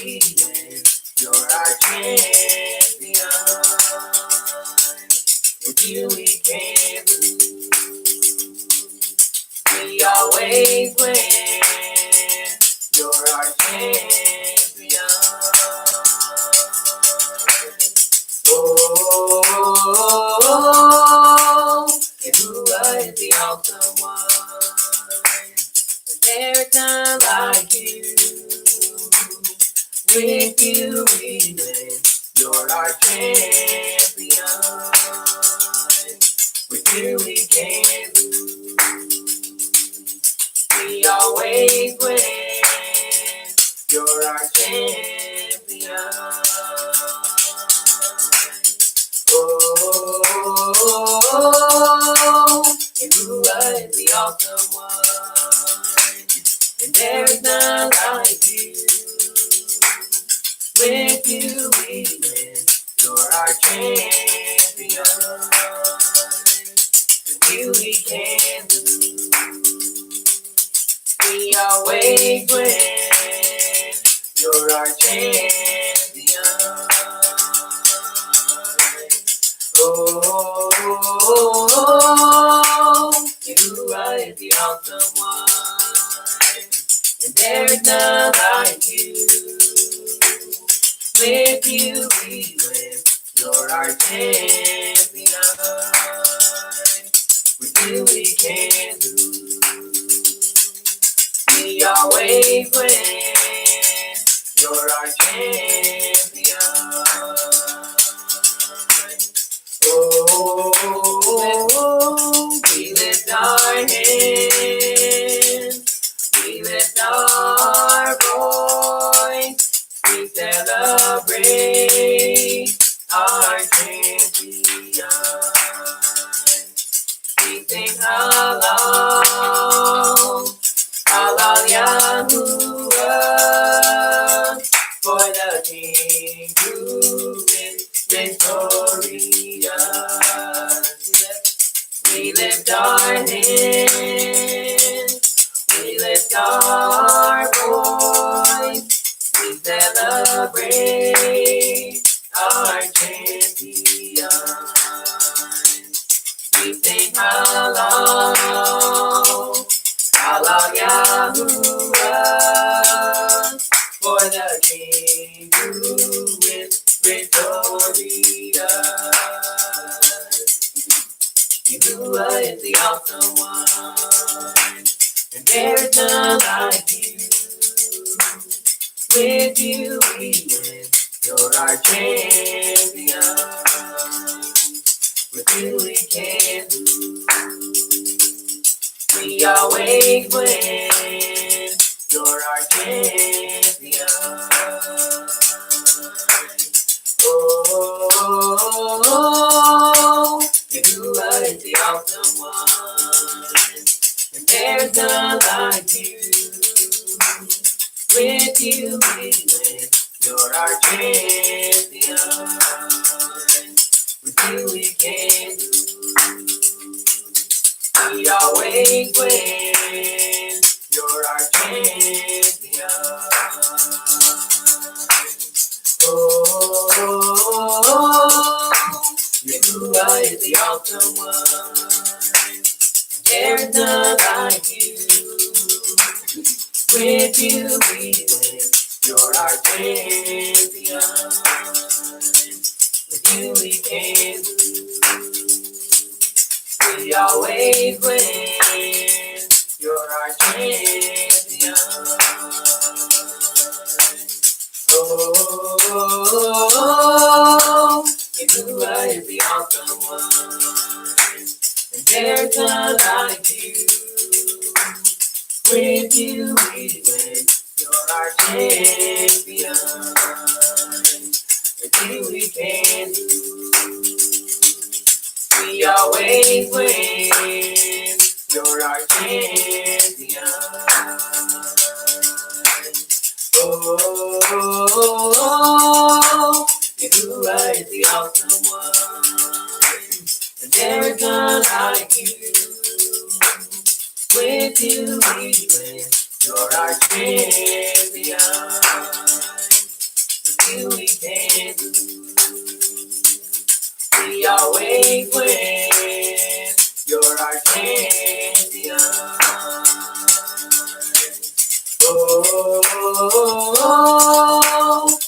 we win. You're our champion. With you we can't lose. We always win. You're our champion. Oh, Yahuwah is the awesome one. There is none like you. With you we win. You're our champion. With you we can't lose. We always win. You're our champion. Oh, Yahuwah is the awesome one, and there is none like you. With you we win. You're our champion. With you we can't lose. We always win. You're our champion. Oh, Yahuwah is the awesome one, and there is none like you. With you we win. You're our champion. With you we can't lose. We always win. You're our champion. Oh, we lift our hands, we lift our voice, we celebrate our champion. We sing halal, halal Yahuwah, for the King who is victorious. We lift our hands, we lift our voice, we celebrate our champion. We sing halal, halal Yahuwah, for the King who is victorious. Yahuwah is the awesome one, and there is none like you. With you we win. You're our champion. With you we can't lose. We always win. You're our champion. Oh, Yahuwah is the awesome one, and there's none like you. With you we win. You're our champion. With you we can't lose. We always win. You're our champion. Oh, Yahuwah is the awesome one. There's none like you. With you we win. You're our champion. With you we can't lose. We always win. You're our champion. Oh, Yahuwah is the awesome one, and there's none like you. With you we win. You're our champion. With you we can't lose. We always win. You're our champion. Oh, Yahuwah is the awesome one, and there is none like you. With you we win. You're our champion. always win. You're our champion. Oh,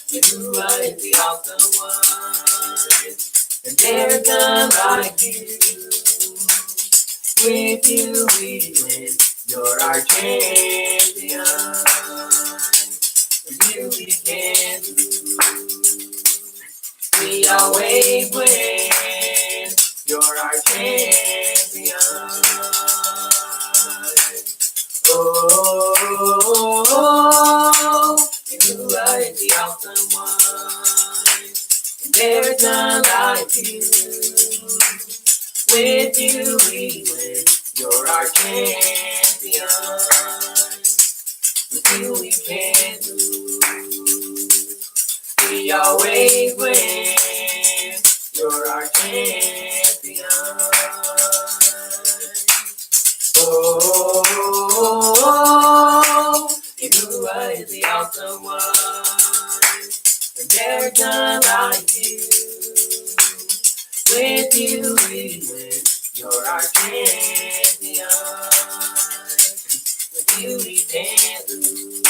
Yahuwah is the awesome one, and there's none like you. With you we win. You're our champion. With you we can lose. We always win. You're our champion. Oh, Yahuwah is the awesome one, and there's none like you. With you we win. You're our champion. With you we can't lose. We always win. You're our champion. Oh, Yahuwah is the awesome one, and there's none like you. With you we win. You're our champion. With you we can't lose.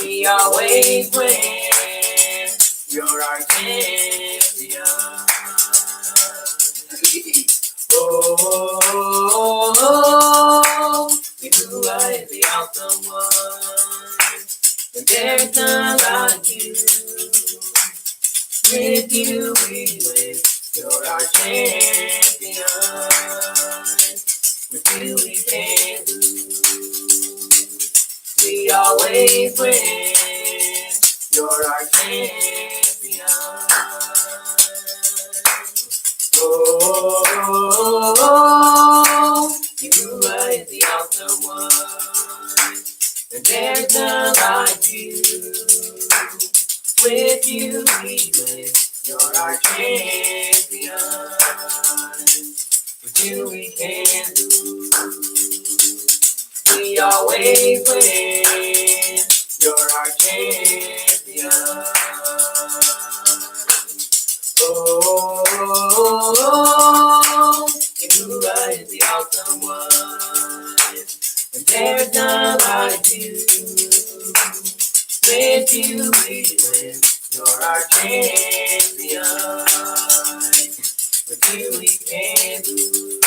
We always win. You're our champion. Oh, Yahuwah is the awesome one, and there's none like you. With you we win. You're our champion. With you we can't lose. We always win. You're our champion. Oh, Yahuwah is the awesome one, and there's none like you. With you we win. You're our champion. With you we can't lose. We always win. You're our champion. Oh, Yahuwah is the awesome one, and there's none like you. With you we win. You're our champion. With you we can't lose.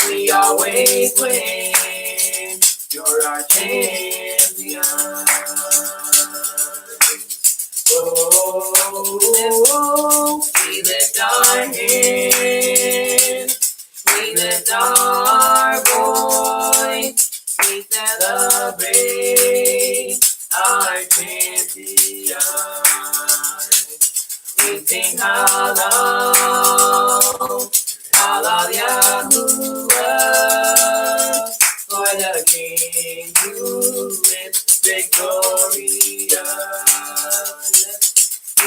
We always win. You're our champion. Oh, we lift our hands. We lift our voice. We celebrate our champion. We sing halal, halal Yahuwah, for the King who is victorious.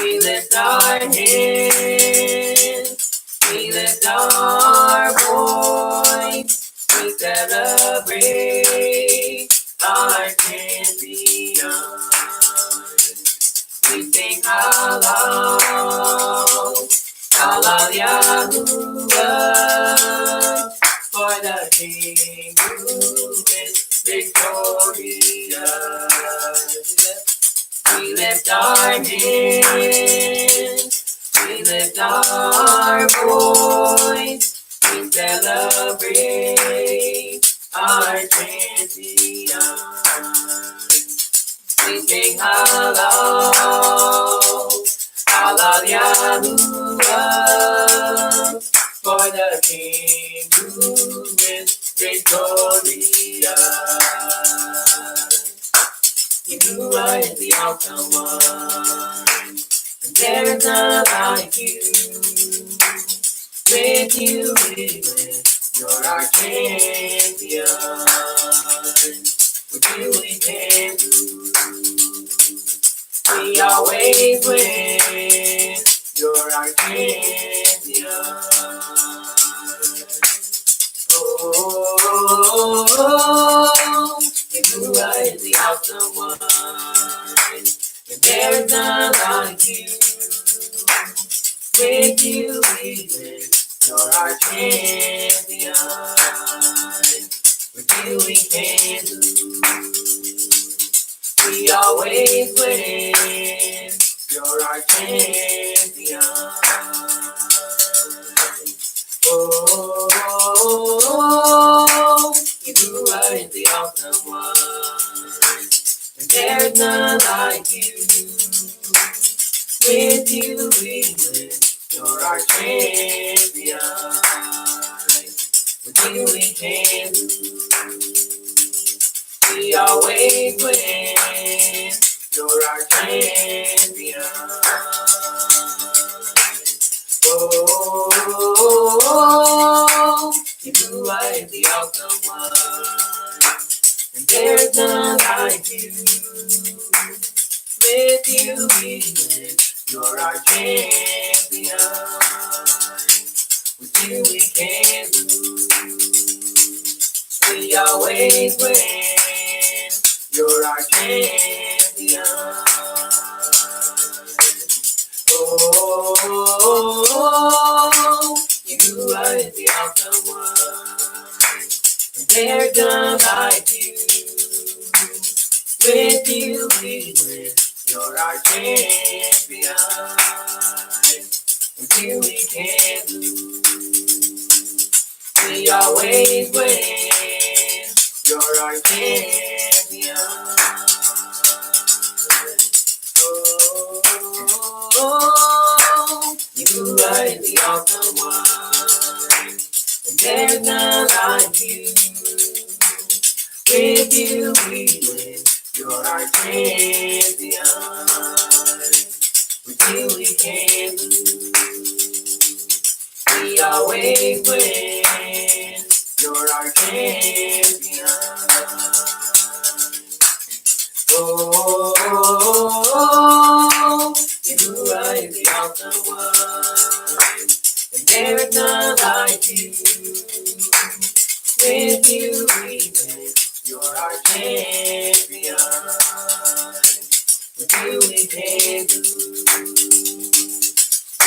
We lift our hands, we lift our voice, we celebrate our champion. We sing halal, halal Yahuwah, for the King who is victorious. We lift our hands, we lift our voice, we celebrate our champion. We sing halal, halal Yahuwah, for the King who is victorious. Yahuwah is the awesome one, and there's none like you. With you we win. You're our champion. With you we can't lose. We always win. You're our champion. Oh, Yahuwah is the awesome one, and there's none like you. With you we win. You're our champion. With you we can't lose. We always win. You're our champion. Oh, you are the awesome one. And there's none like you. With you we win. You're our champion. With you we can't lose. We always win. You're our champion. Oh, you are the awesome one. And there's none like you. With you we win. You're our champion. With you we can't lose. We always win. You're our champion. Oh, you are the awesome one. And there's none like you. With you we win. You're our champion. With you we can't lose. We always win. You're our champion. Oh, you are the awesome one. And there's none like you. With you we win. You're our champion. With you we can't lose. We always win. You're our champion. Oh, you are the awesome one. And there's none like you. With you we win. You're our champion. With you we can't lose.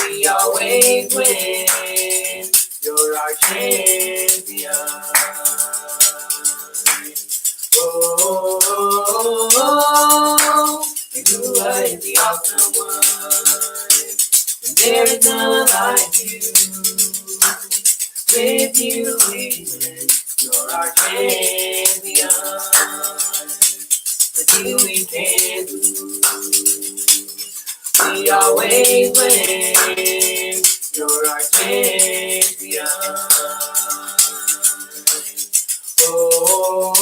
We always win. You're our champion. Oh, you are the awesome one. And there is none like you. With you we win. You're our champion. With you we can't lose. We always win. You're our champion. Oh.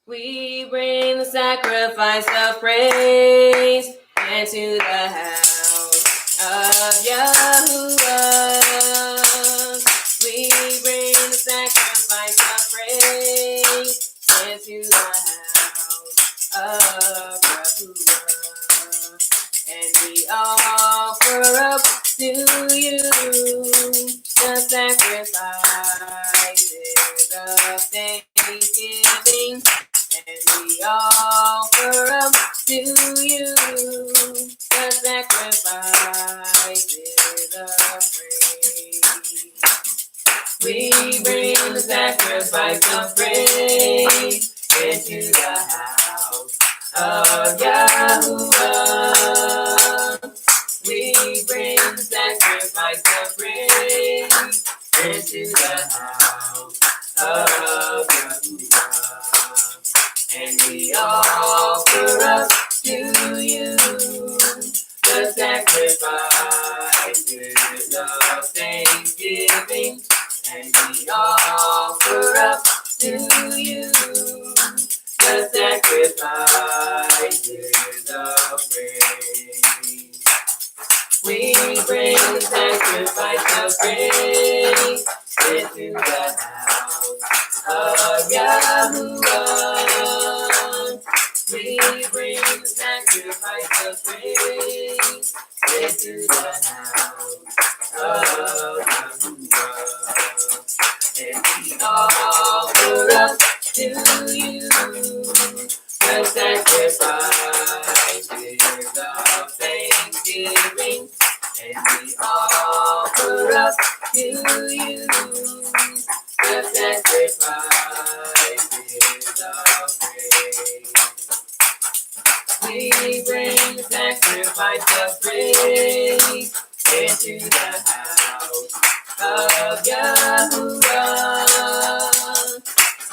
We bring the sacrifice of praise into the house of Yahuwah. We bring the sacrifice of praise into the house of Yahuwah. And we offer up to you the sacrifices of thanksgiving. And we offer up to you the sacrifices of praise. We bring the sacrifice of praise into the house of Yahuwah. We bring the sacrifice of praise house of Yahuwah. And we offer up to you the sacrifices of thanksgiving. And we offer up to you the sacrifices of praise. We bring the sacrifice of praise into the house of Yahuwah. We bring the sacrifice of praise into the house of Yahuwah. And we offer up to you the sacrifices of thanksgiving. And we offer up to you the sacrifices of praise. We bring the sacrifice of praise into the house of Yahuwah.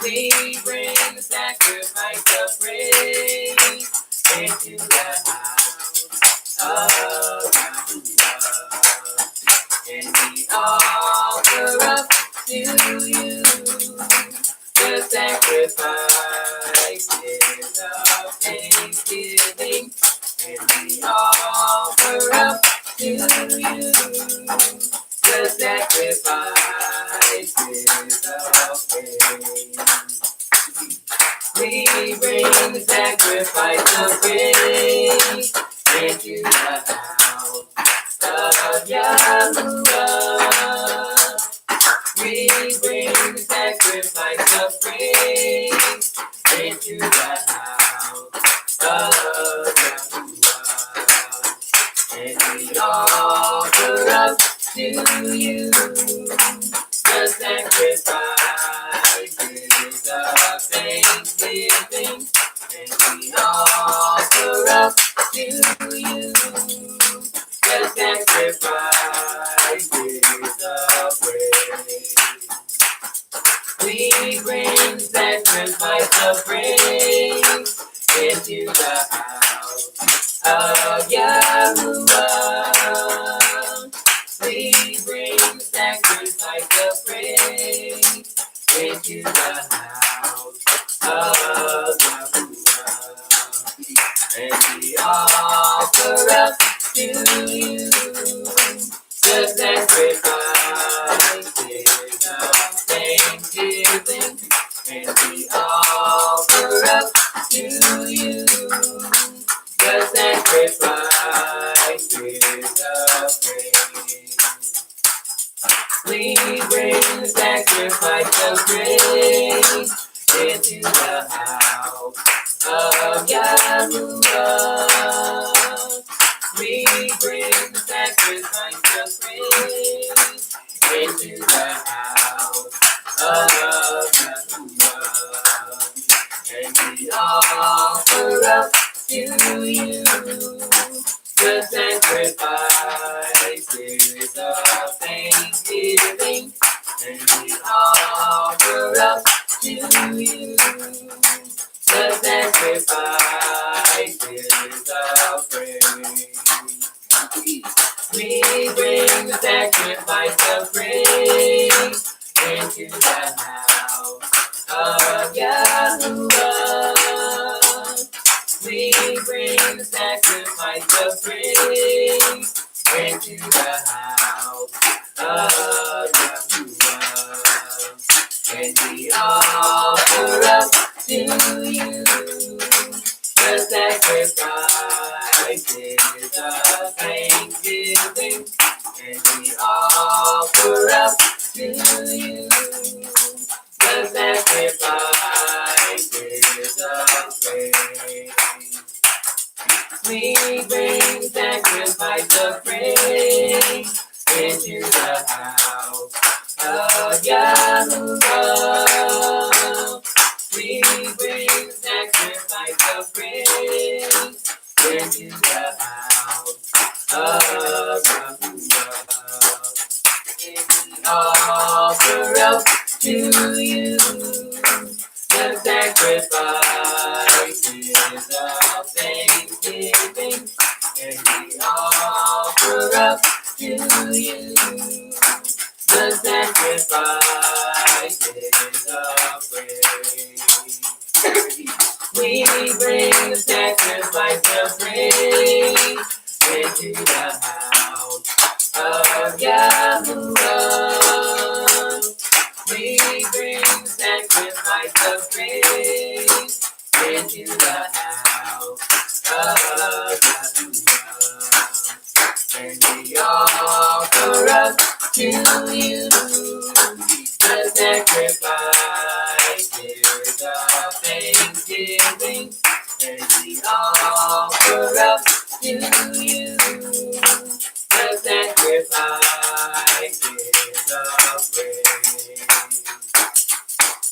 We bring the sacrifice of praise into the house of Yahuwah. And we offer up to you the sacrifices of thanksgiving. And we offer up to you the sacrifices of praise. We bring the sacrifice of praise into the house of Yahuwah. We bring the sacrifice of praise into the house of Yahuwah. And we offer up to you the sacrifices of thanksgiving. And we offer up to you the sacrifices of praise. We bring sacrifice of praise into the house of Yahuwah. We bring sacrifice of praise into the house of Yahuwah. And we offer up to you the sacrifices of thanksgiving. And we offer up to you the sacrifices of praise. We bring the sacrifice of praise into the house of Yahuwah. We bring the sacrifice of praise into the house of Yahuwah. And we offer up to you the sacrifices of thanksgiving. And we offer up to you the sacrifices of praise. We bring the sacrifice of praise into the house of Yahuwah. We bring the sacrifice of praise into the house of Yahuwah. And we offer up to you the sacrifices of thanksgiving. And we offer up to you the sacrifices of praise. We bring sacrifice of praise into the house of Yahuwah. We bring sacrifice of praise into the house of Yahuwah. offer up to you the sacrifices of thanksgiving, and we offer up to you the sacrifices of praise. We bring the sacrifice of praise into the house of Yahuwah. We bring the sacrifice of praise into the house of Yahuwah. And we offer up to you the sacrifices of thanksgiving, and we offer up to you the sacrifices of praise.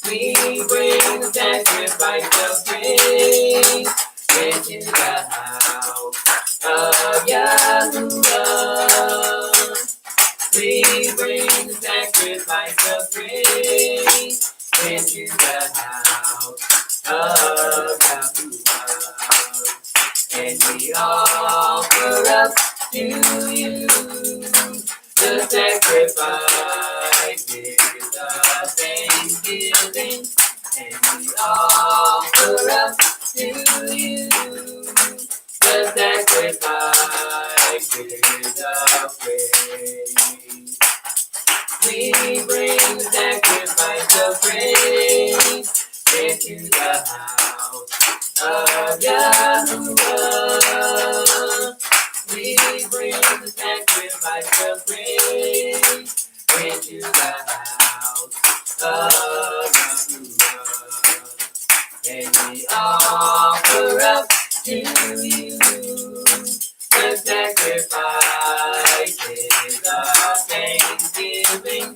We bring the sacrifice of praise into the house of Yahuwah. We bring the sacrifice of praise into the house of Yahuwah. And we offer up to you the sacrifices of thanksgiving, and we offer up to you the sacrifices of praise. We bring the sacrifice of praise into the house of Yahuwah. We bring the sacrifice of praise into the house of Yahuwah. And we offer up to you the sacrifices of thanksgiving,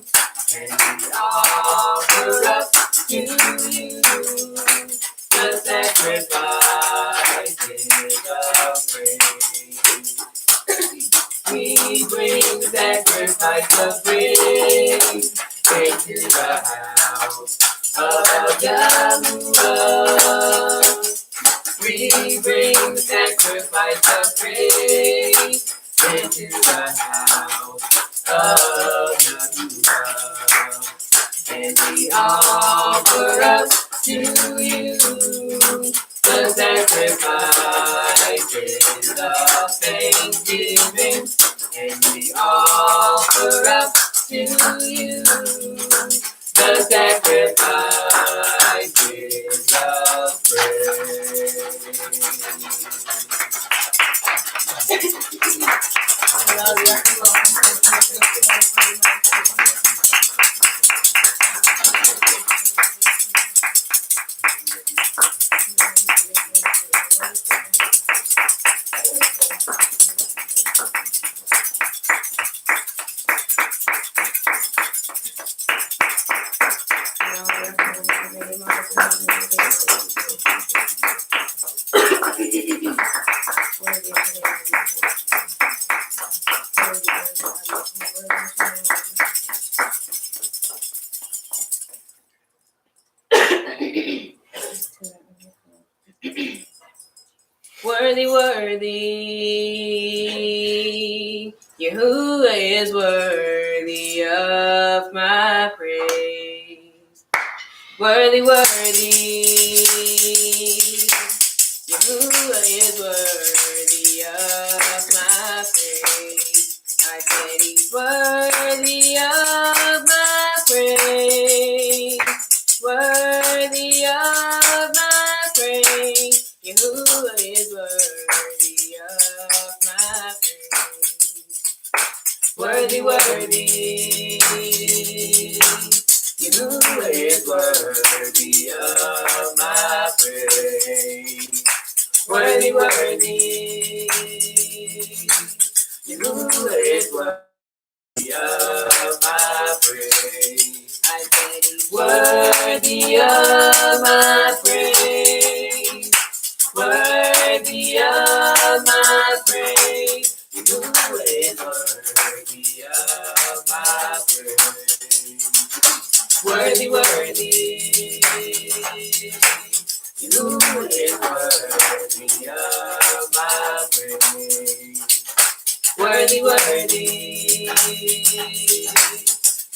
and we offer up to you the sacrifices of praise. We bring the sacrifice of praise into the house of Yahuwah. We bring the sacrifice of praise into the house of Yahuwah. And we offer up to you the sacrifices of thanksgiving, and we offer up to you the sacrifices of praise. Worthy, worthy, Yahuwah is worthy of my praise. Worthy, worthy, Yahuwah is worthy of my praise. I said he's worthy of my praise. Worthy of my praise. Yahuwah is worthy of my praise. Worthy, worthy, Yahuwah is worthy of my praise. Worthy, worthy, Yahuwah is worthy of my praise. I said he's worthy of my praise. Worthy of my praise. Yahuwah is worthy of my praise. worthy, worthy.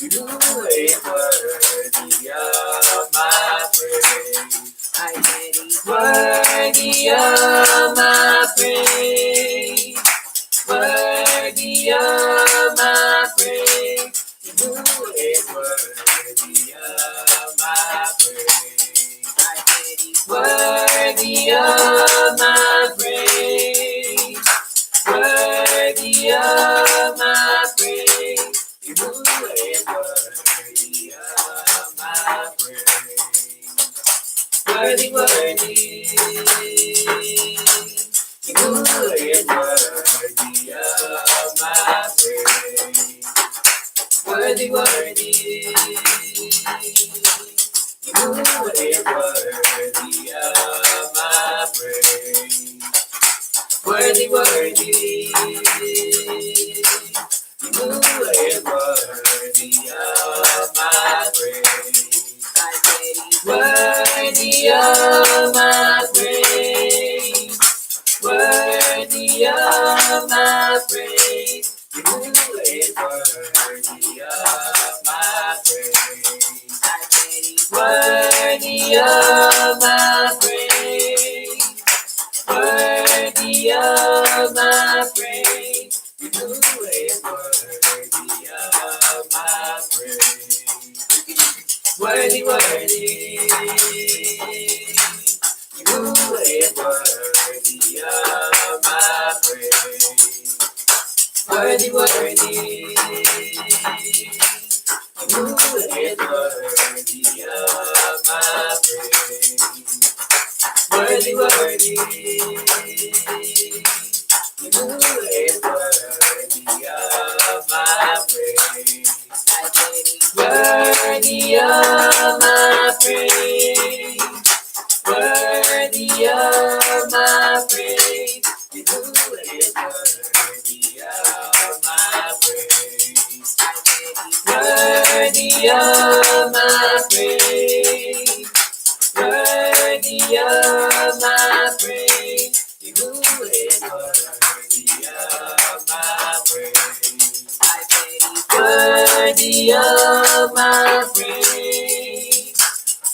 You is worthy of my praise. I said he's worthy of my praise. Worthy of my praise. You is worthy of my praise. I said he's worthy of my praise. Worthy of my praise. You is worthy of my praise. Worthy, worthy. You is worthy of my praise. Worthy, worthy. You is worthy of my praise. Worthy, worthy. You is worthy of my praise. I said he's worthy of my praise. Worthy of my praise. You is worthy of my praise. I said he's worthy of my praise. Worthy of my praise. You is worthy of my praise. Worthy, worthy. You is worthy of my praise. Worthy, worthy. You is worthy of my praise. Worthy, worthy. You is worthy of my praise. Worthy of my praise. Worthy of my praise. You is worthy of my praise. Worthy of my praise. Worthy of my praise. You is worthy of my praise. Worthy of my praise.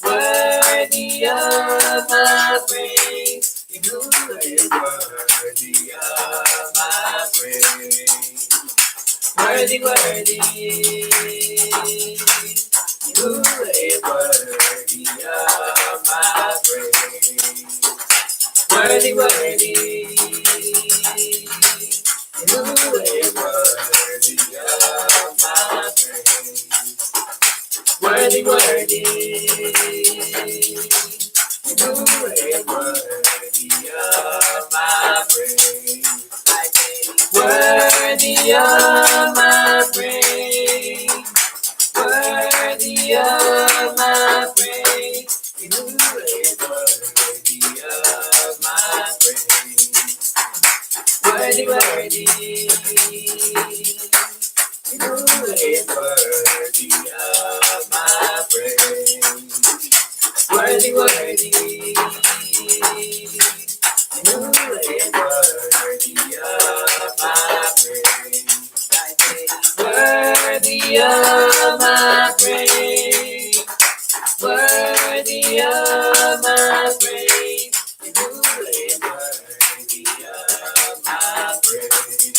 Worthy of my praise. You is worthy of my praise. Worthy, worthy. You is worthy of my praise. Worthy, worthy. You is worthy of my praise. Worthy, worthy. You is worthy of my praise. Worthy of my praise. Worthy of my praise. You is worthy of my praise. Worthy, worthy. You is worthy of my praise. Worthy, worthy. You is worthy of my praise. Worthy of my praise. Worthy of my praise. You is worthy of my praise.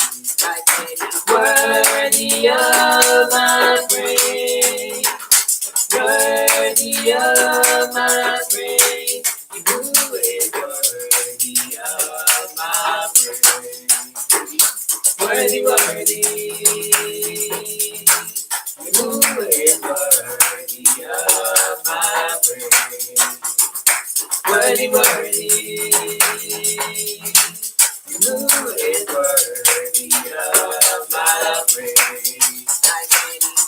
Worthy of my praise. Worthy of my praise. You is worthy of my praise. Worthy, worthy. You is worthy of my praise. Worthy, worthy. You is worthy of my praise.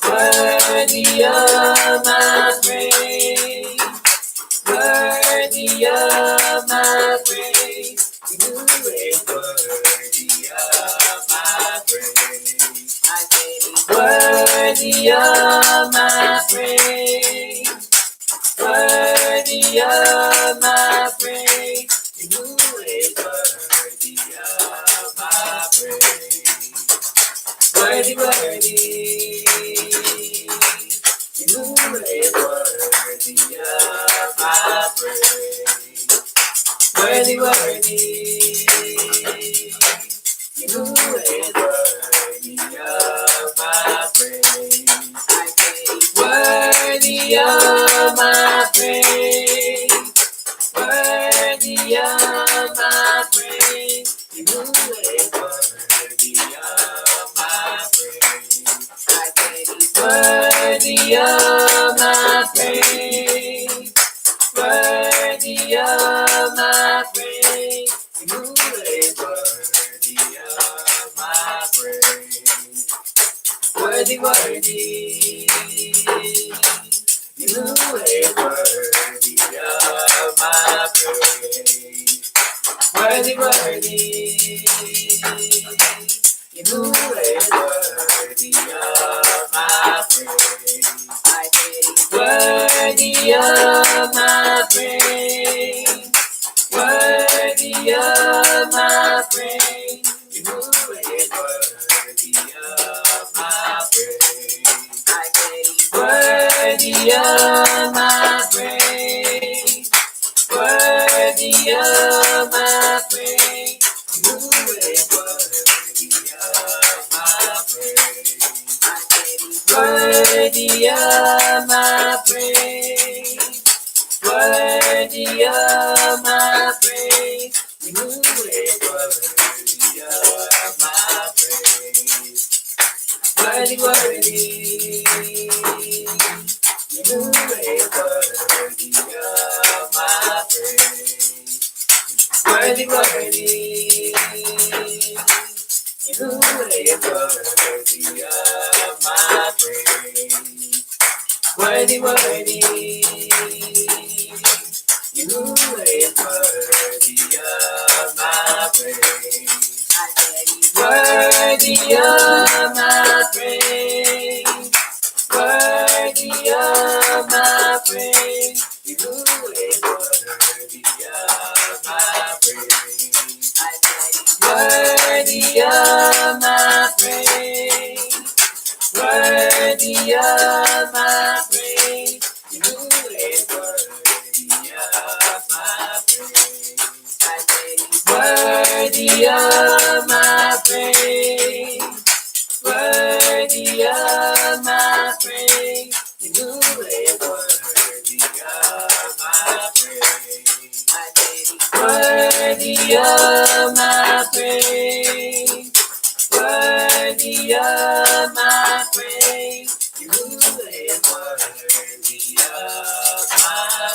Worthy of my praise. Worthy of my praise. You is worthy of my praise. Worthy of my praise. Worthy of my praise. You is worthy of my praise. worthy, worthy. You is worthy of my praise. Worthy, worthy. You is worthy of my praise. Worthy of my praise. Worthy of my praise. You is worthy of my praise. Worthy of my praise. Worthy of my praise. You is worthy of my praise. Worthy, worthy. You is worthy of my praise. Worthy, worthy. You is worthy of my praise. Worthy of my praise. Worthy of my praise. You is worthy of my praise. Worthy of my praise. Worthy of my praise. You is worthy of my praise. Worthy of my praise. Worthy of my praise. You is worthy of my praise. Worthy, worthy. You is worthy of my praise. Worthy, worthy. You is worthy of my praise. Worthy, worthy. You is worthy of my praise. Worthy of my praise. Worthy of my praise. You is worthy of my praise. Worthy of my praise. Worthy of my praise. You is worthy of my praise. Worthy of my praise. Worthy of my praise. You is worthy of my praise. Worthy of my praise. Worthy of my praise. You is worthy of my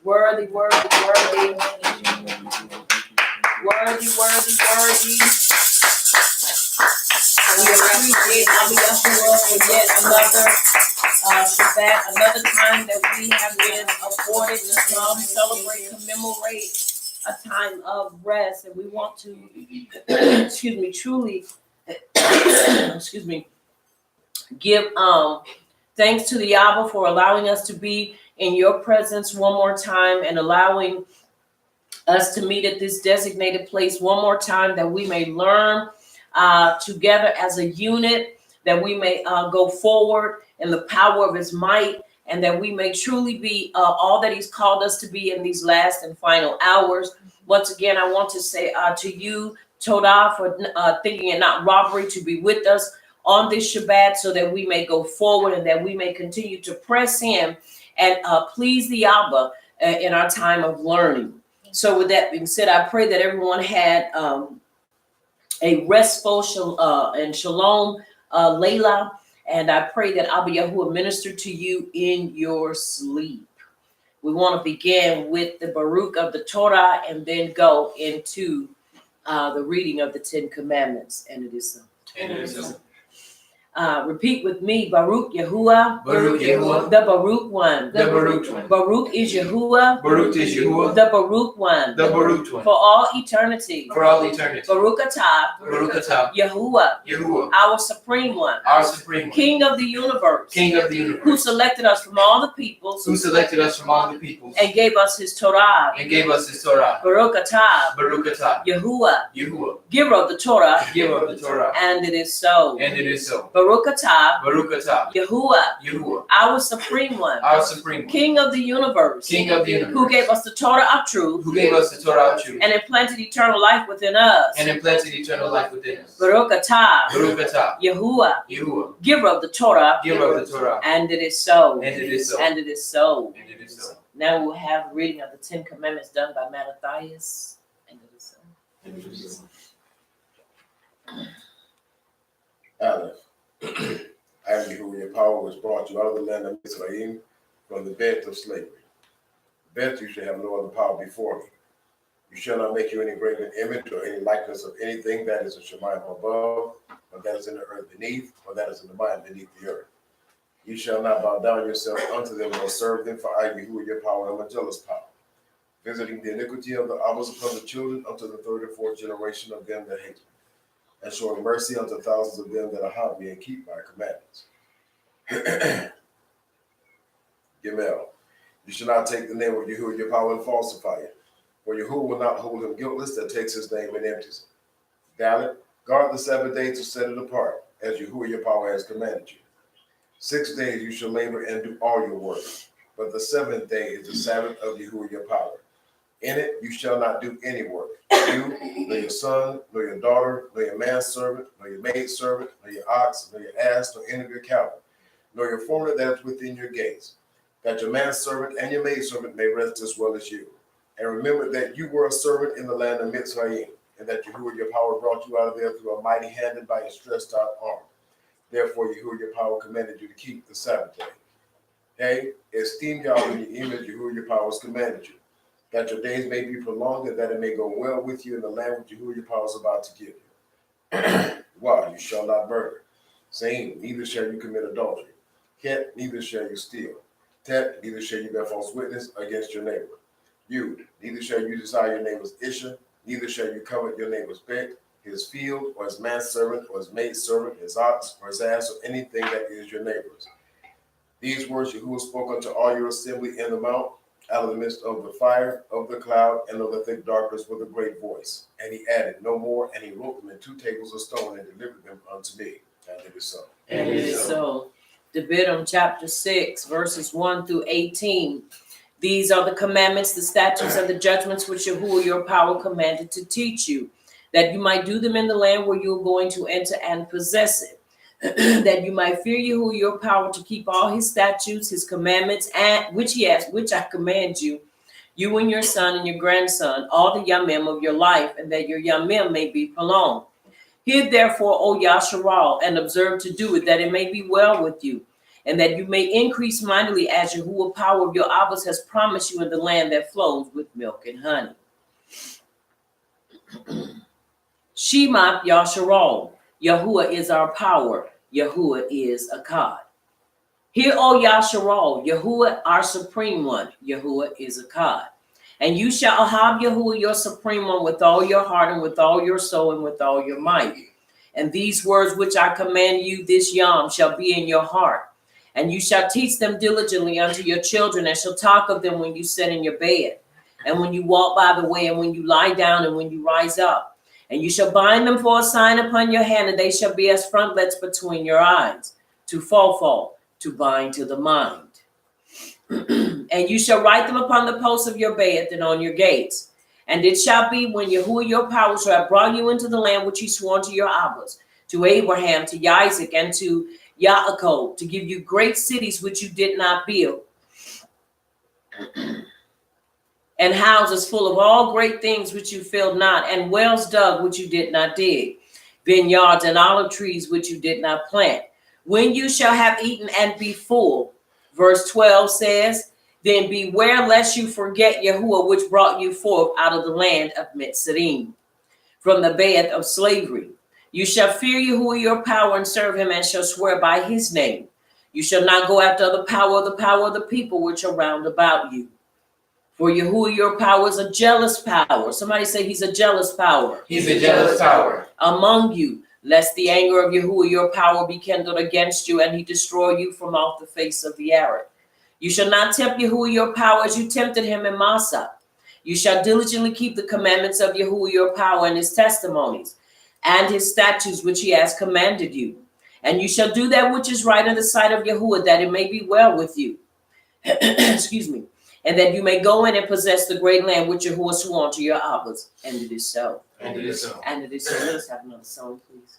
Worthy, worthy, worthy. Worthy, worthy, worthy. We appreciate Yahuwah for yet another Shabbat, another time that we have been afforded to come celebrate, commemorate a time of rest, and we want to, truly, give thanks to the Abba for allowing us to be in your presence one more time and allowing us to meet at this designated place one more time, that we may learn together as a unit, that we may go forward in the power of his might, and that we may truly be all that he's called us to be in these last and final hours. Once again, I want to say to you, Todah, for thinking it not robbery to be with us on this Shabbat, so that we may go forward and that we may continue to press in and please the Abba in our time of learning. So with that being said, I pray that everyone had a restful and shalom Layla, and I pray that Abba Yahuwah ministered to you in your sleep. We want to begin with the Baruch of the Torah and then go into the reading of the Ten Commandments, and it is so. Repeat with me. Baruch Yahuwah. Baruch Yahuwah. The Baruch one. The Baruch one. Baruch is Yahuwah. Baruch is Yahuwah. The Baruch one. The Baruch one. For all eternity. For all eternity. Baruch atah. Baruch atah. Yahuwah. Yahuwah. Our supreme one. Our supreme one. King of the universe. King of the universe. Who selected us from all the peoples. Who selected us from all the peoples. And gave us his Torah. And gave us his Torah. Baruch atah. Baruch atah. Yahuwah. Yahuwah. Giver of the Torah. Giver of the Torah. And it is so. And it is so. Baruch atah. Baruch atah. Yahuwah. Yahuwah. Our supreme one. Our supreme one. King of the universe. King of the universe. Who gave us the Torah of truth. Who gave us the Torah of truth. And implanted eternal life within us. And implanted eternal life within us. Baruch atah. Baruch atah. Yahuwah. Yahuwah. Giver of the Torah. Giver of the Torah. And it is so. And it is so. And it is so. And it is so. Now we'll have reading of the 10 Commandments done by Mattathias. And it is so. And it is so. Aleph. I am Yahuwah, your power was brought you out of the land of Israel from the bed of slavery. Bet you shall have no other power before me. You shall not make you any graven image or any likeness of anything that is in Shemayim above, or that is in the earth beneath, or that is in the mind beneath the earth. You shall not bow down yourself unto them nor serve them, for I, Yahuwah, your power, am a jealous power, visiting the iniquity of the Abbas upon the children unto the third and fourth generation of them that hate me, and showing mercy unto thousands of them that are haunt me and keep my commandments. Gimel. You shall not take the name of Yahuwah, your power, and falsify it. For Yahuwah will not hold him guiltless that takes his name and empties it. Dalet. Guard the Sabbath day to set it apart, as Yahuwah, your power, has commanded you. 6 days you shall labor and do all your work. But the seventh day is the Sabbath of Yahuwah, your power. In it you shall not do any work. You, nor your son, nor your daughter, nor your manservant, nor your maidservant, nor your ox, nor your ass, nor any of your cattle, nor your foreigner that is within your gates, that your manservant and your maidservant may rest as well as you. And remember that you were a servant in the land of Mitzrayim, and that Yahuwah, your power, brought you out of there through a mighty hand and by a stretched out arm. Therefore, Yahuwah, your power, commanded you to keep the Sabbath day. Hey, esteem Yahweh in your image, Yahuwah, your power, has commanded you, that your days may be prolonged, and that it may go well with you in the land which Yahuwah, your power, is about to give you. Why? You shall not murder. Saying, neither shall you commit adultery. Ket, neither shall you steal. Tet, neither shall you bear false witness against your neighbor. Yud, neither shall you desire your neighbor's Isha, neither shall you covet your neighbor's bet, his field, or his manservant, or his maidservant, his ox, or his ass, or anything that is your neighbor's. These words Yahuwah spoke unto all your assembly in the mount, out of the midst of the fire, of the cloud, and of the thick darkness with a great voice. And he added no more, and he wrote them in 2 tables of stone and delivered them unto me. And it is so. And it is so. Devarim chapter 6, verses 1 through 18. These are the commandments, the statutes, and the judgments which Yahuwah, your power, commanded to teach you, that you might do them in the land where you are going to enter and possess it, that you might fear Yahuwah, your power, to keep all his statutes, his commandments, and which I command you, you and your son and your grandson, all the yamim of your life, and that your yamim may be prolonged. Hear therefore, O Yasharal, and observe to do it, that it may be well with you, and that you may increase mightily as Yahuwah, power of your Abbas, has promised you in the land that flows with milk and honey. Shema Yasharal. Yahuwah is our power. Yahuwah is Akkad. Hear, O Yasharal, Yahuwah, our supreme one. Yahuwah is Akkad. And you shall have Yahuwah, your supreme one, with all your heart and with all your soul and with all your might. And these words which I command you this yom shall be in your heart. And you shall teach them diligently unto your children, and shall talk of them when you sit in your bed, and when you walk by the way, and when you lie down, and when you rise up. And you shall bind them for a sign upon your hand, and they shall be as frontlets between your eyes, to fall, to bind to the mind. And you shall write them upon the posts of your bed and on your gates. And it shall be when Yahuwah, your power, shall have brought you into the land which he swore to your Abbas, to Abraham, to Isaac, and to Yaakov, to give you great cities which you did not build, and houses full of all great things which you filled not, and wells dug which you did not dig, vineyards and olive trees which you did not plant. When you shall have eaten and be full, verse 12 says, then beware lest you forget Yahuwah, which brought you forth out of the land of Mitzrayim, from the bed of slavery. You shall fear Yahuwah your power and serve him, and shall swear by his name. You shall not go after the power of the people which are round about you. For Yahuwah your power is a jealous power. Somebody say he's a jealous power. He's a jealous power. Among you, lest the anger of Yahuwah your power be kindled against you, and he destroy you from off the face of the earth. You shall not tempt Yahuwah your power as you tempted him in Massah. You shall diligently keep the commandments of Yahuwah your power and his testimonies and his statutes which he has commanded you. And you shall do that which is right in the sight of Yahuwah, that it may be well with you. Excuse me. And that you may go in and possess the great land which Yahuwah swore unto your fathers. And it is so. And it is so. And it is so. Let us have another song, please.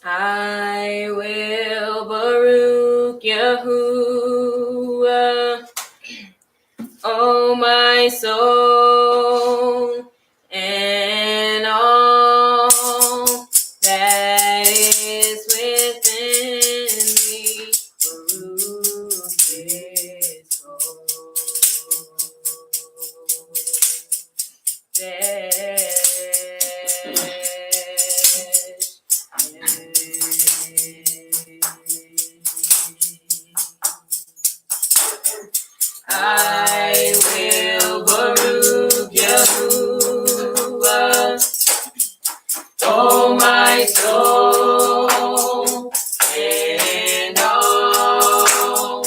I will Baruch Yahuwah, O my soul, and all that is within me. Baruch his I will Baruch Yahuwah, O my soul, and all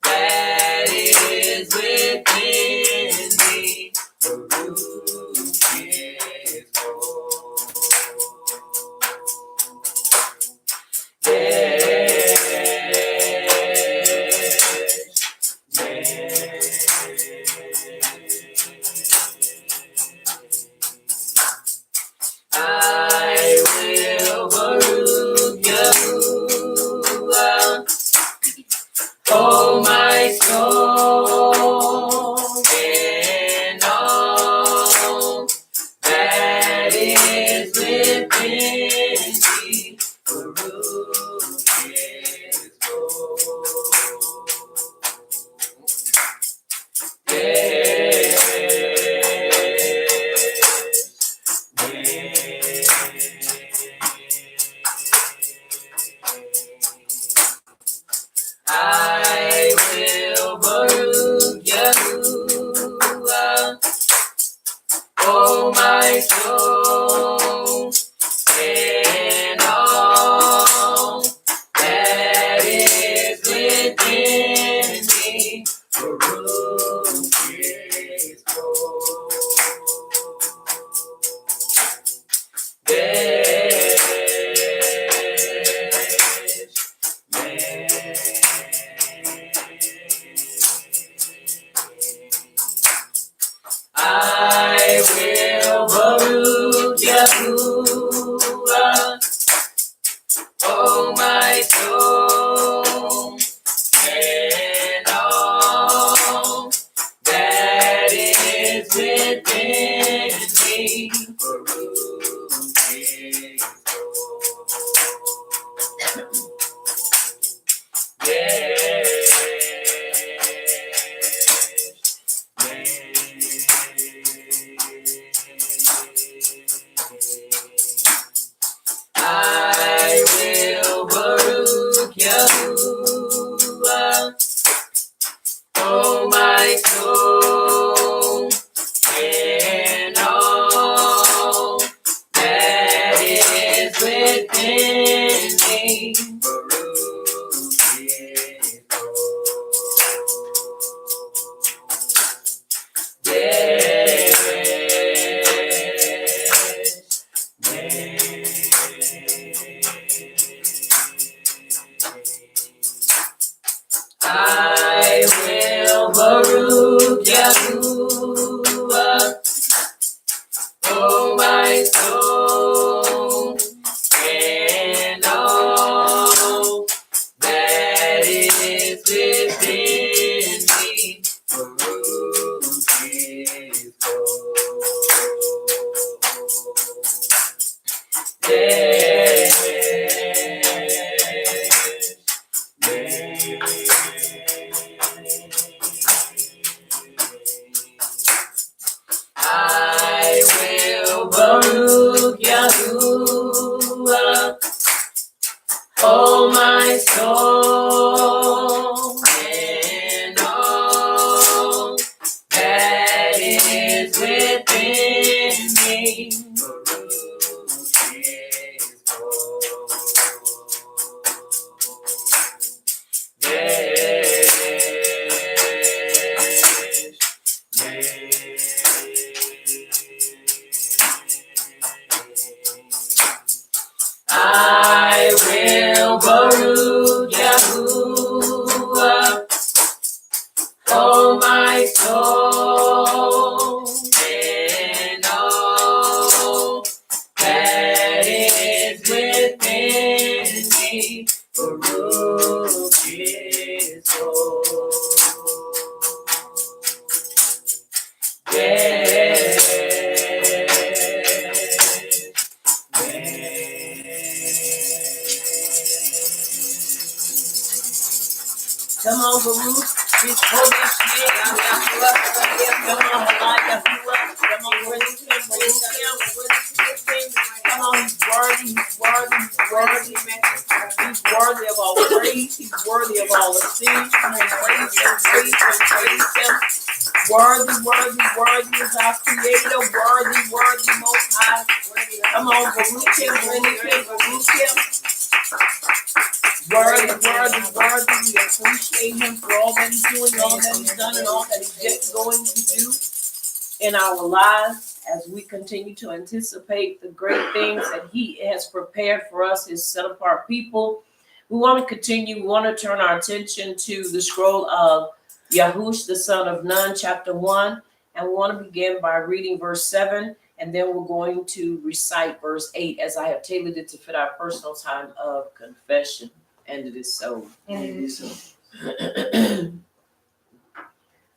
that is within me. Baruch his I will Baruch Yahuwah, O my soul, and all that is within me. Baruch his I will Baruch Yahuwah, O my soul, and all that is within me. Baruch his I will Baruch Yahuwah, O my soul, and all that is within me. Baruch his I will Baruch Yahuwah, O my soul, and all that is within me. Oh, my soul, and all that is within me. I will Baruch Yahuwah, oh my soul, and all that is within me. Baruch His Come on, Baruch. His holy name. Come on, Yahuwah. Come on, worthy King. Come on, he's worthy. He's worthy. He's worthy. He's worthy of all praise. He's worthy of all esteem. Come on, praise him, praise him, praise him. Worthy, worthy, worthy is our Creator. Worthy, worthy, Most High. Come on, Baruch him, Baruch him, Baruch him. Worthy, worthy, worthy. We appreciate him for all that he's doing, all that he's done, and all that he's yet going to do in our lives as we continue to anticipate the great things that he has prepared for us, his set apart people. We want to continue. We want to turn our attention to the scroll of Yahush, the son of Nun, chapter 1. And we want to begin by reading verse 7. And then we're going to recite verse 8 as I have tailored it to fit our personal time of confession. And it is so. And it is so.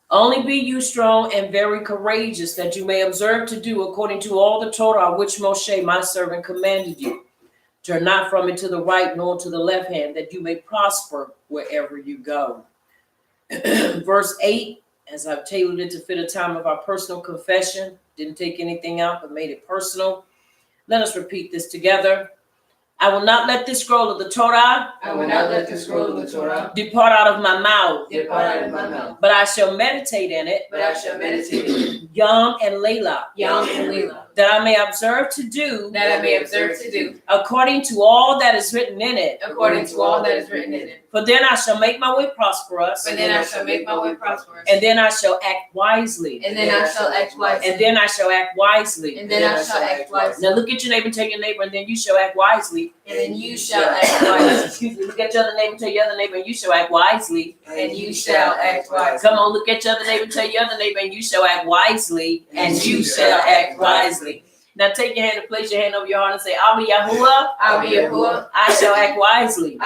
Only be you strong and very courageous, that you may observe to do according to all the Torah which Moshe, my servant, commanded you. Turn not from it to the right nor to the left hand, that you may prosper wherever you go. Verse 8, as I've tailored it to fit a time of our personal confession, didn't take anything out but made it personal. Let us repeat this together. I will not let this scroll of the Torah depart out of my mouth. But I shall meditate in it. Yom and Layla. That I may observe to do. According to all that is written in it. For then I shall make my way prosperous. And then I shall act wisely. And then I shall act wisely. Now look at your neighbor, tell your neighbor, and then you shall act wisely. Excuse me, look at your other neighbor, tell your other neighbor, and you shall act wisely. Come on, look at your other neighbor, tell your other neighbor, and you shall act wisely. Now take your hand and place your hand over your heart and say, Abba Yahuwah, I shall act wisely.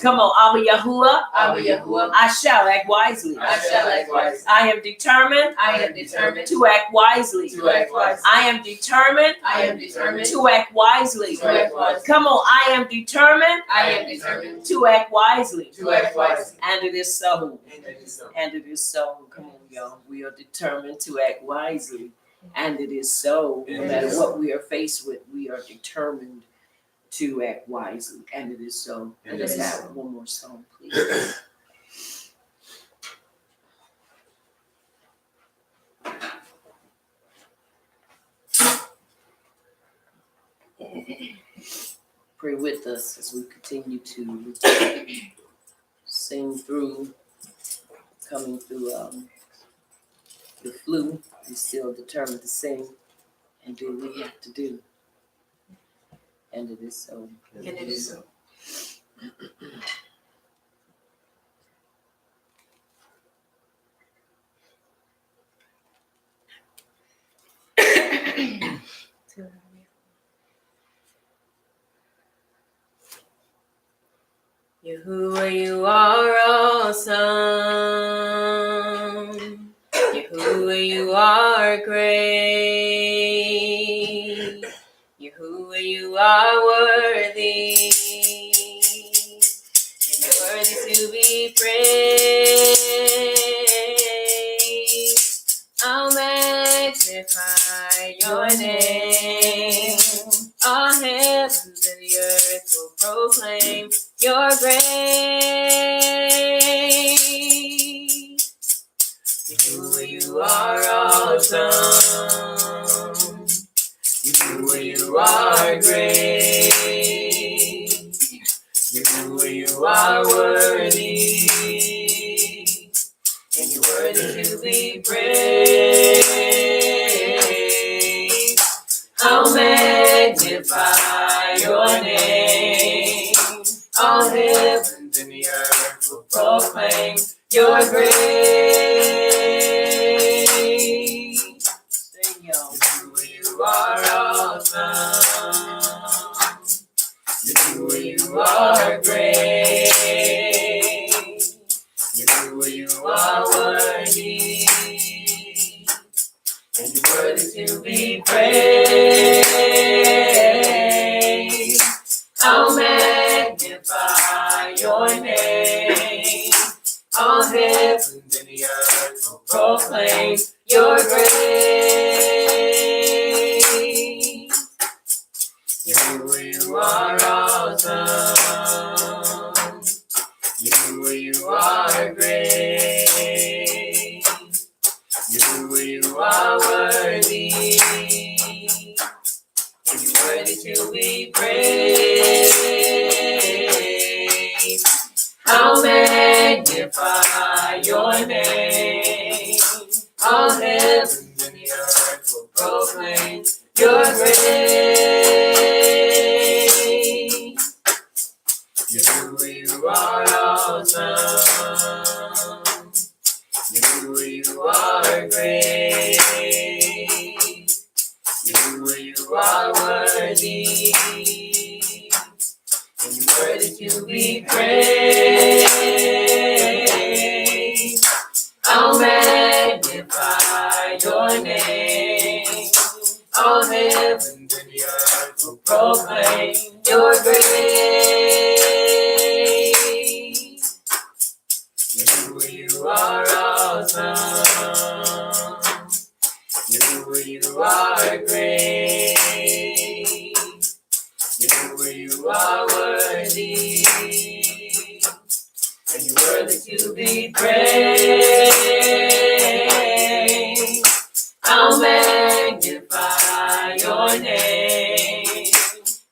Come on, Abba Yahuwah, I shall act wisely. I am determined to act wisely. I am determined to act wisely. Come on, I am determined to act wisely. And it is so. And it is so. Come on, y'all. We are determined to act wisely. And it is so. No matter what we are faced with, we are determined to act wisely. And it is so. Let us have one more song, please. Pray with us as we continue to sing through, coming through the flu. We still determined to sing and do what we have to do. And it is so. Yahuwah, you are awesome. Yahuwah, you are great. Yahuwah, you are worthy. And you're worthy to be praised. I'll magnify your name. All heavens and the earth will proclaim your grace. You are awesome. You are great. You are worthy. And you're worthy to be praised. I'll magnify your name. All heavens and the earth will proclaim your grace. Sing, y'all. You are awesome. You are great. You are worthy. And you're worthy to be praised. I'll magnify your name. All heavens and the earth will proclaim your grace. You are awesome. You are great. You are worthy. And you're worthy to be praised. I'll magnify your name. All heavens and the earth will proclaim your grace. You are awesome. You are great. You are worthy. And you're worthy to be praised. I'll magnify your name. All heavens and the earth will proclaim your grace. You are awesome. You are great. You are worthy. And you're worthy to be praised. I'll magnify your name.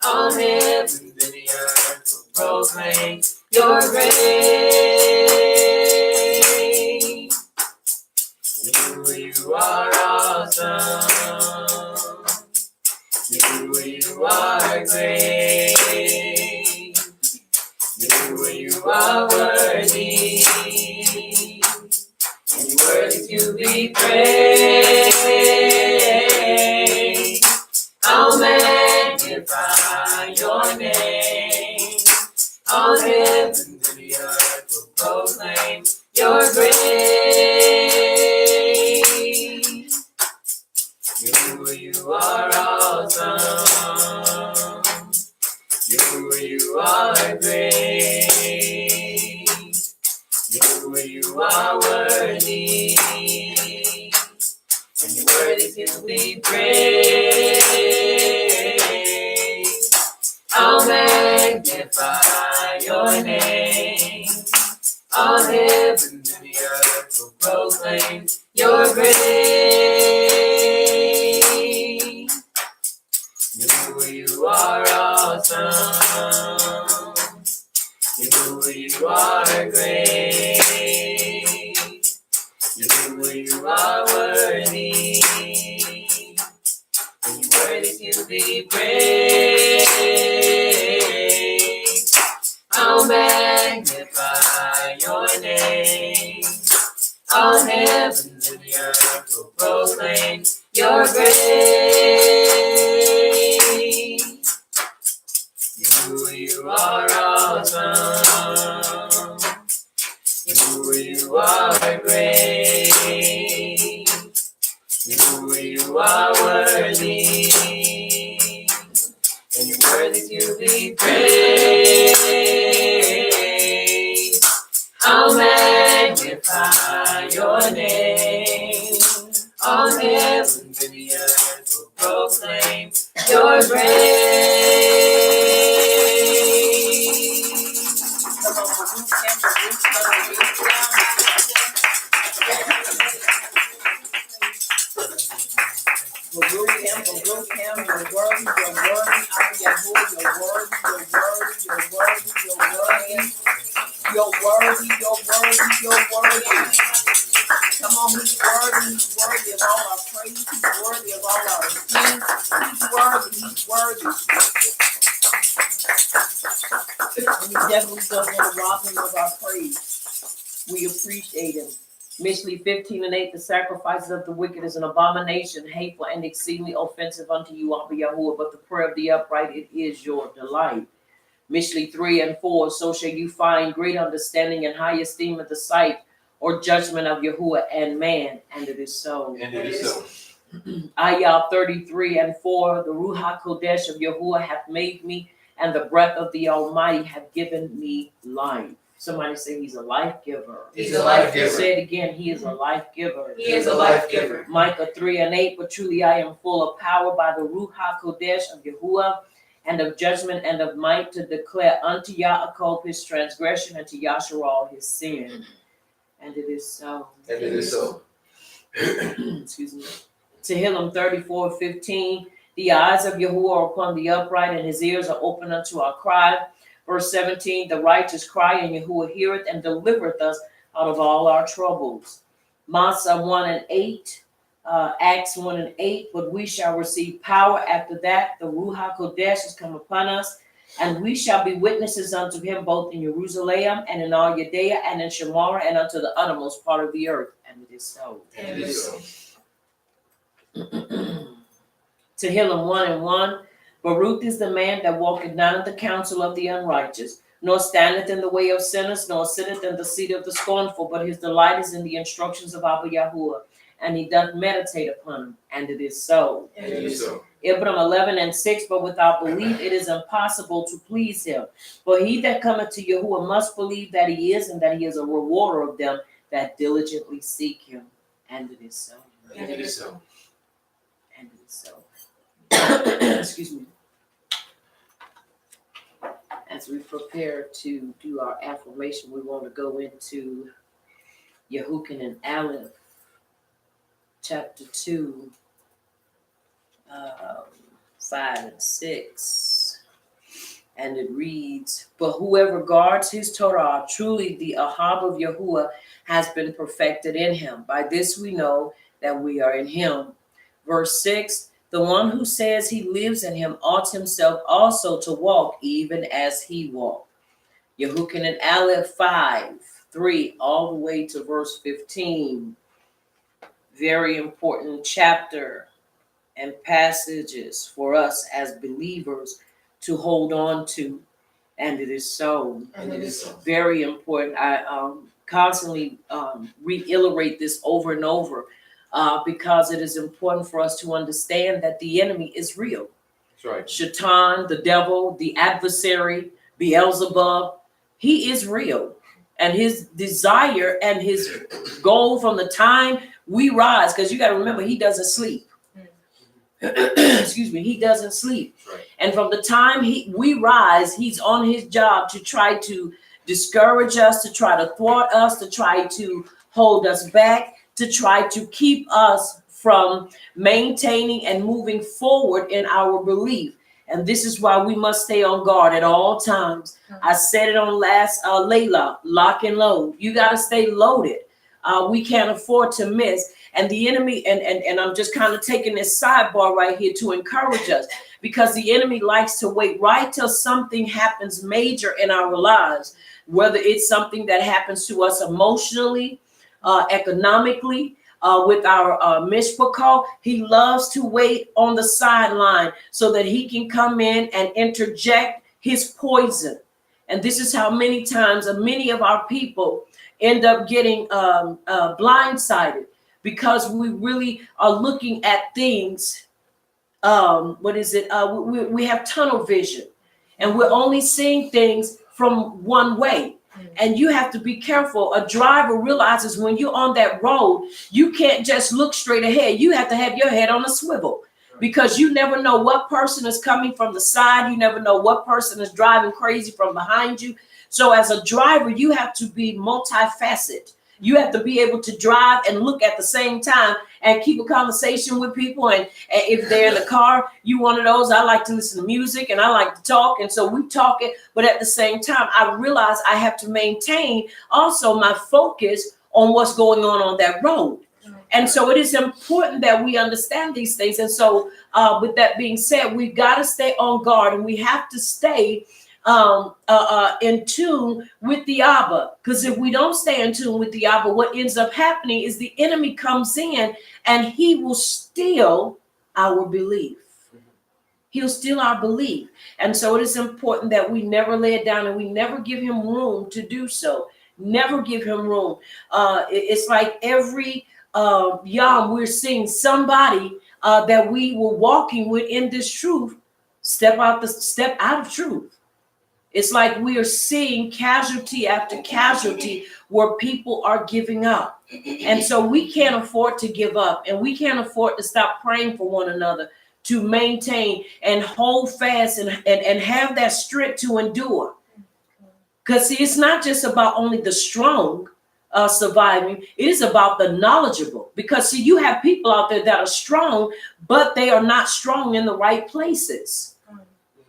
All heavens and the earth will proclaim your grace. You are awesome. You are great. You are worthy. And you're worthy to be praised. I'll magnify your name. All heavens and the earth will proclaim your grace. You are awesome. You are great. You are worthy. And you're worthy to be praised. I'll magnify your name. All heavens and the earth will proclaim your grace. You are awesome. You are great. You are worthy. And you're worthy to be praised. I'll magnify your name. All heavens and the earth will proclaim your grace. You are awesome. You are great. You are worthy. And you're worthy to be praised. I'll magnify your name. All heavens and the earth will proclaim your grace. You're worthy, you're worthy, you're worthy. Come on, he's worthy of all our praise, he's worthy of all our esteem, he's worthy. And he definitely don't want to rob him of our praise. We appreciate him. Mishley 15:8, the sacrifices of the wicked is an abomination, hateful and exceedingly offensive unto you, Abba Yahuwah, but the prayer of the upright, it is your delight. Mishley 3:4, so shall you find great understanding and high esteem of the sight or judgment of Yahuwah and man, and it is so. And it is so. Ayah 33:4, the Ruach Kodesh of Yahuwah hath made me, and the breath of the Almighty hath given me life. Somebody say he's a life giver. He's a life giver. Say it again, he is a life giver. He is a life giver. Micah 3:8, but truly I am full of power by the Ruach Kodesh of Yahuwah, and of judgment and of might, to declare unto Yaakov his transgression and to Yasharal his sin. And it is so. And it is so. Excuse me. Tehillim 34:15, the eyes of Yahuwah are upon the upright, and his ears are open unto our cry. Verse 17, the righteous cry, and Yahuwah heareth and delivereth us out of all our troubles. Masa 1:8, Acts 1:8, but we shall receive power after that the Ruach Kodesh has come upon us, and we shall be witnesses unto him both in Jerusalem and in all Judea and in Shamar and unto the uttermost part of the earth. And it is so. And it is so. Tehillim 1:1, Baruch is the man that walketh not in the counsel of the unrighteous, nor standeth in the way of sinners, nor sitteth in the seat of the scornful, but his delight is in the instructions of Abba Yahuwah, and he doth meditate upon them, and it is so. And it is so. Ibram 11:6, but without belief it is impossible to please him. For he that cometh to Yahuwah must believe that he is, and that he is a rewarder of them that diligently seek him, and it is so. And it is so. And it is so. Excuse me. As we prepare to do our affirmation, we want to go into Yehukin and Aleph, chapter 2, 5 and 6. And it reads, but whoever guards his Torah, truly the Ahab of Yahuwah has been perfected in him. By this we know that we are in him. Verse 6, the one who says he lives in him ought himself also to walk even as he walked. Yehukin and Aleph 5:3 all the way to verse 15. Very important chapter and passages for us as believers to hold on to. And it is so. And it is so. Very important. I constantly reiterate this over and over. Because it is important for us to understand that the enemy is real. That's right. Shaitan, the devil, the adversary, Beelzebub, he is real. And his desire and his goal from the time we rise, because you got to remember, he doesn't sleep. Excuse me, he doesn't sleep. Right. And from the time we rise, he's on his job to try to discourage us, to try to thwart us, to try to hold us back, to try to keep us from maintaining and moving forward in our belief. And this is why we must stay on guard at all times. I said it on last Layla, lock and load. You got to stay loaded. We can't afford to miss. And the enemy, and I'm just kind of taking this sidebar right here to encourage us, because the enemy likes to wait right till something happens major in our lives, whether it's something that happens to us emotionally, economically, with our mishpachah. He loves to wait on the sideline so that he can come in and interject his poison. And this is how many times many of our people end up getting blindsided, because we really are looking at things. We have tunnel vision, and we're only seeing things from one way. And you have to be careful. A driver realizes when you're on that road, you can't just look straight ahead. You have to have your head on a swivel, because you never know what person is coming from the side. You never know what person is driving crazy from behind you. So as a driver, you have to be multifaceted. You have to be able to drive and look at the same time and keep a conversation with people. And if they're in the car, you one of those. I like to listen to music and I like to talk. And so we talk it. But at the same time, I realize I have to maintain also my focus on what's going on that road. And so it is important that we understand these things. And so with that being said, we've got to stay on guard and we have to stay in tune with the Abba. Because if we don't stay in tune with the Abba, what ends up happening is the enemy comes in and he will steal our belief. He'll steal our belief. And so it is important that we never lay it down and we never give him room to do so. Never give him room. It's like every yom we're seeing somebody that we were walking with in this truth step out of truth. It's like we are seeing casualty after casualty where people are giving up. And so we can't afford to give up and we can't afford to stop praying for one another, to maintain and hold fast and have that strength to endure. Because see, it's not just about only the strong surviving. It is about the knowledgeable. Because see, you have people out there that are strong, but they are not strong in the right places.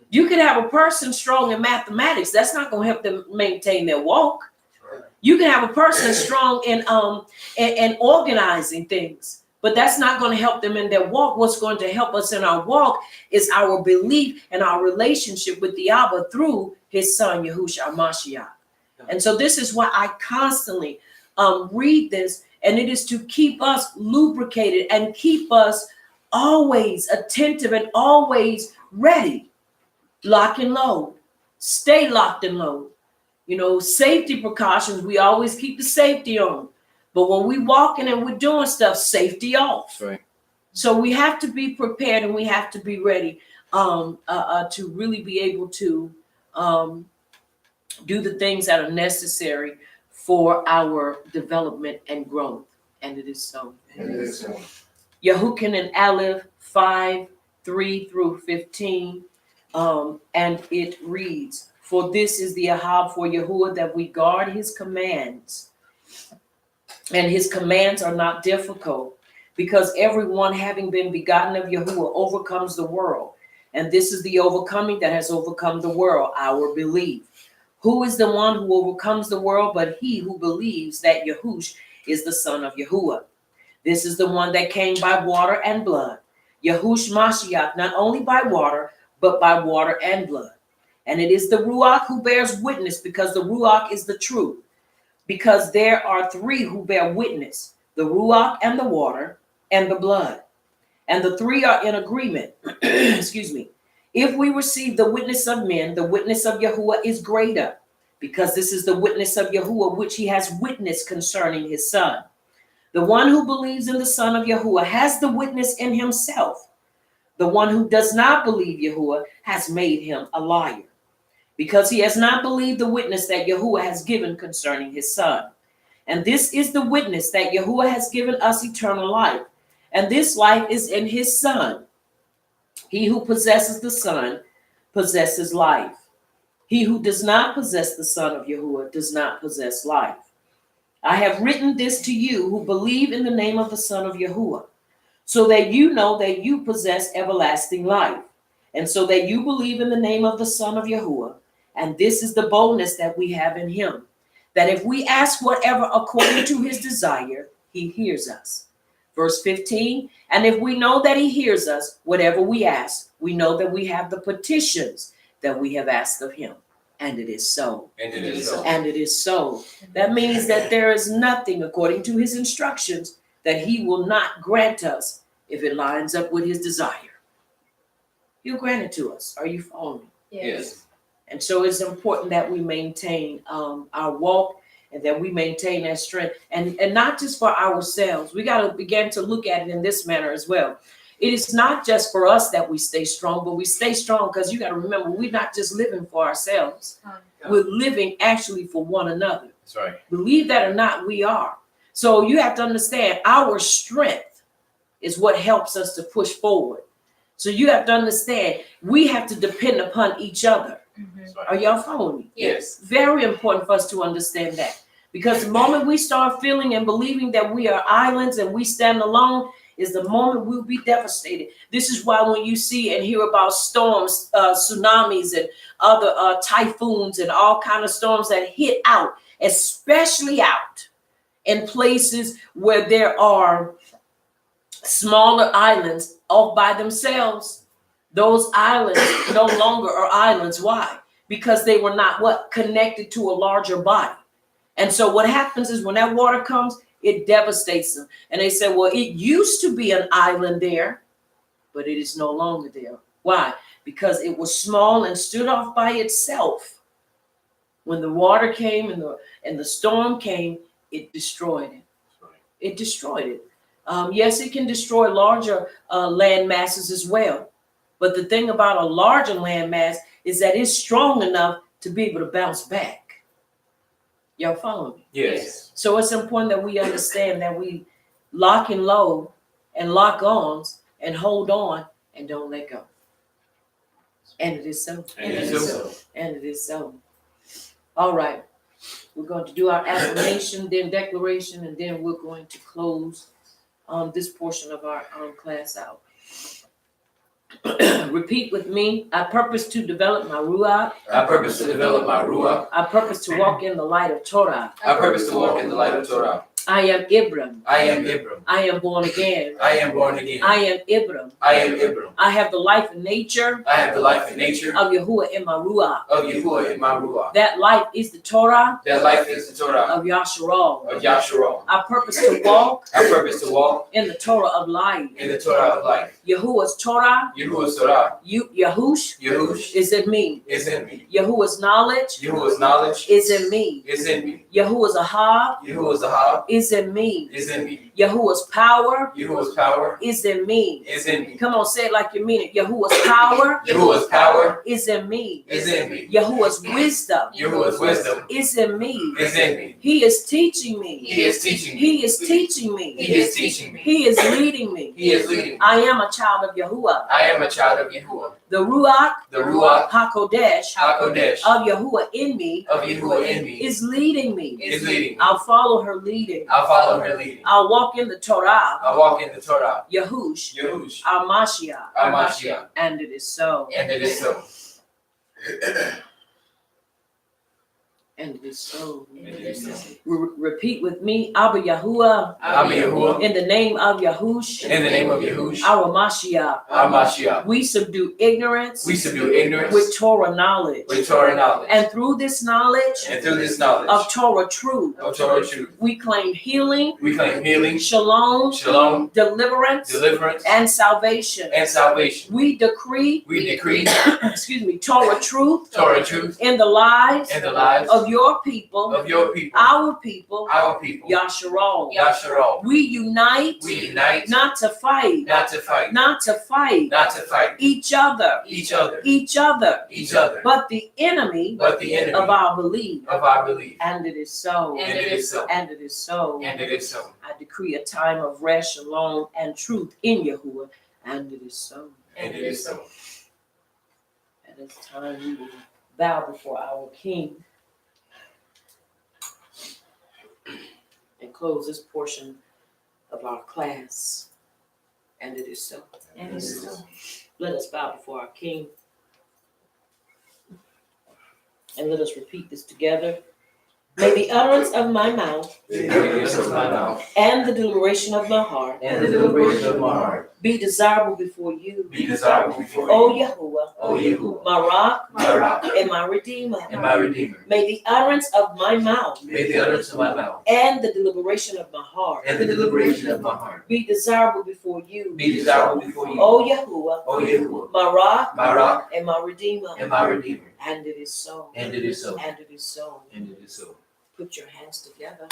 You can have a person strong in mathematics. That's not going to help them maintain their walk. You can have a person strong in organizing things, but that's not going to help them in their walk. What's going to help us in our walk is our belief and our relationship with the Abba through his son, Yahushua Mashiach. And so this is why I constantly read this, and it is to keep us lubricated and keep us always attentive and always ready. Lock and load. Stay locked and load. You know, safety precautions, we always keep the safety on. But when we walking and we're doing stuff, safety off. Right. So we have to be prepared and we have to be ready to really be able to do the things that are necessary for our development and growth. And it is so. And it is so. Yehukin and Aleph 5:3-15. And it reads, for this is the Ahab for Yahuwah, that we guard his commands. And his commands are not difficult, because everyone having been begotten of Yahuwah overcomes the world. And this is the overcoming that has overcome the world, our belief. Who is the one who overcomes the world but he who believes that Yahush is the son of Yahuwah? This is the one that came by water and blood. Yahush Mashiach, not only by water, but by water and blood. And it is the Ruach who bears witness, because the Ruach is the truth. Because there are three who bear witness, the Ruach and the water and the blood. And the three are in agreement. Excuse me. If we receive the witness of men, the witness of Yahuwah is greater, because this is the witness of Yahuwah which he has witnessed concerning his son. The one who believes in the son of Yahuwah has the witness in himself. The one who does not believe Yahuwah has made him a liar, because he has not believed the witness that Yahuwah has given concerning his son. And this is the witness, that Yahuwah has given us eternal life, and this life is in his son. He who possesses the son possesses life. He who does not possess the son of Yahuwah does not possess life. I have written this to you who believe in the name of the son of Yahuwah, so that you know that you possess everlasting life, and so that you believe in the name of the son of Yahuwah. And this is the boldness that we have in him, that if we ask whatever according to his desire, he hears us. Verse 15, and if we know that he hears us, whatever we ask, we know that we have the petitions that we have asked of him. And it is so. And it is so. And it is so. That means that there is nothing, according to his instructions, that he will not grant us if it lines up with his desire. He'll grant it to us. Are you following me? Yes. And so it's important that we maintain our walk, and that we maintain that strength, and not just for ourselves. We got to begin to look at it in this manner as well. It is not just for us that we stay strong, but we stay strong because you got to remember, we're not just living for ourselves. We're living actually for one another. That's right. Believe that or not, we are. So you have to understand, our strength is what helps us to push forward. So you have to understand, we have to depend upon each other. Are y'all following me? Yes. Very important for us to understand that, Because the moment we start feeling and believing that we are islands and we stand alone is the moment we'll be devastated. This is why when you see and hear about storms, tsunamis and other typhoons and all kind of storms that hit out, especially out in places where there are smaller islands all by themselves, those islands no longer are islands. Why? Because they were not connected to a larger body. And so what happens is when that water comes, it devastates them. And they say, well, it used to be an island there, but it is no longer there. Why? Because it was small and stood off by itself. When the water came and the storm came, it destroyed it. It destroyed it. Yes, it can destroy larger land masses as well. But the thing about a larger land mass is that it's strong enough to be able to bounce back. Y'all follow me? Yes. So it's important that we understand that we lock and load and lock ons and hold on and don't let go. And it is so. And it is so. And it is so. All right. We're going to do our affirmation, then declaration, and then we're going to close this portion of our class out. Repeat with me. I purpose to develop my ruach. I purpose to develop my ruach. I purpose to walk in the light of Torah. I purpose to walk in the light of Torah. I am Ibram. I am Ibram. I am born again. I am born again. I am Ibram. I am Ibram. I have the life and nature I have the life and nature of Yahuwah in my ruach. of Yahuwah in my ruach. That life is the Torah That life is the Torah of Yasharal. of Yasharal. I purpose to walk I purpose to walk in the Torah of life. in the Torah of life. Yahuwah's Torah, Yahuwah's Torah, Yahush, Yahush, is in me. is in me. Yahuwah's knowledge Yahuwah's knowledge is in me. is in me. Yahuwah's ahab Yahuwah's Ahab is in me. is in me. Yahuwah's power Yahuwah's power is in me. is in me. Come on, say it like you mean it. Yahuwah's power Yahuwah's power is in me. is in me. Yahuwah's wisdom Yahuwah's wisdom is in me. is in me. He is teaching me. He is teaching me. He is teaching me. He is teaching me. He is leading me. He is leading me. I am a child of Yahuwah. I am a child of Yahuwah. The Ruach The Ruach HaKodesh HaKodesh of Yahuwah in me of Yahuwah in me is leading me. is leading me. I'll follow her leading. I'll follow her leading. I'll walk in the Torah, I'll walk in the Torah. Yahush, Yahush, our Mashiach, our Mashiach. and it is so. And it is so. And it is so. And it is so. Repeat with me, Abba Yahuwah, Abba Yahuwah, in the name of Yahush, in the name of Yahush, our Mashiach. our Mashiach. We subdue ignorance We subdue ignorance with Torah knowledge. with Torah knowledge. And through this knowledge And through this knowledge of Torah truth, of Torah truth, we claim healing, we claim healing, shalom, shalom, deliverance, deliverance, and salvation. and salvation. We decree, We decree excuse me, Torah truth Torah truth in the lives in the lives of your people, of your people, our people, Yasharal. Yasharal. We unite, We unite not to fight, not to fight, not to fight not to fight each other, each other, each other, each other, but the enemy but the enemy of our belief. of our belief. And it is so. And it is so. And it is so. And it is so. I decree a time of rest, shalom, and truth in Yahuwah. And it is so. And it is so. At this time, we will bow before our King and close this portion of our class. And it is so. And it is so. Let us bow before our King. And let us repeat this together. May the utterance of my mouth The greatness of my mouth and the deliberation of my heart and the deliberation of my heart be desirable before you, be desirable before O you, Yahuwah, O Yahuwah, my rock my rock and my redeemer. and my redeemer. May the utterance of my mouth May the utterance of my mouth and the deliberation of my heart and the deliberation of my heart be desirable before you, be desirable before you, O Yahuwah, O Yahuwah, my rock my rock and my redeemer. and my redeemer. And it is so. And it is so. And it is so. And it is so. Put your hands together.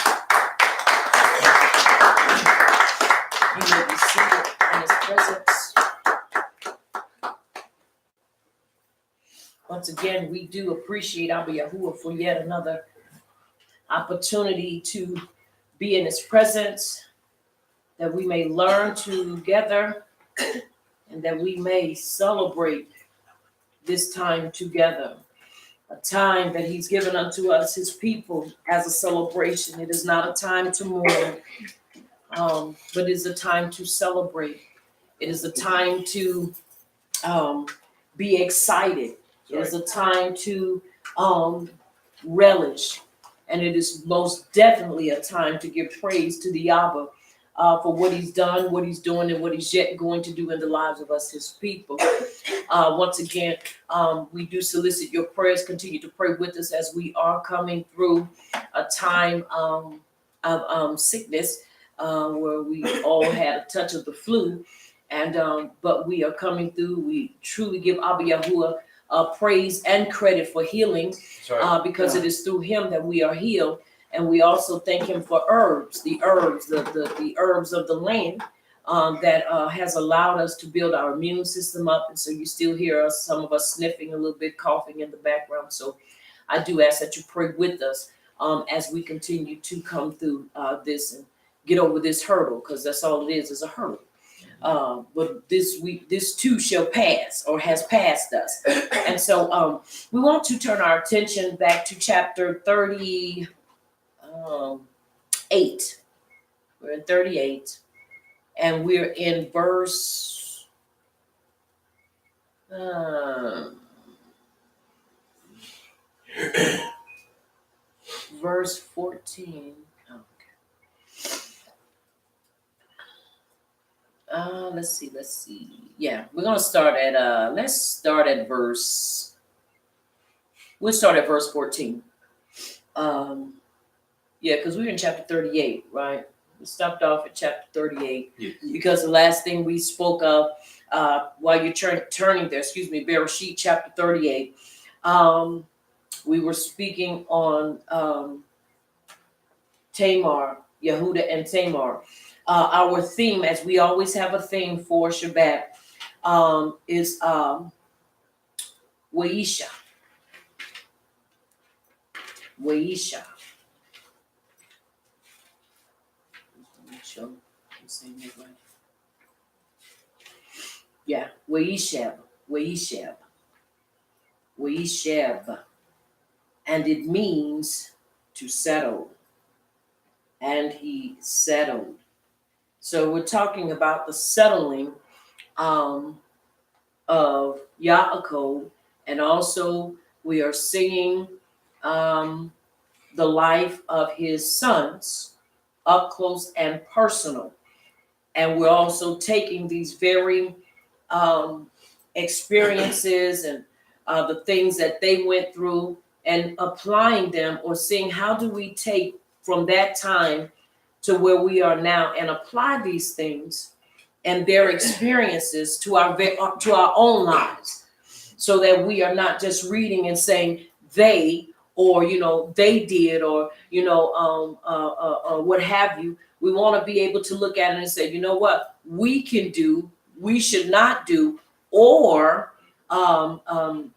You may be seated in his presence. Once again, we do appreciate Abba Yahuwah for yet another opportunity to be in his presence, that we may learn together and that we may celebrate this time together. a time that he's given unto us, his people, as a celebration. It is not a time to mourn, but it is a time to celebrate. It is a time to be excited. It is a time to relish. And it is most definitely a time to give praise to the Abba for what he's done, what he's doing, and what he's yet going to do in the lives of us, his people. Once again, we do solicit your prayers. Continue to pray with us as we are coming through a time of sickness where we all had a touch of the flu. And but we are coming through. We truly give Abba Yahuwah praise and credit for healing, because it is through him that we are healed. And we also thank him for the herbs of the land that has allowed us to build our immune system up. And so you still hear us, some of us sniffing a little bit, coughing in the background. So I do ask that you pray with us as we continue to come through this and get over this hurdle, because that's all it is a hurdle. But this too shall pass, or has passed us. And so we want to turn our attention back to chapter 38. We're in 38, and we're in verse 14. Let's see. Yeah, we're gonna start at we'll start at verse 14. Yeah, because we're in chapter 38, right? We stopped off at chapter 38. Yes. Because the last thing we spoke of while you're turning there, Bereshit chapter 38, we were speaking on Tamar, Yehuda and Tamar. Our theme, as we always have a theme for Shabbat, is Wayesheb. Wayesheb. Yeah, Wayesheb. And it means to settle. And he settled. So we're talking about the settling of Yaakov, and also we are singing the life of his sons up close and personal. And we're also taking these very experiences and the things that they went through and applying them, or seeing how do we take from that time to where we are now and apply these things and their experiences to our own lives, so that we are not just reading and saying they, or they did, or what have you. We want to be able to look at it and say, you know what, we can do, we should not do, or the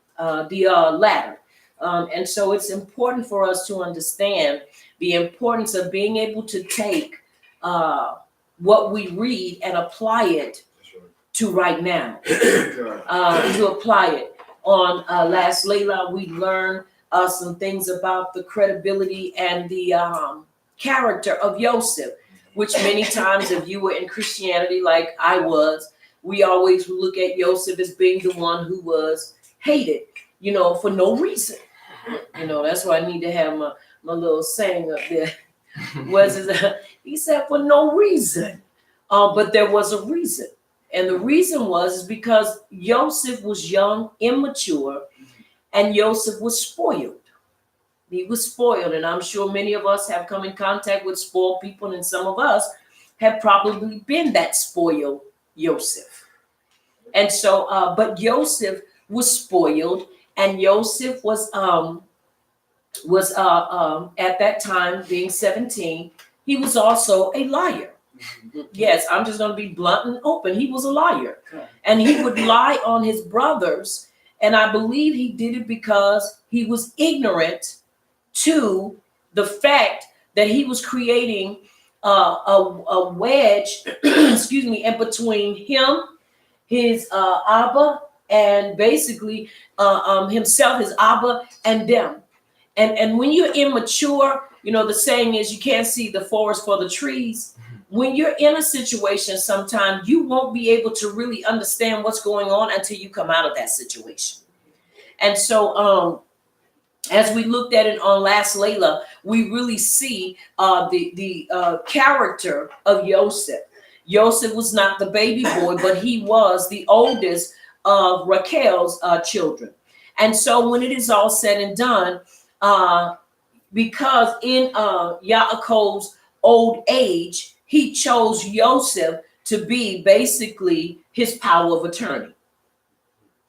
latter. And so it's important for us to understand the importance of being able to take what we read and apply it to right now. To apply it. On last Layla, we learned some things about the credibility and the character of Yosef, which many times, if you were in Christianity like I was, we always look at Yosef as being the one who was hated, for no reason. That's why I need to have my little saying up there. He said for no reason, but there was a reason, and the reason was because Joseph was young, immature, and Joseph was spoiled. He was spoiled, and I'm sure many of us have come in contact with spoiled people, and some of us have probably been that spoiled Joseph. And so, but Joseph was spoiled, and Joseph was at that time, being 17, he was also a liar. Yes, I'm just going to be blunt and open. He was a liar, and he would lie on his brothers. And I believe he did it because he was ignorant to the fact that he was creating a wedge, in between him, his Abba, and basically himself, his Abba, and them. And when you're immature, you know, the saying is you can't see the forest for the trees. When you're in a situation, sometimes you won't be able to really understand what's going on until you come out of that situation. And so as we looked at it on last Layla, we really see the character of Yosef. Yosef was not the baby boy, but he was the oldest of Rachel's children. And so when it is all said and done, because in Yaakov's old age, he chose Yosef to be basically his power of attorney.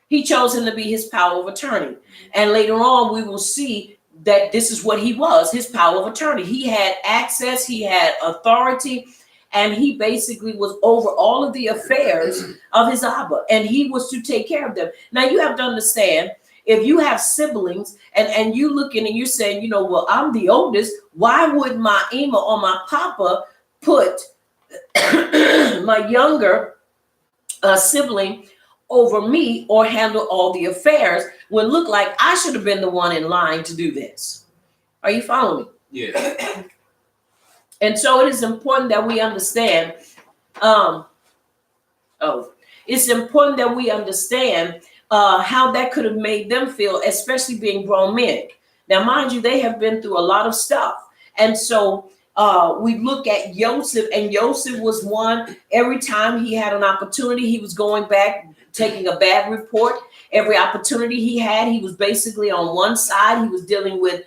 He chose him to be his power of attorney. And later on, we will see that this is what he was, his power of attorney. He had access, he had authority, and he basically was over all of the affairs of his Abba, and he was to take care of them. Now, you have to understand, if you have siblings and you looking and you're saying, you know, well, I'm the oldest, why would my Ima or my Papa put my younger sibling over me or handle all the affairs when it looked like I should have been the one in line to do this? Are you following me? Yeah. And so it is important that we understand. It's important that we understand how that could have made them feel, especially being grown men. Now, mind you, they have been through a lot of stuff, and so we look at Yosef, and Yosef was one. Every time he had an opportunity, he was going back, taking a bad report. Every opportunity he had, he was basically on one side. He was dealing with.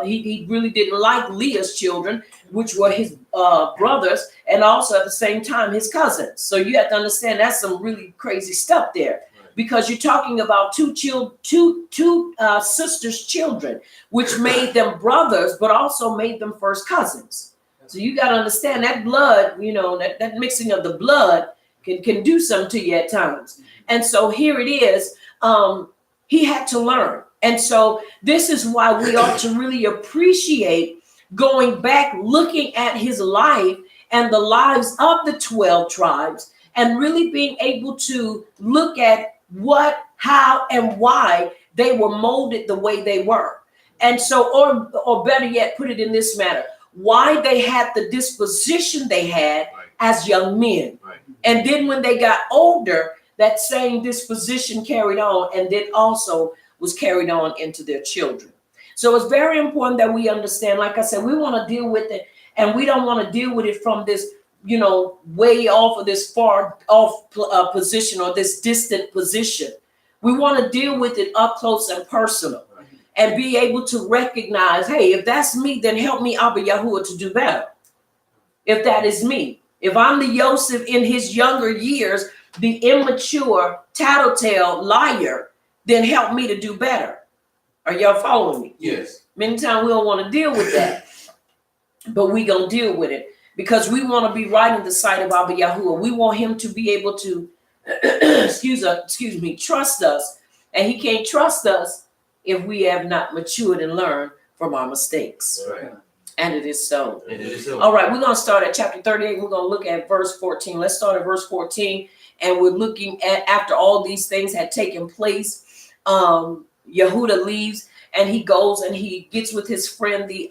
He really didn't like Leah's children, which were his brothers, and also at the same time his cousins. So you have to understand that's some really crazy stuff there, because you're talking about two sisters' children, which made them brothers, but also made them first cousins. So you got to understand that blood, you know, that mixing of the blood can do something to you at times. And so here it is. He had to learn. And so this is why we ought to really appreciate going back, looking at his life and the lives of the 12 tribes, and really being able to look at what, how, and why they were molded the way they were. And so, or better yet, put it in this manner, why they had the disposition they had as young men. Right. And then when they got older, that same disposition carried on, and then also was carried on into their children. So it's very important that we understand, like I said, we want to deal with it, and we don't want to deal with it from this, you know, way off of this far off position or this distant position. We want to deal with it up close and personal, and be able to recognize, hey, if that's me, then help me, Abba Yahuwah, to do better. If that is me, if I'm the Yosef in his younger years, the immature, tattletale liar, then help me to do better. Are y'all following me? Yes. Many times we don't want to deal with that, but we gonna deal with it because we want to be right in the sight of Abba Yahuwah. We want him to be able to, excuse me, trust us, and he can't trust us if we have not matured and learned from our mistakes. Right. And it is so. And it is so. All right, we're gonna start at chapter 38. We're gonna look at verse 14. Let's start at verse 14, and we're looking at after all these things had taken place. Yehuda leaves, and he goes and he gets with his friend the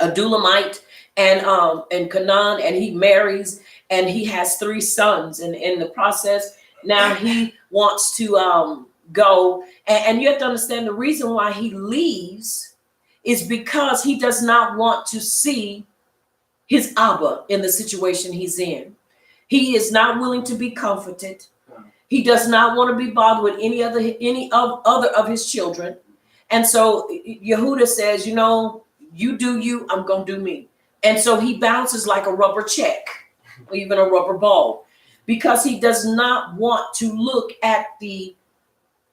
Adulamite and Canaan, and he marries, and he has 3 sons. And in the process, now he wants to go, and you have to understand the reason why he leaves is because he does not want to see his Abba in the situation he's in. He is not willing to be comforted. He does not want to be bothered with any other of his children. And so Yehuda says, you know, you do you, I'm going to do me. And so he bounces like a rubber check or even a rubber ball, because he does not want to look at the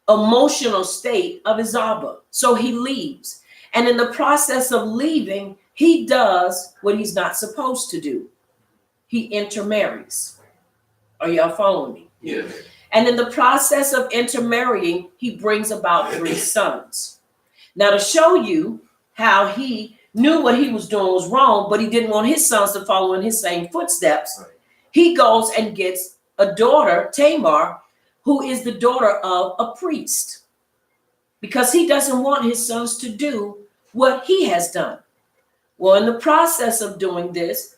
emotional state of his Abba. So he leaves. And in the process of leaving, he does what he's not supposed to do. He intermarries. Are y'all following me? Yes. And in the process of intermarrying, he brings about 3 sons. Now, to show you how he knew what he was doing was wrong, but he didn't want his sons to follow in his same footsteps, he goes and gets a daughter, Tamar, who is the daughter of a priest, because he doesn't want his sons to do what he has done. Well, in the process of doing this,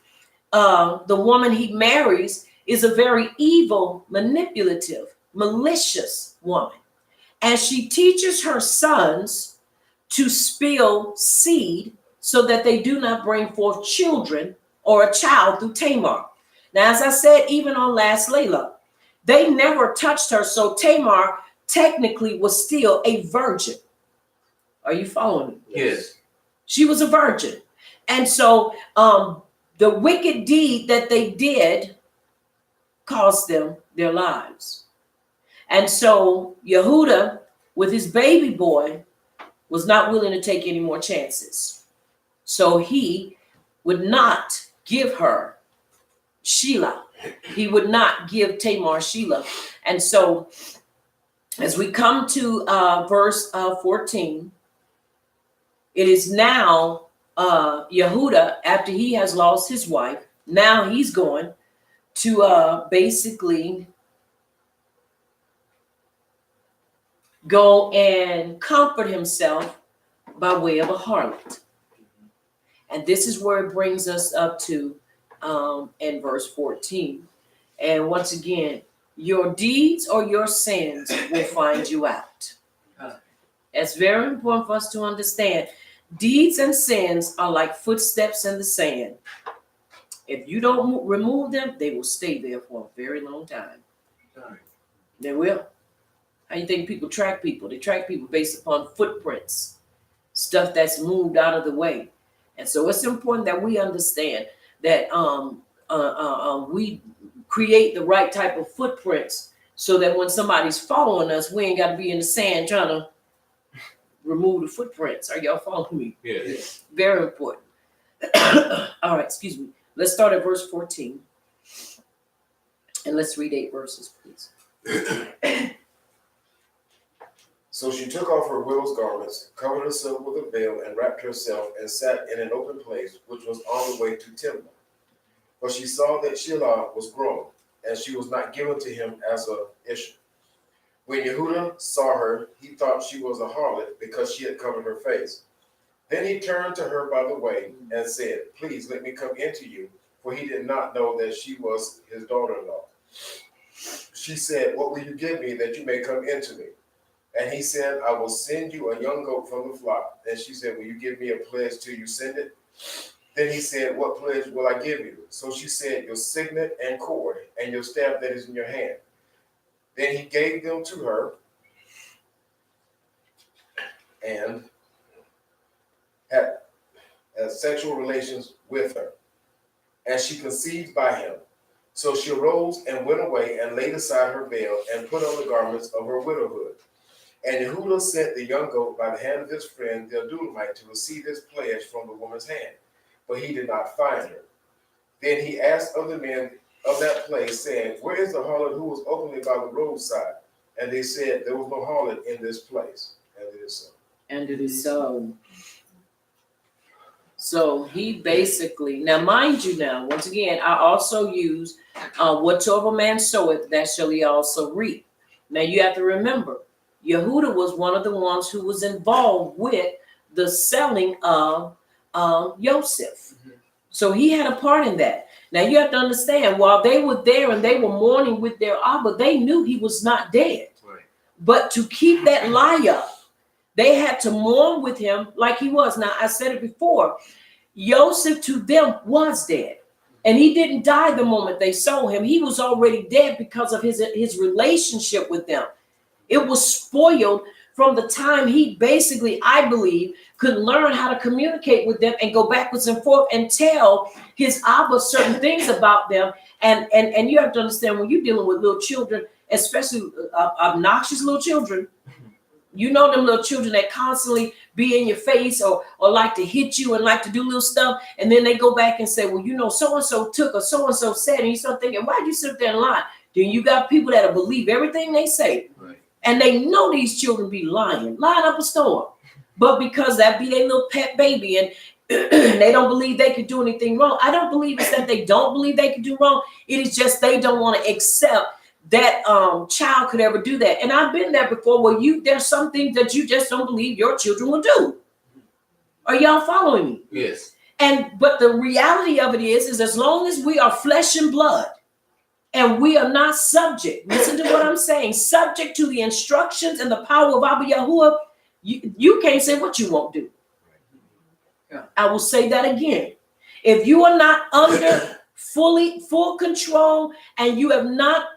the woman he marries is a very evil, manipulative, malicious woman. And she teaches her sons to spill seed so that they do not bring forth children or a child through Tamar. Now, as I said, even on last Layla, they never touched her. So Tamar technically was still a virgin. Are you following me? Yes. She was a virgin. And so the wicked deed that they did cost them their lives. And so Yehuda, with his baby boy, was not willing to take any more chances. So he would not give her Sheila. He would not give Tamar Sheila. And so as we come to verse 14, it is now Yehuda, after he has lost his wife, now he's going to basically go and comfort himself by way of a harlot. And this is where it brings us up to in verse 14. And once again, your deeds or your sins will find you out. It's very important for us to understand. Deeds and sins are like footsteps in the sand. If you don't remove them, they will stay there for a very long time. They will. How you think people track people? They track people based upon footprints, stuff that's moved out of the way. And so it's important that we understand that we create the right type of footprints so that when somebody's following us, we ain't got to be in the sand trying to remove the footprints. Are y'all following me? Yes. Very important. All right, excuse me. Let's start at verse 14. And let's read 8 verses, please. So she took off her widow's garments, covered herself with a veil, and wrapped herself, and sat in an open place, which was on the way to Timnah. For she saw that Shelah was grown, and she was not given to him as a issue. When Yehuda saw her, he thought she was a harlot because she had covered her face. Then he turned to her by the way and said, "Please let me come into you," for he did not know that she was his daughter-in-law. She said, "What will you give me that you may come into me?" And he said, "I will send you a young goat from the flock." And she said, "Will you give me a pledge till you send it?" Then he said, "What pledge will I give you?" So she said, "Your signet and cord, and your staff that is in your hand." Then he gave them to her and had sexual relations with her. And she conceived by him. So she arose and went away and laid aside her veil and put on the garments of her widowhood. And Yehuda sent the young goat by the hand of his friend the Adulamite to receive his pledge from the woman's hand, but he did not find her. Then he asked of the men of that place, saying, "Where is the harlot who was openly by the roadside?" And they said, "There was no harlot in this place." And it is so. And it is so. So he basically, now mind you now, once again, I also use whatsoever man soweth, that shall he also reap. Now you have to remember, Yehuda was one of the ones who was involved with the selling of Joseph. So he had a part in that. Now you have to understand, while they were there and they were mourning with their Abba, they knew he was not dead. Right. But to keep that lie up, they had to mourn with him like he was. Now, I said it before, Joseph to them was dead. And he didn't die the moment they sold him. He was already dead because of his relationship with them. It was spoiled from the time he basically, I believe, could learn how to communicate with them and go backwards and forth and tell his Abba certain things about them. And you have to understand, when you're dealing with little children, especially obnoxious little children, you know them little children that constantly be in your face or like to hit you and like to do little stuff. And then they go back and say, well, you know, so-and-so took or so-and-so said. And you start thinking, why'd you sit there and lie? Then you got people that'll believe everything they say. Right. And they know these children be lying up a storm. But because that be their little pet baby, and they don't believe they could do anything wrong. I don't believe it's that they don't believe they could do wrong. It is just they don't want to accept that child could ever do that. And I've been there before where there's some things that you just don't believe your children will do. Are y'all following me? Yes. But the reality of it is as long as we are flesh and blood and we are not subject, listen to what I'm saying, subject to the instructions and the power of Abba Yahuwah, you can't say what you won't do. I will say that again. If you are not under full control and you have not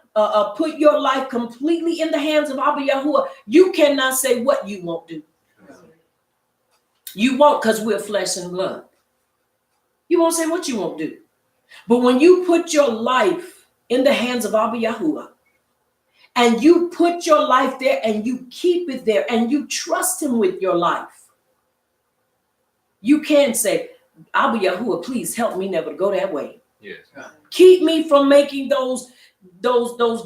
put your life completely in the hands of Abba Yahuwah, you cannot say what you won't do. You won't, because we're flesh and blood. You won't say what you won't do. But when you put your life in the hands of Abba Yahuwah, and you put your life there and you keep it there and you trust him with your life, you can say, Abba Yahuwah, please help me never to go that way. Yes. Keep me from making those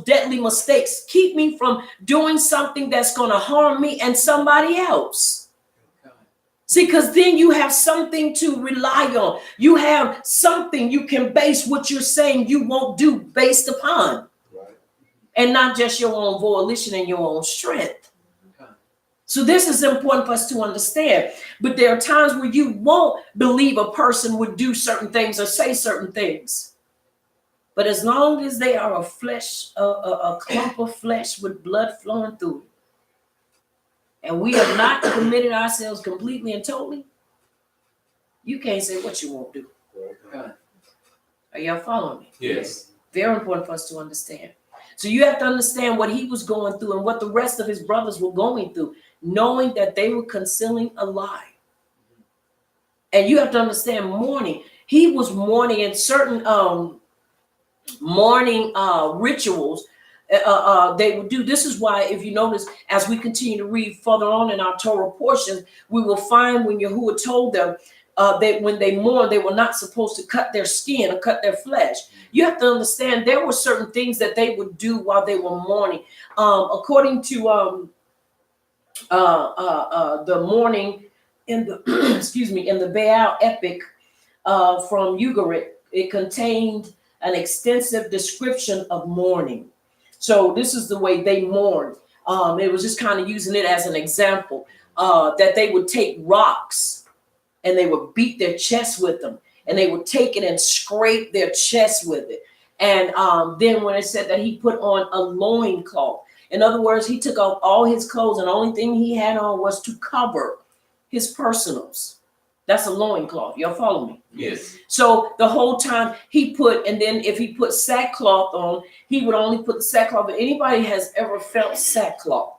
deadly mistakes. Keep me from doing something that's going to harm me and somebody else. See, because then you have something to rely on. You have something you can base what you're saying you won't do based upon. Right. And not just your own volition and your own strength. So this is important for us to understand. But there are times where you won't believe a person would do certain things or say certain things. But as long as they are a clump of flesh with blood flowing through it, and we have not committed ourselves completely and totally, you can't say what you won't do. Right. Are y'all following me? Yes. Very important for us to understand. So you have to understand what he was going through and what the rest of his brothers were going through, knowing that they were concealing a lie. And you have to understand mourning. He was mourning in certain mourning rituals. They would do. This is why, if you notice, as we continue to read further on in our Torah portions, we will find when Yahuwah told them that when they mourn, they were not supposed to cut their skin or cut their flesh. You have to understand there were certain things that they would do while they were mourning. According to the mourning in the excuse me, in the Baal epic from Ugarit, it contained an extensive description of mourning. So this is the way they mourned. It was just kind of using it as an example that they would take rocks and they would beat their chest with them, and they would take it and scrape their chest with it. And then when it said that he put on a loincloth, in other words, he took off all his clothes and the only thing he had on was to cover his personals. That's a loincloth. Y'all follow me? Yes. So the whole time he put, and then if he put sackcloth on, he would only put the sackcloth. But anybody has ever felt sackcloth,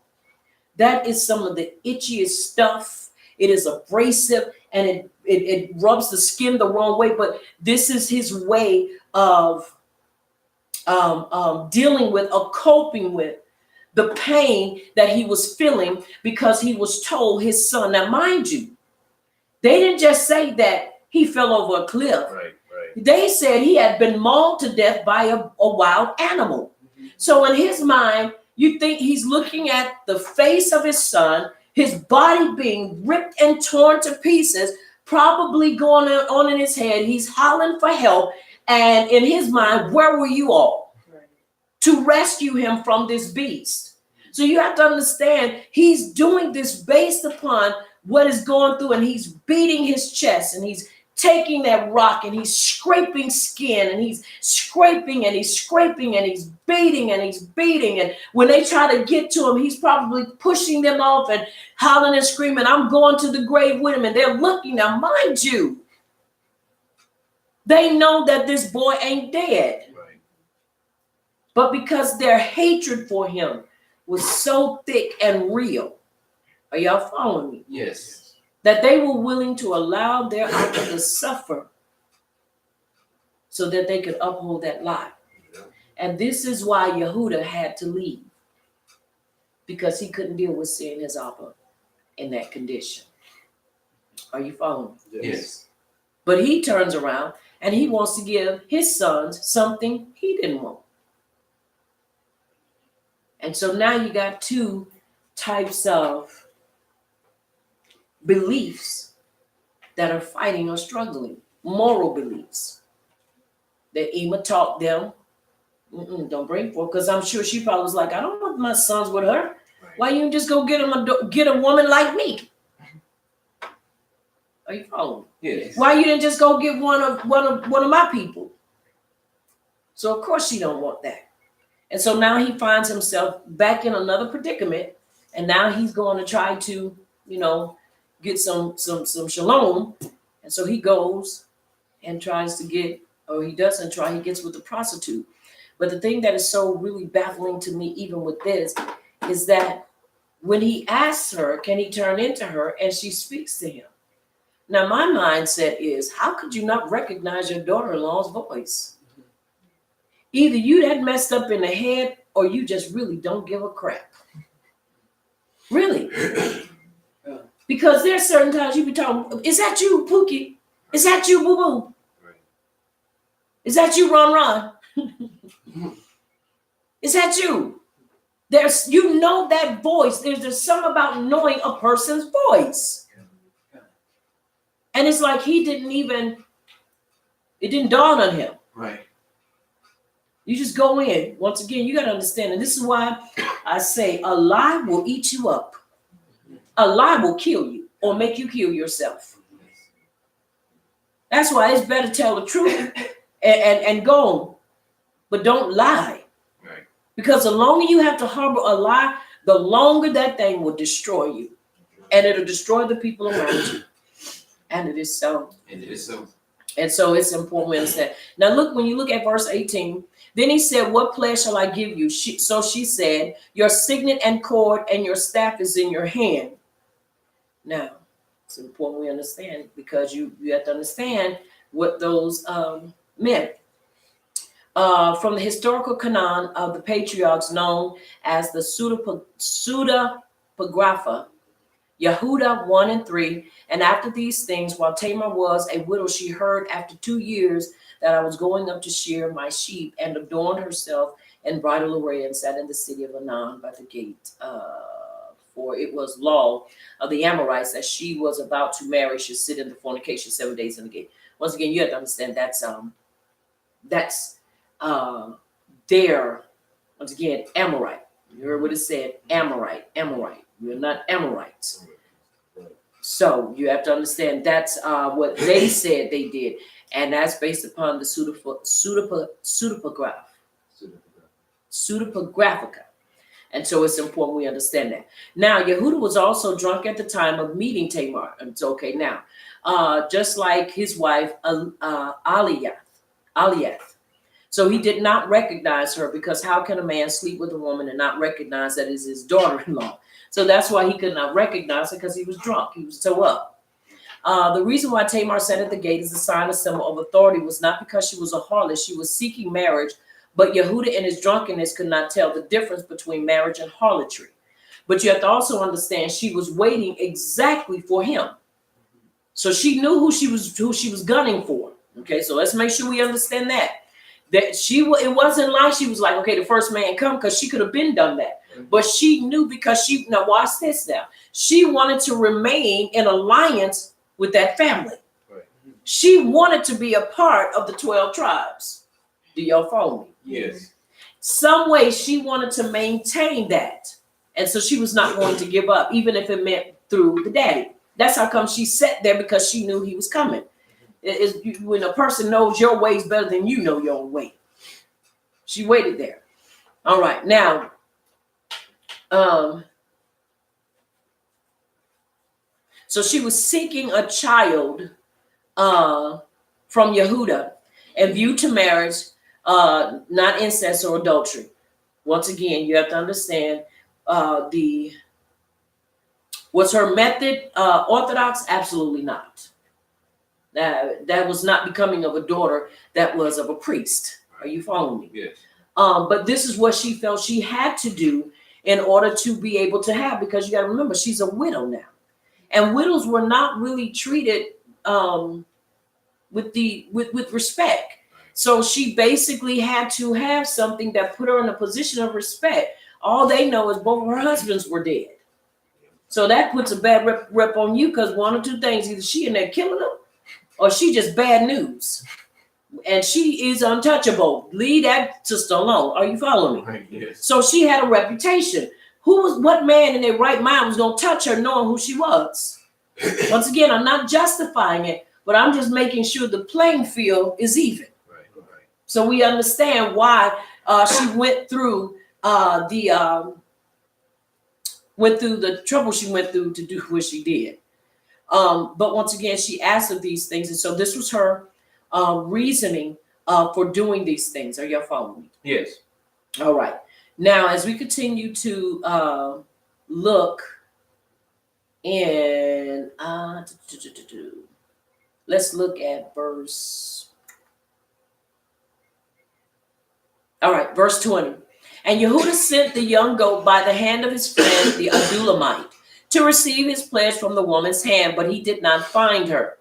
that is some of the itchiest stuff. It is abrasive and it rubs the skin the wrong way. But this is his way of dealing with or coping with the pain that he was feeling because he was told his son. Now, mind you, they didn't just say that he fell over a cliff. Right. They said he had been mauled to death by a wild animal. Mm-hmm. So in his mind, you think he's looking at the face of his son, his body being ripped and torn to pieces, probably going on in his head. He's hollering for help. And in his mind, where were you all to rescue him from this beast? So you have to understand, he's doing this based upon what is going through, and he's beating his chest, and he's taking that rock, and he's scraping skin, and he's scraping, and he's scraping, and he's beating, and he's beating. And when they try to get to him, he's probably pushing them off and hollering and screaming, I'm going to the grave with him. And they're looking. Now, mind you, they know that this boy ain't dead. Right. But because their hatred for him was so thick and real, are y'all following me? Yes. That they were willing to allow their uncle to suffer so that they could uphold that lie. Yeah. And this is why Yehuda had to leave, because he couldn't deal with seeing his Abba in that condition. Are you following me? Yes. But he turns around and he wants to give his sons something he didn't want. And so now you got two types of beliefs that are fighting or struggling. Moral beliefs that Ema taught them. Don't bring forth, because I'm sure she probably was like, I don't want my sons with her. Why you just go get a woman like me? Are you following? Yes. Why you didn't just go get one of my people? So of course she don't want that. And so now he finds himself back in another predicament, and now he's going to try to, get some shalom. And so he goes and tries to get, or he doesn't try, he gets with the prostitute. But the thing that is so really baffling to me, even with this, is that when he asks her, can he turn into her, and she speaks to him. Now, my mindset is, how could you not recognize your daughter-in-law's voice? Either you that messed up in the head, or you just really don't give a crap. Really. Because there's certain times you be talking, is that you, Pookie? Is that you, Boo Boo? Is that you, Ron Ron? Is that you? There's, that voice. There's something about knowing a person's voice. And it's like it didn't dawn on him. Right. You just go in. Once again, you got to understand. And this is why I say a lie will eat you up. A lie will kill you or make you kill yourself. That's why it's better to tell the truth and go on. But don't lie. Right. Because the longer you have to harbor a lie, the longer that thing will destroy you. And it'll destroy the people around you. And it is so. And it is so. And so it's important we understand. Now look, when you look at verse 18, then he said, what pledge shall I give you? So she said, your signet and cord and your staff is in your hand. Now, it's important we understand, because you have to understand what those meant. From the historical canon of the patriarchs known as the pseudepigrapha, Yehuda 1 and 3, and after these things, while Tamar was a widow, she heard after 2 years that I was going up to shear my sheep, and adorned herself in bridal array, and sat in the city of Anan by the gate. For it was law of the Amorites that she was about to marry should sit in the fornication 7 days in the gate. Once again, you have to understand that's their, once again, Amorite. You heard what it said, Amorite. We're not Amorites. So you have to understand that's what they said they did. And that's based upon the pseudepigraphica. And so it's important we understand that. Now, Yehuda was also drunk at the time of meeting Tamar. And it's okay now. Just like his wife, Aliath. So he did not recognize her, because how can a man sleep with a woman and not recognize that is his daughter-in-law? So that's why he could not recognize her, because he was drunk. He was so up. The reason why Tamar sat at the gate as a sign, a symbol of authority, was not because she was a harlot. She was seeking marriage. But Yehuda in his drunkenness could not tell the difference between marriage and harlotry. But you have to also understand she was waiting exactly for him. So she knew who she was gunning for. Okay, so let's make sure we understand that. That it wasn't like she was like, okay, the first man come, because she could have been done that. But she knew, because now watch this now. She wanted to remain in alliance with that family. Right. She wanted to be a part of the 12 tribes. Do y'all follow me? Yes. Some way she wanted to maintain that. And so she was not going to give up, even if it meant through the daddy. That's how come she sat there, because she knew he was coming. When a person knows your ways better than you know your own way. She waited there. All right. Now, so she was seeking a child from Yehuda in view to marriage, not incest or adultery. Once again, you have to understand was her method orthodox? Absolutely not. That was not becoming of a daughter that was of a priest. Are you following me? Yes. But this is what she felt she had to do in order to be able to have, because you got to remember, she's a widow now. And widows were not really treated with respect. So she basically had to have something that put her in a position of respect. All they know is both of her husbands were dead. So that puts a bad rep on you, because one or two things: either she in there killing them, or she just bad news. And she is untouchable. Leave that sister alone. Are you following me? Right, yes. So she had a reputation. What man in their right mind was going to touch her knowing who she was? Once again, I'm not justifying it, but I'm just making sure the playing field is even. Right. So we understand why she went through the trouble she went through to do what she did. But once again, she asked of these things. And so this was her reasoning for doing these things. Are y'all following me? Yes. All right. Now, as we continue to look in, let's look at verse. All right, verse 20. And Yehuda sent the young goat by the hand of his friend, the Adulamite, to receive his pledge from the woman's hand, but he did not find her.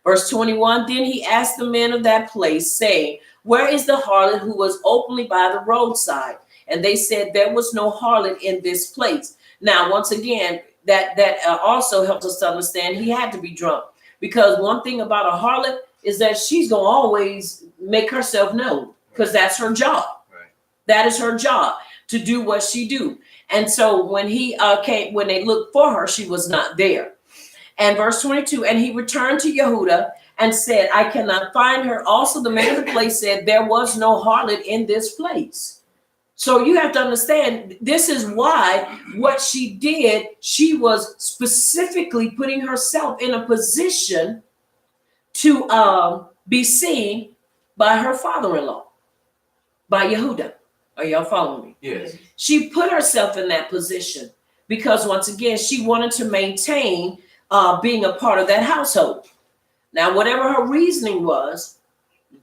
Verse 21, then he asked the men of that place, saying, where is the harlot who was openly by the roadside? And they said, there was no harlot in this place. Now, once again, that also helps us to understand he had to be drunk. Because one thing about a harlot is that she's going to always make herself known, because that's her job. Right. That is her job, to do what she do. And so when he came, when they looked for her, she was not there. And verse 22, and he returned to Yehuda and said, I cannot find her. Also, the man of the place said, there was no harlot in this place. So you have to understand, this is why what she did, she was specifically putting herself in a position to be seen by her father-in-law, by Yehuda. Are y'all following me? Yes. She put herself in that position because, once again, she wanted to maintain being a part of that household. Now, whatever her reasoning was,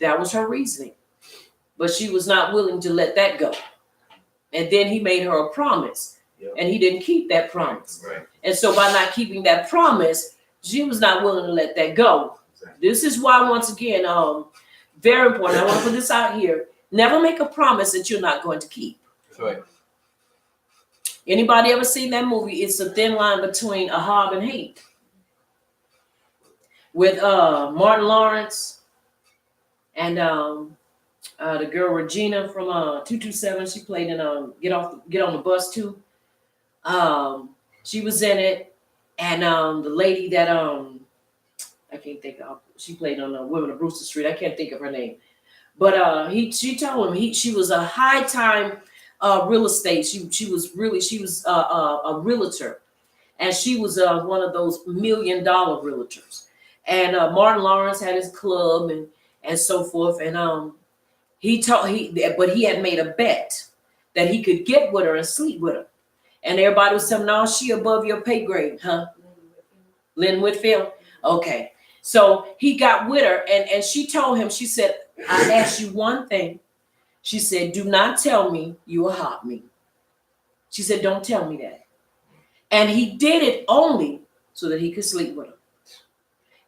that was her reasoning. But she was not willing to let that go. And then he made her a promise. Yep. And he didn't keep that promise. Right. And so by not keeping that promise, she was not willing to let that go. Exactly. This is why, once again, very important. I want to put this out here. Never make a promise that you're not going to keep. That's right. Anybody ever seen that movie? It's a thin line between Ahab and hate. With Martin Lawrence and the girl Regina from 227. She played in Get on the Bus too. She was in it, and the lady that I can't think of. She played on Women of Brewster Street. I can't think of her name, but she told him she was a high time real estate. She was a realtor, and she was one of those $1 million realtors. And Martin Lawrence had his club and so forth. And but he had made a bet that he could get with her and sleep with her. And everybody was saying, no, she above your pay grade, huh? Lynn Whitfield? Okay. So he got with her and she told him, she said, I asked you one thing. She said, do not tell me you hot me. She said, don't tell me that. And he did it only so that he could sleep with her.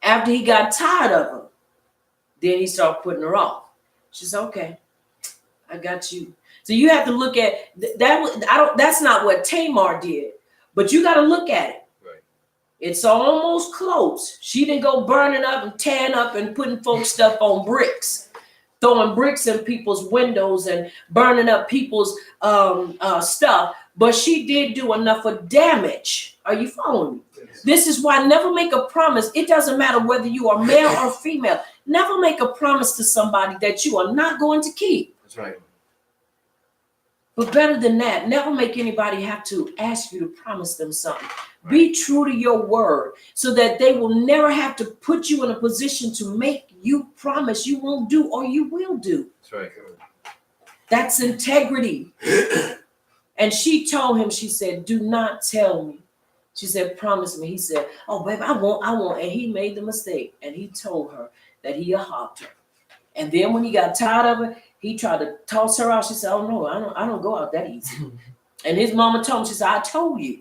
After he got tired of her, then he started putting her off. She said, okay, I got you. So you have to look at that. That's not what Tamar did, but you got to look at it. Right. It's almost close. She didn't go burning up and tearing up and putting folks' stuff on bricks, throwing bricks in people's windows and burning up people's stuff. But she did do enough of damage. Are you following me? Yes. This is why never make a promise. It doesn't matter whether you are male or female. Never make a promise to somebody that you are not going to keep. That's right. But better than that, never make anybody have to ask you to promise them something. Right. Be true to your word so that they will never have to put you in a position to make you promise you won't do or you will do. That's right. That's integrity. And she told him, she said, do not tell me. She said, promise me. He said, oh, babe, I won't. And he made the mistake. And he told her that he hopped her. And then when he got tired of it, he tried to toss her out. She said, oh, no, I don't go out that easy. And his mama told him, she said, I told you.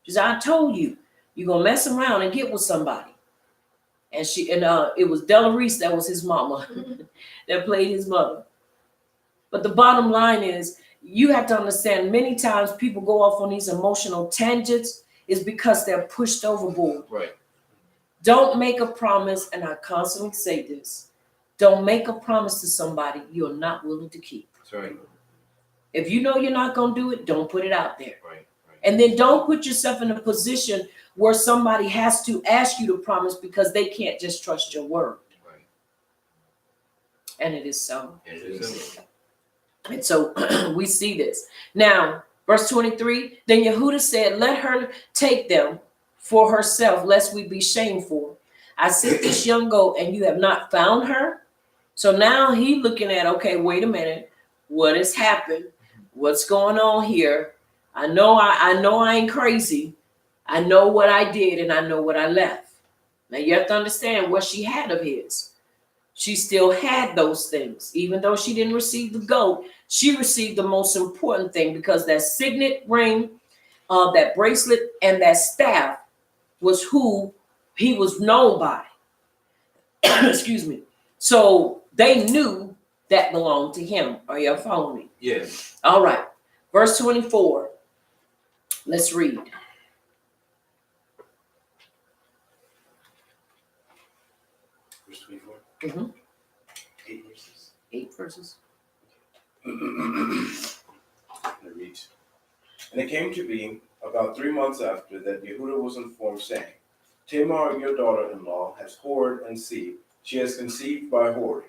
She said, I told you. You're going to mess around and get with somebody. And it was Della Reese, that was his mama, that played his mother. But the bottom line is, you have to understand, many times people go off on these emotional tangents. is because they're pushed overboard. Right. Don't make a promise, and I constantly say this, don't make a promise to somebody you're not willing to keep. That's right. If you know you're not going to do it, don't put it out there. Right. Right. And then don't put yourself in a position where somebody has to ask you to promise because they can't just trust your word. Right. And it is so. It is. And so we see this. Now, verse 23, then Yehuda said, let her take them for herself, lest we be shameful. I sent this young goat, and you have not found her. So now he looking at, okay, wait a minute. What has happened? What's going on here? I know I ain't crazy. I know what I did, and I know what I left. Now you have to understand what she had of his. She still had those things. Even though she didn't receive the goat, she received the most important thing, because that signet ring, that bracelet, and that staff was who he was known by. Excuse me. So they knew that belonged to him. Are y'all following me? Yes. All right. Verse 24. Let's read. Verse 24. Mm-hmm. 8 verses. 8 verses. It reads, and it came to be about 3 months after that Yehuda was informed, saying, Tamar, your daughter-in-law, has whored, and see, she has conceived by whoring.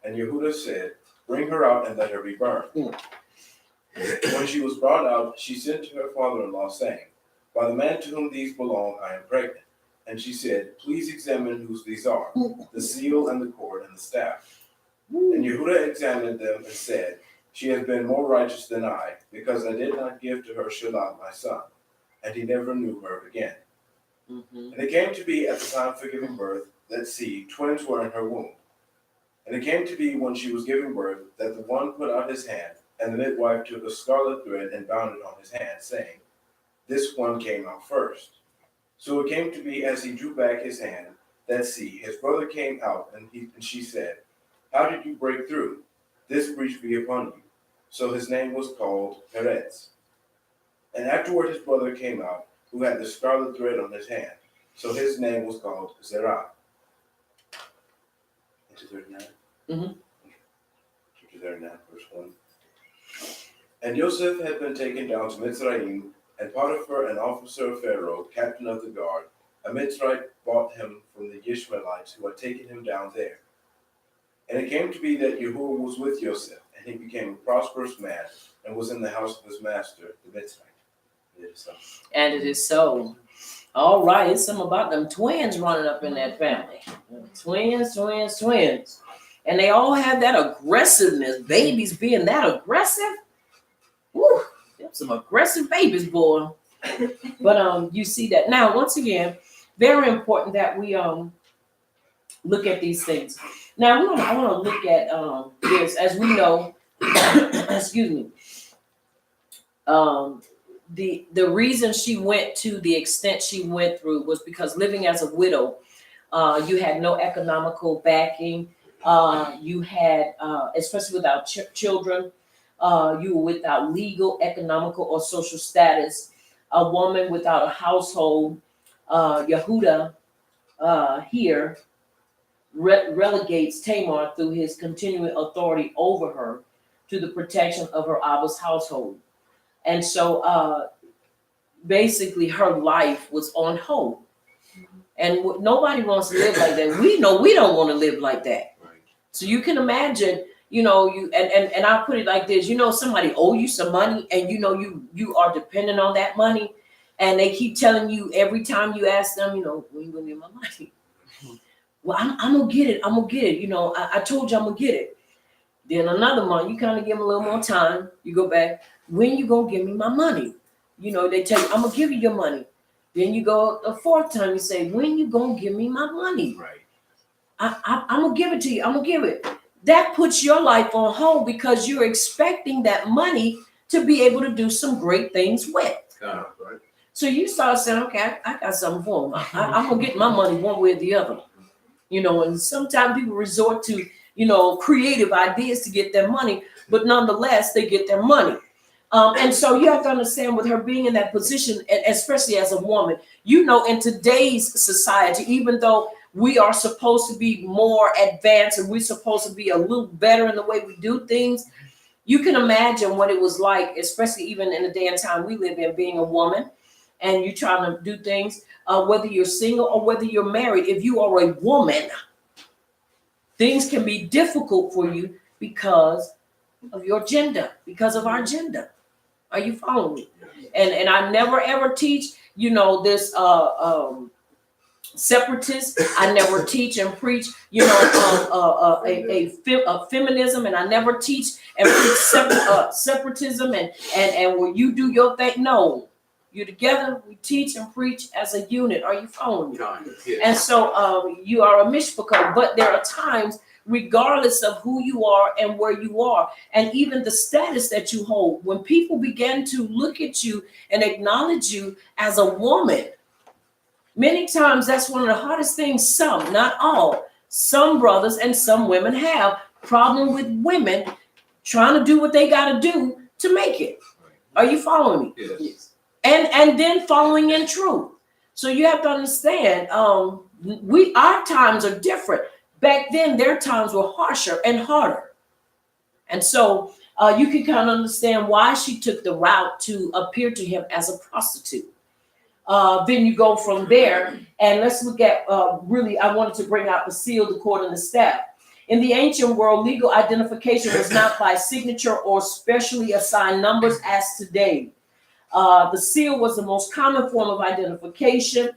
And Yehuda said, bring her out and let her be burned. When she was brought out, she sent to her father-in-law, saying, by the man to whom these belong, I am pregnant. And she said, please examine whose these are, the seal and the cord and the staff. And Yehuda examined them and said, she has been more righteous than I, because I did not give to her Shilat my son. And he never knew her again. Mm-hmm. And it came to be at the time for giving birth, that see, twins were in her womb. And it came to be when she was giving birth, that the one put out his hand, and the midwife took a scarlet thread and bound it on his hand, saying, this one came out first. So it came to be as he drew back his hand, that see, his brother came out, and she said, how did you break through? This breach be upon you. So his name was called Peretz. And afterward his brother came out, who had the scarlet thread on his hand. So his name was called Zerah. Into 39? Mm-hmm. Chapter 39, verse 1. And Joseph had been taken down to Mitzrayim, and Potiphar, an officer of Pharaoh, captain of the guard, a Mitzrayite, bought him from the Ishmaelites who had taken him down there. And it came to be that Yahuwah was with Joseph, and he became a prosperous man, and was in the house of his master, the Mitzrayite. It is so. And it is so. All right, it's something about them twins running up in that family. Twins. And they all have that aggressiveness. Babies being that aggressive. Woo, them some aggressive babies, boy. But you see that. Now, once again, very important that we look at these things. Now, I want to look at this. As we know, excuse me, the reason she went to the extent she went through was because living as a widow, you had no economical backing. You had, especially without children, you were without legal, economical, or social status. A woman without a household. Yehuda here relegates Tamar through his continuing authority over her to the protection of her Abba's household. And so basically her life was on hold. And nobody wants to live like that. We know we don't want to live like that. Right. So you can imagine, you know, and I'll put it like this, you know, somebody owe you some money, and you know you are dependent on that money, and they keep telling you every time you ask them, you know, when you gonna get my money? Well, I'm gonna get it. You know, I told you I'm gonna get it. Then another month, you kind of give them a little more time. You go back, when you gonna give me my money? You know, they tell you, I'm gonna give you your money. Then you go a fourth time, you say, when you gonna give me my money? Right. I'm gonna give it to you. I'm gonna give it. That puts your life on hold because you're expecting that money to be able to do some great things with. Right. So you start saying, okay, I got something for them. I'm gonna get my money one way or the other. You know, and sometimes people resort to, you know, creative ideas to get their money, but nonetheless, they get their money. And so you have to understand with her being in that position, and especially as a woman, you know, in today's society, even though we are supposed to be more advanced and we're supposed to be a little better in the way we do things, you can imagine what it was like, especially even in the day and time we live in, being a woman and you're trying to do things, whether you're single or whether you're married. If you are a woman, things can be difficult for you because of your gender, because of our gender. Are you following me? And I never ever teach, you know, this separatist. I never teach and preach, you know, a feminism, and I never teach and preach separatism and where you do your thing. No, you're together. We teach and preach as a unit. Are you following me? And so you are a mishpachah, but there are times, regardless of who you are and where you are, and even the status that you hold, when people begin to look at you and acknowledge you as a woman, many times that's one of the hardest things. Some, not all, some brothers and some women have problem with women trying to do what they got to do to make it. Are you following me? Yes. And then following in truth. So you have to understand, our times are different. Back then, their times were harsher and harder. And so you can kind of understand why she took the route to appear to him as a prostitute. Then you go from there, and let's look at really, I wanted to bring out the seal, the cord, and the staff. In the ancient world, legal identification was not by signature or specially assigned numbers as today. The seal was the most common form of identification.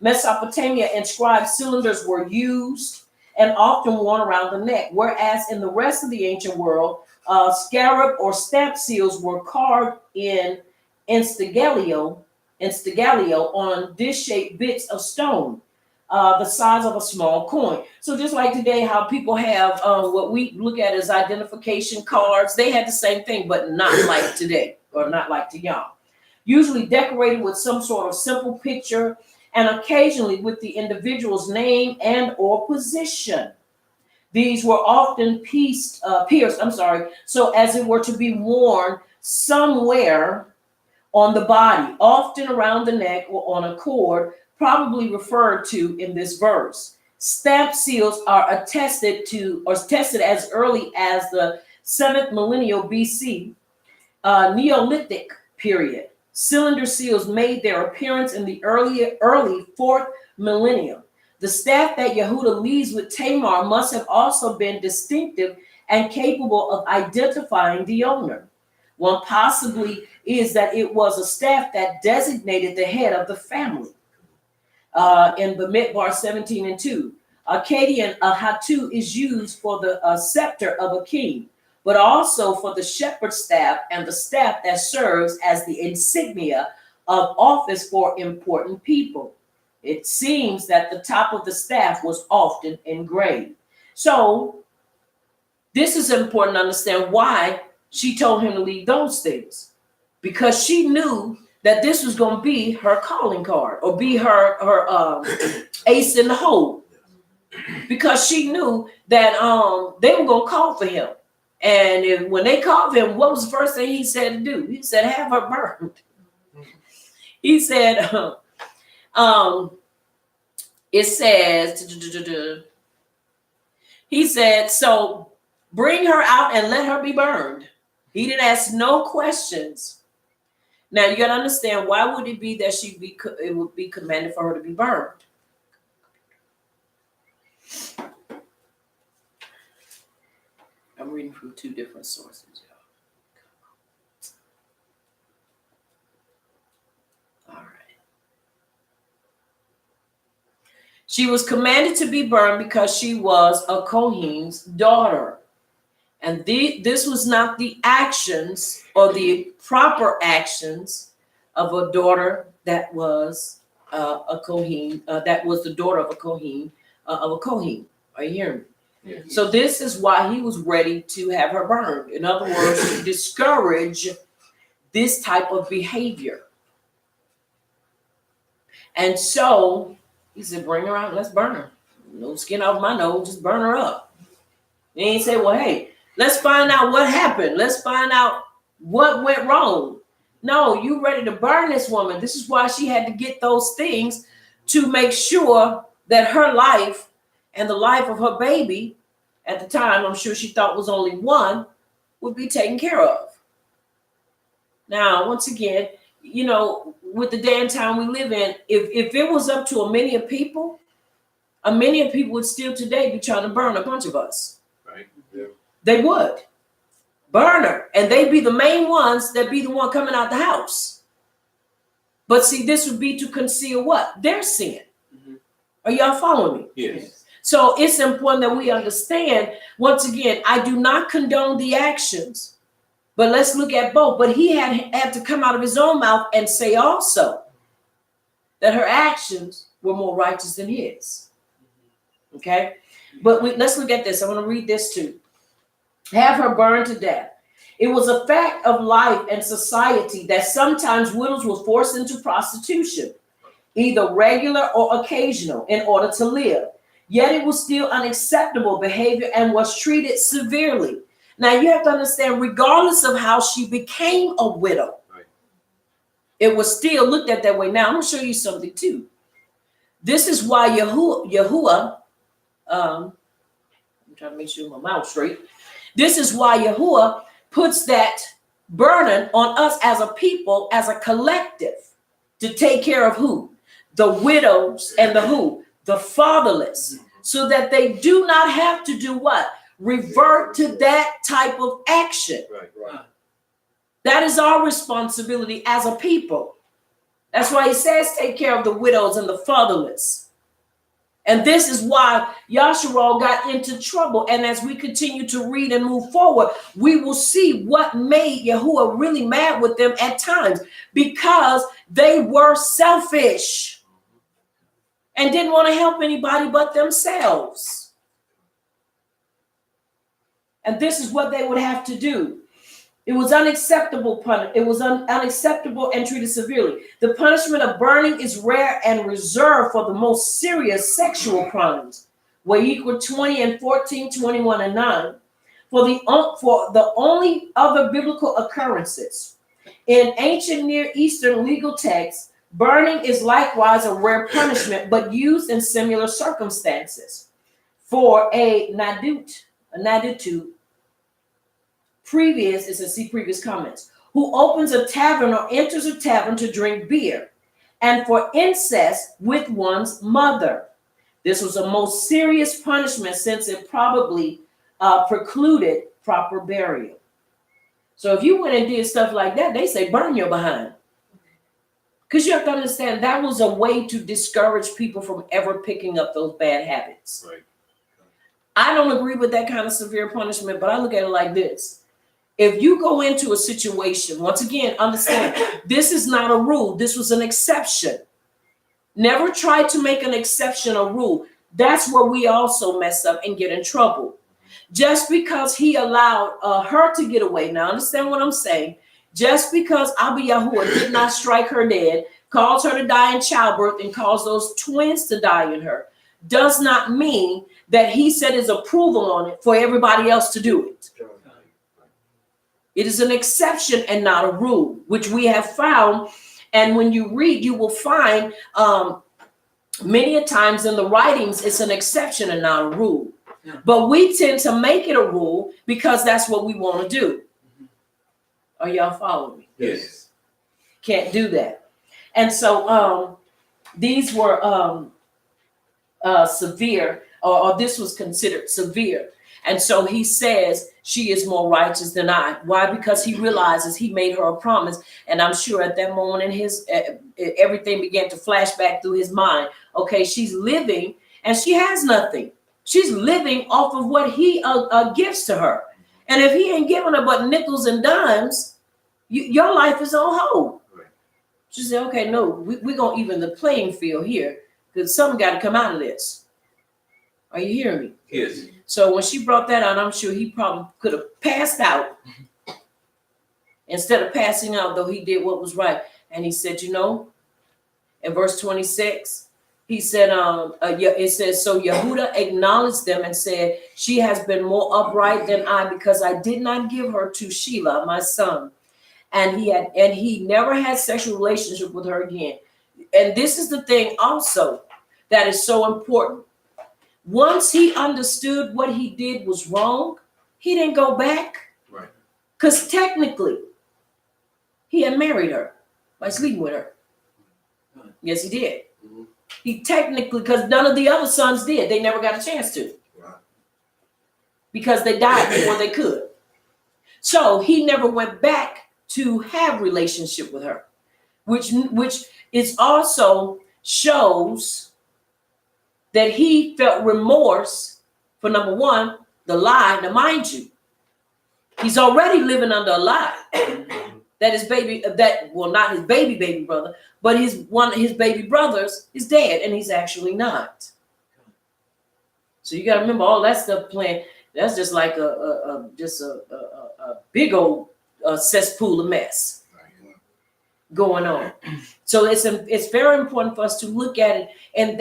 Mesopotamia, inscribed cylinders were used and often worn around the neck, whereas in the rest of the ancient world, scarab or stamp seals were carved in instigalio on dish-shaped bits of stone, the size of a small coin. So just like today, how people have what we look at as identification cards, they had the same thing, but not like today, or not like to y'all. Usually decorated with some sort of simple picture, and occasionally with the individual's name and or position. These were often pierced, so as it were to be worn somewhere on the body, often around the neck or on a cord, probably referred to in this verse. Stamp seals are attested as early as the 7th millennium BC, Neolithic period. Cylinder seals made their appearance in the early 4th millennium. The staff that Yehuda leaves with Tamar must have also been distinctive and capable of identifying the owner. One possibly is that it was a staff that designated the head of the family. In the Midbar 17:2, Akkadian hatu is used for the scepter of a king, but also for the shepherd's staff and the staff that serves as the insignia of office for important people. It seems that the top of the staff was often engraved. So this is important to understand why she told him to leave those things, because she knew that this was going to be her calling card, or be her ace in the hole, because she knew that they were going to call for him. And when they called him, what was the first thing he said to do? He said, have her burned. He said, it says, he said, so bring her out and let her be burned. He didn't ask no questions. Now you got to understand, why would it be that it would be commanded for her to be burned? I'm reading from two different sources, y'all. All right. She was commanded to be burned because she was a Kohen's daughter. And this was not the actions or the proper actions of a daughter that was a Kohen, that was the daughter of a Kohen, Are you hearing me? Yeah. So this is why he was ready to have her burned. In other words, to discourage this type of behavior. And so he said, bring her out, let's burn her. No skin off my nose, just burn her up. And he said, well, hey, let's find out what happened. Let's find out What went wrong? No, you ready to burn this woman. This is why she had to get those things to make sure that her life and the life of her baby, at the time, I'm sure she thought was only one, would be taken care of. Now, once again, you know, with the day and time we live in, if it was up to a many of people would still today be trying to burn a bunch of us. Right. Yeah. They would burn her, and they'd be the main ones that be the one coming out the house. But see, this would be to conceal what? Their sin. Mhm. Are y'all following me? Yes. So it's important that we understand, once again, I do not condone the actions, but let's look at both. But he had to come out of his own mouth and say also that her actions were more righteous than his. Okay? But let's look at this. I want to read this too. Have her burned to death. It was a fact of life and society that sometimes widows were forced into prostitution, either regular or occasional, in order to live. Yet it was still unacceptable behavior and was treated severely. Now you have to understand, regardless of how she became a widow, Right. it was still looked at that way. Now I'm going to show you something too. This is why Yahuwah, I'm trying to make sure my mouth's straight. This is why Yahuwah puts that burden on us as a people, as a collective, to take care of who? The widows and the who? The fatherless, so that they do not have to do what? Revert to that type of action. Right. Right. That is our responsibility as a people. That's why he says take care of the widows and the fatherless. And this is why Yasharal got into trouble. And as we continue to read and move forward, we will see what made Yahuwah really mad with them at times, because they were selfish and didn't want to help anybody but themselves. And this is what they would have to do. It was unacceptable. It was unacceptable and treated severely. The punishment of burning is rare and reserved for the most serious sexual crimes. Wayesheb 20 and 14, 21 and 9. For the only other biblical occurrences. In ancient Near Eastern legal texts, burning is likewise a rare punishment, but used in similar circumstances. For a nadut, previous comments, who opens a tavern or enters a tavern to drink beer, and for incest with one's mother. This was a most serious punishment, since it probably precluded proper burial. So if you went and did stuff like that, they say burn your behind. Because you have to understand, that was a way to discourage people from ever picking up those bad habits. Right. I don't agree with that kind of severe punishment, but I look at it like this. If you go into a situation, once again, understand, this is not a rule. This was an exception. Never try to make an exception a rule. That's where we also mess up and get in trouble. Just because he allowed her to get away. Now, understand what I'm saying. Just because Abba Yahuwah did not strike her dead, caused her to die in childbirth, and caused those twins to die in her, does not mean that he set his approval on it for everybody else to do it. It is an exception and not a rule, which we have found. And when you read, you will find many a times in the writings, it's an exception and not a rule. Yeah. But we tend to make it a rule because that's what we want to do. Are y'all following me? Yes. Can't do that. And so these were severe, or this was considered severe. And so he says she is more righteous than I. Why? Because he realizes he made her a promise. And I'm sure at that moment in his everything began to flash back through his mind. Okay, she's living and she has nothing. She's living off of what he gives to her. And if he ain't giving her but nickels and dimes, your life is on hold. Right. She said, okay, no, we're going to even the playing field here, because something got to come out of this. Are you hearing me? Yes. So when she brought that out, I'm sure he probably could have passed out. Instead of passing out, though, he did what was right. And he said, you know, in verse 26, he said, it says, so Yehuda acknowledged them and said, she has been more upright than I, because I did not give her to Shelah, my son. and he never had sexual relationship with her again. And this is the thing also that is so important. Once he understood what he did was wrong, he didn't go back. Right. Because technically, he had married her by sleeping with her. Yes, he did. Mhm. He technically, because none of the other sons did. They never got a chance to. Right. Because they died before they could. So he never went back to have relationship with her, which is also shows that he felt remorse for, number one, the lie. Now, mind you, he's already living under a lie that his baby, not his baby brother, but his baby brothers is dead, and he's actually not. So you got to remember all that stuff playing. That's just like a big old cesspool of mess going on. So it's very important for us to look at it, and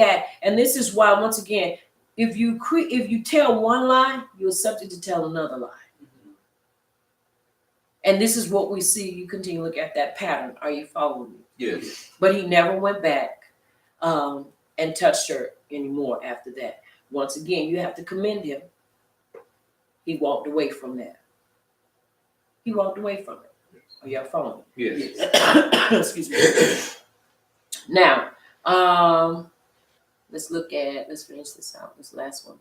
this is why, once again, if you tell one lie, you're subject to tell another lie. And this is what we see. You continue to look at that pattern. Are you following me? Yes. But he never went back and touched her anymore after that. Once again, you have to commend him. He walked away from that. He walked away from it. Are y'all following me? Yes. Excuse me. Now, let's finish this out, this last one.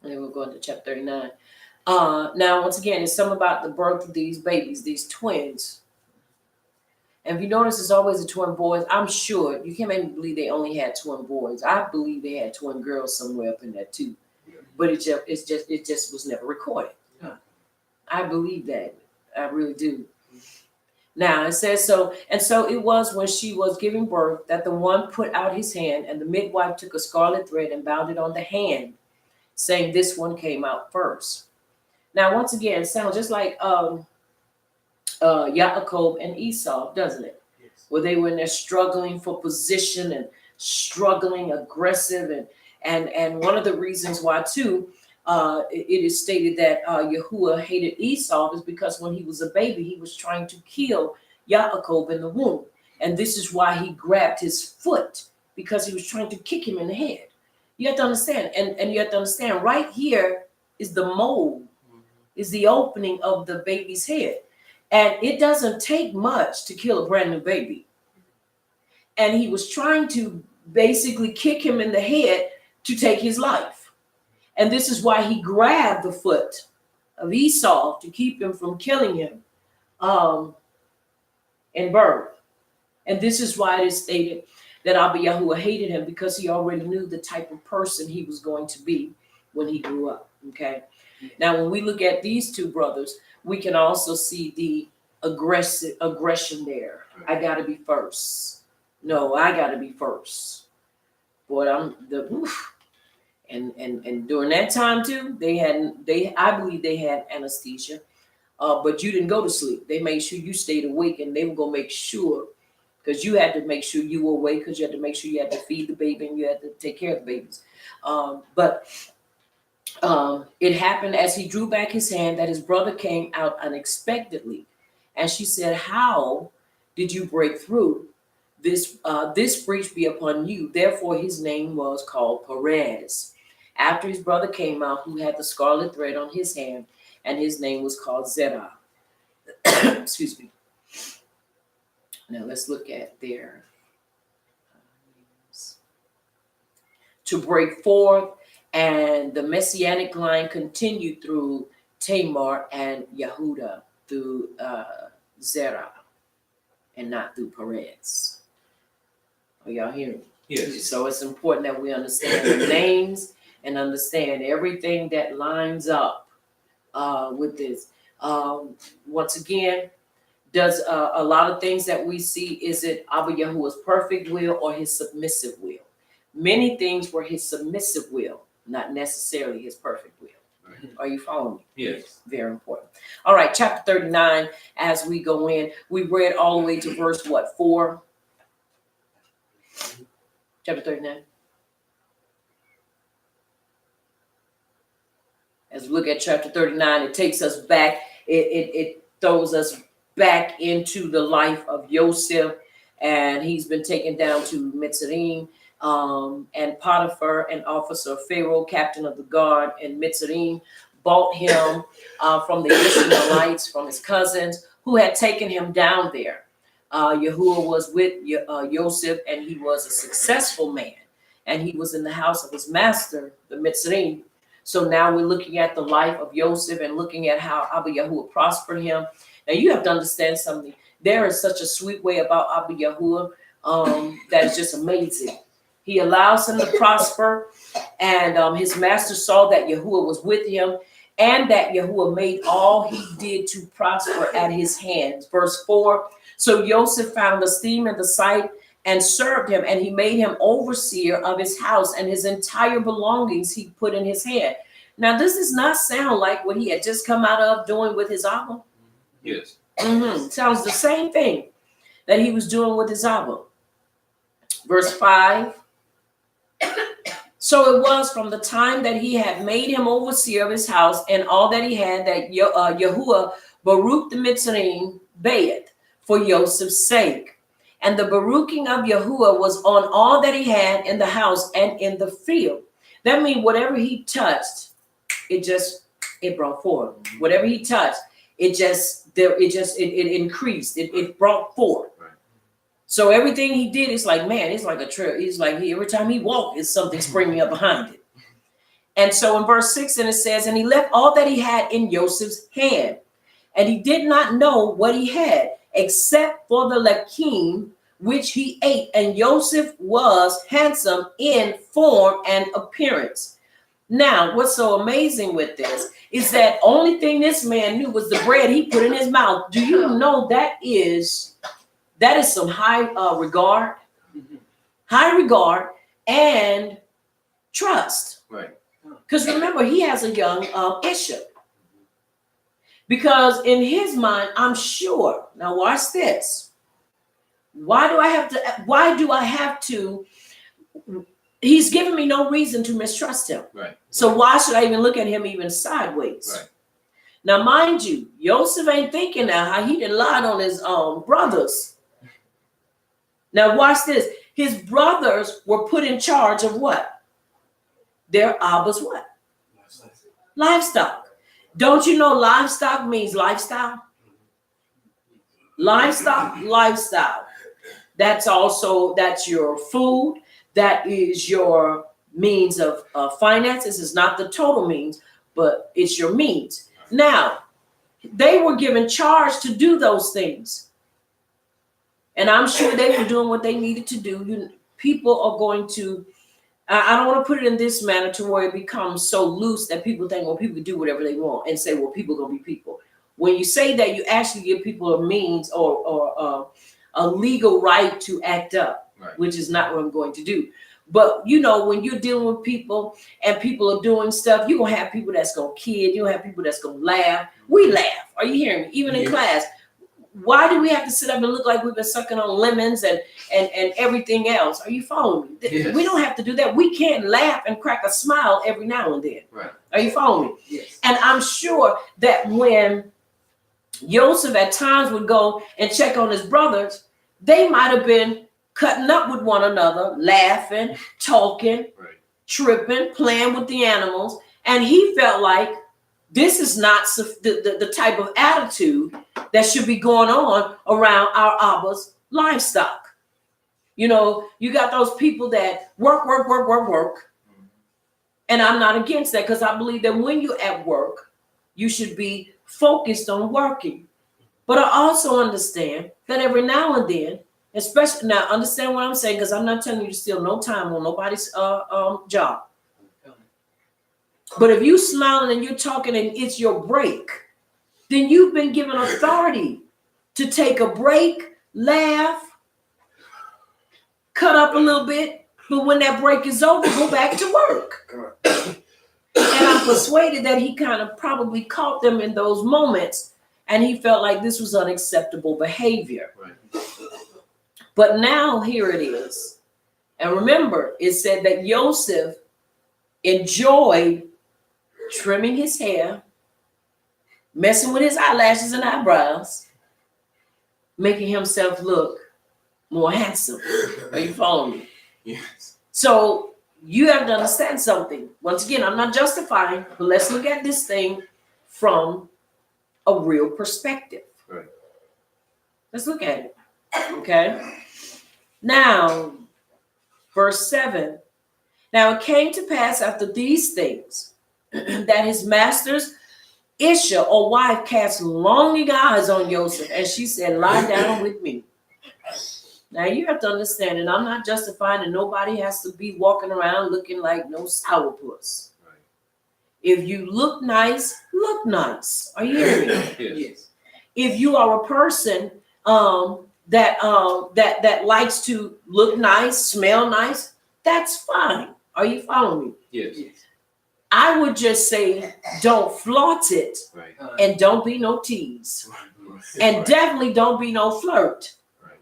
And then we'll go into chapter 39. Now, once again, it's something about the birth of these babies, these twins. And if you notice, it's always the twin boys. I'm sure you can't make me believe they only had twin boys. I believe they had twin girls somewhere up in there too, but it just was never recorded. Yeah. I believe that. I really do. Now it says so, and so it was when she was giving birth that the one put out his hand, and the midwife took a scarlet thread and bound it on the hand, saying, "This one came out first." Now, once again, it sounds just like Yaakov and Esau, doesn't it? Yes. Where they were in there struggling for position and struggling aggressive, and one of the reasons why too, it is stated that Yahuwah hated Esau is because when he was a baby, he was trying to kill Yaakov in the womb, and this is why he grabbed his foot, because he was trying to kick him in the head. You have to understand, and you have to understand, right here is the mold, is the opening of the baby's head. And it doesn't take much to kill a brand new baby. And he was trying to basically kick him in the head to take his life. And this is why he grabbed the foot of Esau to keep him from killing him in birth. And this is why it is stated that Abba Yahuwah hated him, because he already knew the type of person he was going to be when he grew up. Okay. Now, when we look at these two brothers, we can also see the aggression there. I got to be first. No, I got to be first. Boy, and during that time too, I believe they had anesthesia, but you didn't go to sleep. They made sure you stayed awake, and they were gonna make sure, because you had to make sure you were awake, because you had to make sure you had to feed the baby and you had to take care of the babies. But it happened as he drew back his hand that his brother came out unexpectedly. And she said, "How did you break through? This breach be upon you." Therefore, his name was called Perez. After his brother came out, who had the scarlet thread on his hand, and his name was called Zerah. Excuse me. Now let's look at their names. To break forth. And the messianic line continued through Tamar and Yehuda, through Zerah, and not through Perez. Are y'all hearing me? Yes. So it's important that we understand the names and understand everything that lines up with this. Once again, does a lot of things that we see, is it Abba Yahuwah's perfect will or his submissive will? Many things were his submissive will, not necessarily his perfect will. Right. Are you following me? Yes. Very important. All right, chapter 39, as we go in, we read all the way to verse 4? Chapter 39. As we look at chapter 39, it takes us back. It throws us back into the life of Yosef, and he's been taken down to Mitzrayim. And Potiphar, an officer of Pharaoh, captain of the guard in Mitzrayim, bought him from the Ishmaelites, from his cousins, who had taken him down there. Yahuwah was with Yosef, and he was a successful man, and he was in the house of his master, the Mitzrayim. So now we're looking at the life of Yosef and looking at how Abba Yahuwah prospered him. Now you have to understand something. There is such a sweet way about Abba Yahuwah that is just amazing. He allows him to prosper, and his master saw that Yahuwah was with him, and that Yahuwah made all he did to prosper at his hands. Verse 4, so Yosef found esteem in the sight and served him, and he made him overseer of his house, and his entire belongings he put in his hand. Now, this does not sound like what he had just come out of doing with his Abba. Yes. Sounds the same thing that he was doing with his Abba. Verse 5. So it was from the time that he had made him overseer of his house and all that he had, that Yahuwah Baruch the Mitzrayim bade for Joseph's sake. And the Baruching of Yahuwah was on all that he had in the house and in the field. That means whatever he touched, it brought forth. Whatever he touched, it increased. It brought forth. So everything he did is like, man, it's like a trail. It's like every time he walked, it's something springing up behind it. And so in verse 6, and it says, and he left all that he had in Joseph's hand, and he did not know what he had, except for the lakim which he ate. And Joseph was handsome in form and appearance. Now, what's so amazing with this is that only thing this man knew was the bread he put in his mouth. Do you know that is some high regard, and trust. Right. Because remember, he has a young Wayesheb. Because in his mind, I'm sure. Now watch this. Why do I have to? He's given me no reason to mistrust him. Right. So why should I even look at him even sideways? Right. Now, mind you, Joseph ain't thinking now how he done lied on his brothers. Now watch this. His brothers were put in charge of what? Their Abba's what? Livestock. Don't you know livestock means lifestyle? Lifestyle. That's your food. That is your means of finances. It's not the total means, but it's your means. Now, they were given charge to do those things. And I'm sure they were doing what they needed to do. People are going to, I don't want to put it in this manner to where it becomes so loose that people think, well, people can do whatever they want and say, well, people are going to be people. When you say that, you actually give people a means or a legal right to act up, right, which is not what I'm going to do. But, when you're dealing with people and people are doing stuff, you're going to have people that's going to kid. You're going to have people that's going to laugh. We laugh. Are you hearing me? Even in class. Why do we have to sit up and look like we've been sucking on lemons and everything else? Are you following me? Yes. We don't have to do that. We can laugh and crack a smile every now and then. Right. Are you following me? Yes. And I'm sure that when Joseph at times would go and check on his brothers, they might have been cutting up with one another, laughing, talking, right, tripping, playing with the animals. And he felt like this is not the type of attitude that should be going on around our Abba's livestock. You got those people that work. And I'm not against that, because I believe that when you're at work, you should be focused on working. But I also understand that every now and then, especially now, understand what I'm saying, because I'm not telling you to steal no time on nobody's job. But if you smiling and you're talking and it's your break, then you've been given authority to take a break, laugh, cut up a little bit. But when that break is over, go back to work. And I'm persuaded that he kind of probably caught them in those moments, and he felt like this was unacceptable behavior. Right. But now here it is. And remember, it said that Joseph enjoyed trimming his hair, messing with his eyelashes and eyebrows, making himself look more handsome. Are you following me? Yes. So you have to understand something. Once again, I'm not justifying, but let's look at this thing from a real perspective. Right. Let's look at it. Okay. Now, verse 7. Now it came to pass after these things that his master's Isha or wife cast longing eyes on Joseph, and she said, lie down with me. Now you have to understand, and I'm not justifying that nobody has to be walking around looking like no sourpuss. Right. If you look nice, look nice. Are you hearing me? Yes. Yes. If you are a person that likes to look nice, smell nice, that's fine. Are you following me? Yes. Yes. I would just say don't flaunt it, Right. and don't be no tease, Right. and definitely don't be no flirt. Right.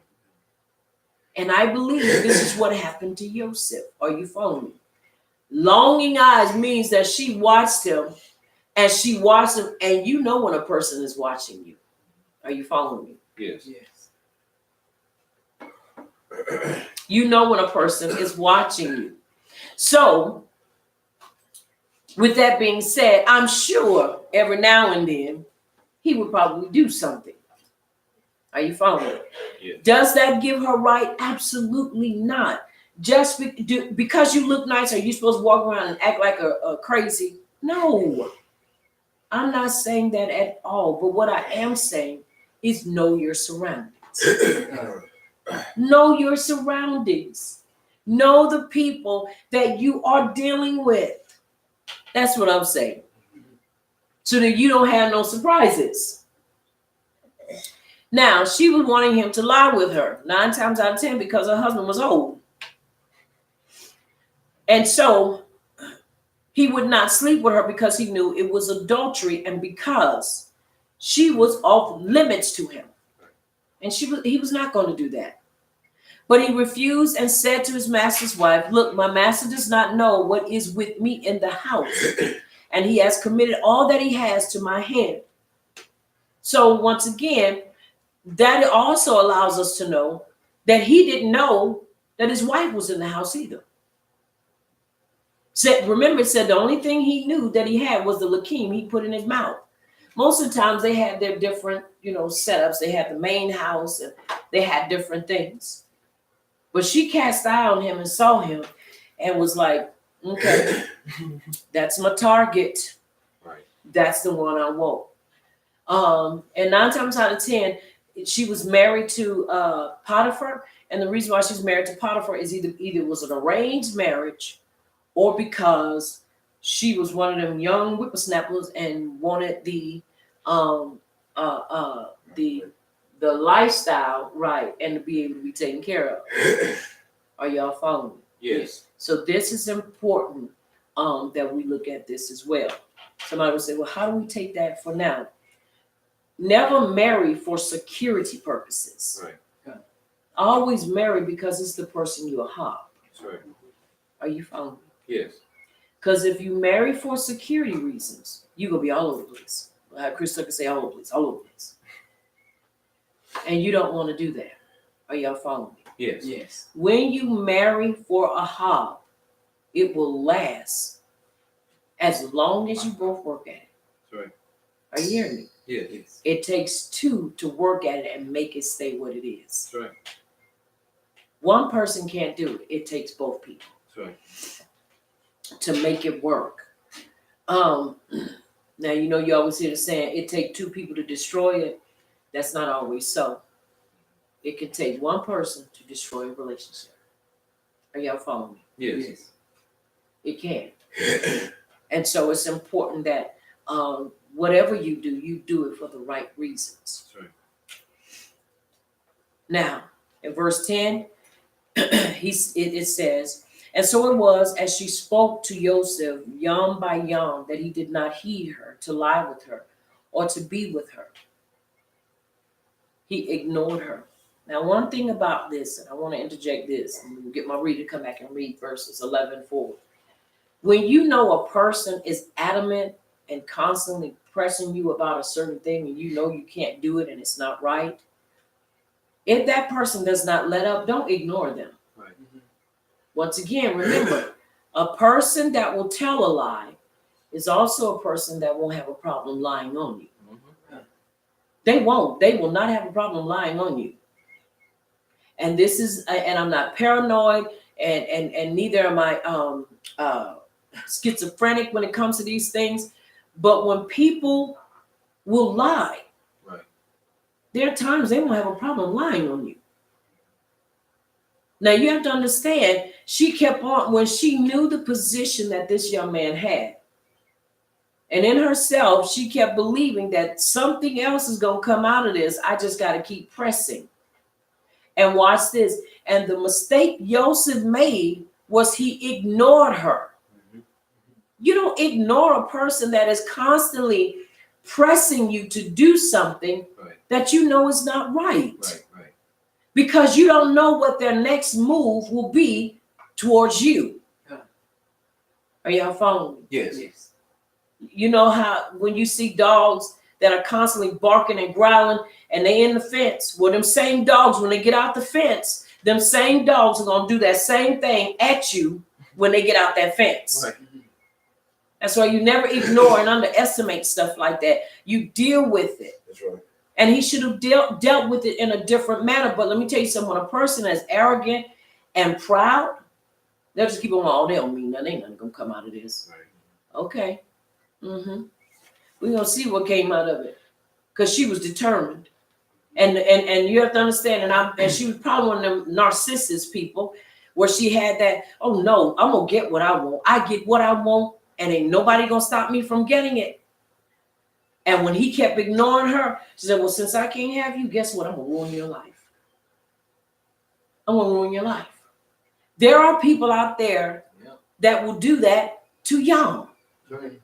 And I believe this is what happened to Joseph. Are you following me? Longing eyes means that she watched him, and she watched him, and you know when a person is watching you. Are you following me? Yes. Yes. You know when a person is watching you. So, with that being said, I'm sure every now and then he would probably do something. Are you following me? Yes. Does that give her right? Absolutely not. Just because you look nice, are you supposed to walk around and act like a crazy? No. I'm not saying that at all. But what I am saying is know your surroundings. Know your surroundings. Know the people that you are dealing with. That's what I'm saying. So that you don't have no surprises. Now, she was wanting him to lie with her 9 times out of 10 because her husband was old. And so he would not sleep with her because he knew it was adultery and because she was off limits to him. And he was not going to do that. But he refused and said to his master's wife, look, my master does not know what is with me in the house, and he has committed all that he has to my hand. So once again, that also allows us to know that he didn't know that his wife was in the house either. Remember, it said the only thing he knew that he had was the lakim he put in his mouth. Most of the times they had their different, setups. They had the main house and they had different things. But she cast eye on him and saw him and was like, okay, that's my target. Right. That's the one I want. And 9 times out of 10, she was married to Potiphar. And the reason why she's married to Potiphar is either it was an arranged marriage or because she was one of them young whippersnappers and wanted the lifestyle, right, and to be able to be taken care of. Are y'all following me? Yes. So this is important that we look at this as well. Somebody will say, well, how do we take that for now? Never marry for security purposes. Right. Always marry because it's the person you are. That's right. Are you following me? Yes. Because if you marry for security reasons, you're going to be all over the place. Chris Tucker say all over the place, all over the place. And you don't want to do that. Are y'all following me? Yes. Yes. When you marry for a hob, it will last as long as you both work at it. That's right. Are you hearing me? Yes. It takes 2 to work at it and make it stay what it is. That's right. One person can't do it. It takes both people That's right. to make it work. Now, you always hear the saying, it takes 2 people to destroy it. That's not always so. It can take one person to destroy a relationship. Are y'all following me? Yes. It can. And so it's important that whatever you do it for the right reasons. That's right. Now, in verse 10, it says, and so it was as she spoke to Joseph yom by yom that he did not heed her to lie with her or to be with her. He ignored her. Now, one thing about this, and I want to interject this, and get my reader to come back and read verses 11 forward. When you know a person is adamant and constantly pressing you about a certain thing and you know you can't do it and it's not right, If that person does not let up, don't ignore them. Right. Once again, remember, a person that will tell a lie is also a person that won't have a problem lying on you. They won't. They will not have a problem lying on you. And this is, and I'm not paranoid, and neither am I schizophrenic when it comes to these things. But when people will lie, Right. there are times they won't have a problem lying on you. Now you have to understand, she kept on when she knew the position that this young man had. And in herself, she kept believing that something else is going to come out of this. I just got to keep pressing. And watch this. And the mistake Joseph made was he ignored her. You don't ignore a person that is constantly pressing you to do something that you know is not right. Right. Because you don't know what their next move will be towards you. Are y'all following me? Yes. You know how when you see dogs that are constantly barking and growling and they in the fence, well, them same dogs, when they get out the fence, them same dogs are going to do that same thing at you when they get out that fence. Right. That's why you never ignore and underestimate stuff like that. You deal with it. That's right. And he should have dealt with it in a different manner. But let me tell you something, when a person is arrogant and proud, they'll just keep on, oh, they don't mean nothing. Ain't nothing going to come out of this. Right. Okay. We're going to see what came out of it. Because she was determined. And you have to understand, and she was probably one of them narcissist people where she had that, oh no, I'm going to get what I want. I get what I want, and ain't nobody going to stop me from getting it. And when he kept ignoring her, she said, well, since I can't have you, guess what? I'm going to ruin your life. I'm going to ruin your life. There are people out there that will do that to young. Right.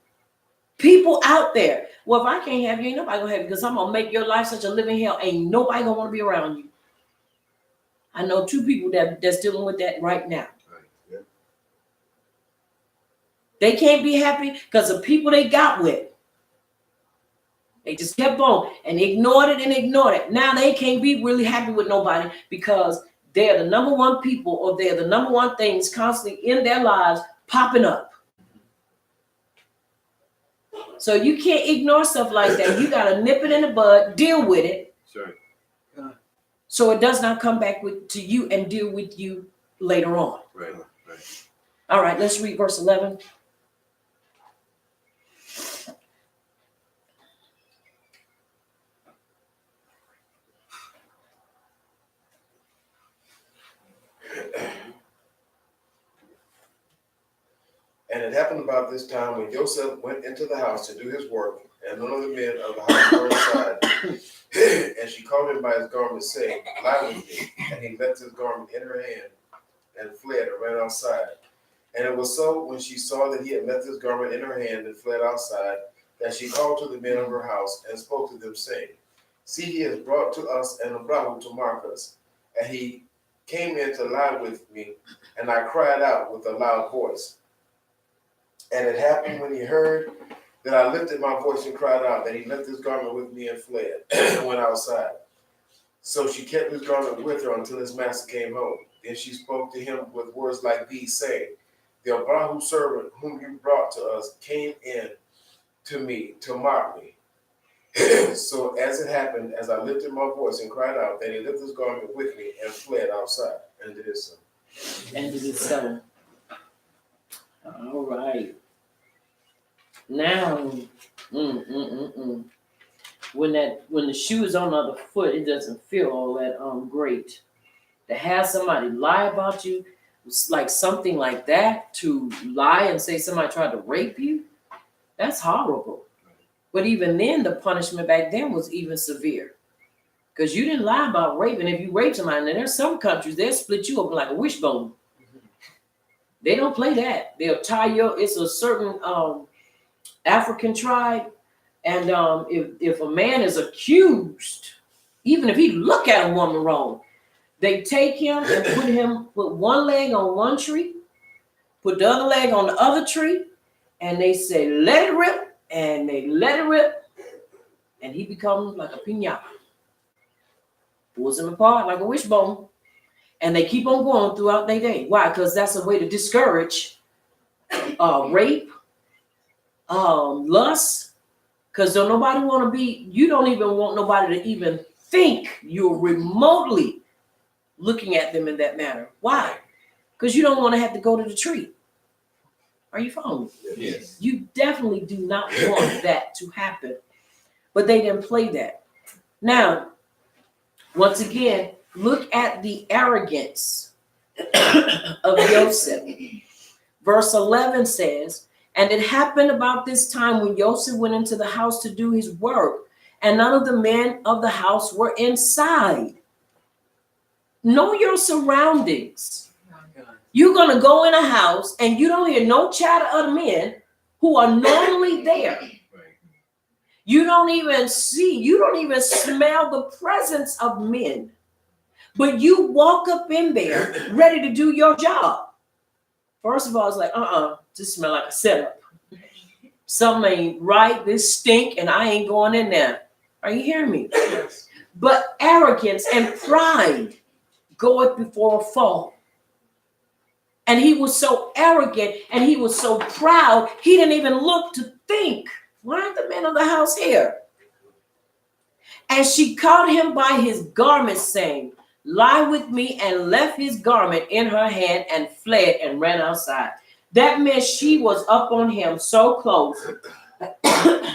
People out there. Well, if I can't have you, ain't nobody gonna have you because I'm gonna make your life such a living hell. Ain't nobody gonna want to be around you. I know two people that's dealing with that right now. Right. Yeah. They can't be happy because the people they got with. They just kept on and ignored it. Now they can't be really happy with nobody because they're the number one people or they're the number one things constantly in their lives popping up. So you can't ignore stuff like that. You got to nip it in the bud, deal with it. Sure. So it does not come back to you and deal with you later on. Right. All right, let's read verse 11. And it happened about this time when Joseph went into the house to do his work, and none of the men of the house were inside. And she called him by his garment, saying, lie with me. And he left his garment in her hand and fled and ran outside. And it was so, when she saw that he had left his garment in her hand and fled outside, that she called to the men of her house and spoke to them, saying, see, he has brought to us an abraham to mark us. And he came in to lie with me, and I cried out with a loud voice. And it happened when he heard that I lifted my voice and cried out, that he left his garment with me and fled and went outside. So she kept his garment with her until his master came home. Then she spoke to him with words like these, saying, the Abraham servant whom you brought to us came in to me to mock me. So as it happened, as I lifted my voice and cried out, that he lifted his garment with me and fled outside. And it is so. And it is so. All right. Now, when the shoe is on the other foot, it doesn't feel all that great. To have somebody lie about you, like something like that, to lie and say somebody tried to rape you, that's horrible. But even then, the punishment back then was even severe. Because you didn't lie about raping. If you rape somebody, and there's some countries, they'll split you open like a wishbone. They don't play that. They'll tie you. It's a certain African tribe. And if a man is accused, even if he look at a woman wrong, they take him and put one leg on one tree, put the other leg on the other tree, and they say, let it rip, and they let it rip, and he becomes like a piñata. pulls them apart like a wishbone. And they keep on going throughout their day. Why? Because that's a way to discourage rape, lust. Because don't nobody want to be, you don't even want nobody to even think you're remotely looking at them in that manner. Why? Because you don't want to have to go to the tree. Are you following me? Yes. You definitely do not want that to happen. But they didn't play that. Now, once again, look at the arrogance of Joseph. Verse 11 says, and it happened about this time when Joseph went into the house to do his work, and none of the men of the house were inside. Know your surroundings. You're going to go in a house and you don't hear no chatter of the men who are normally there. You don't even smell the presence of men. But you walk up in there ready to do your job. First of all, it's like, this smell like a setup. Something ain't right, this stink, and I ain't going in there. Are you hearing me? Yes. But arrogance and pride goeth before a fall. And he was so arrogant and he was so proud, he didn't even look to think, why aren't the men of the house here? And she caught him by his garment, saying, lie with me, and left his garment in her hand and fled and ran outside. That meant she was up on him so close,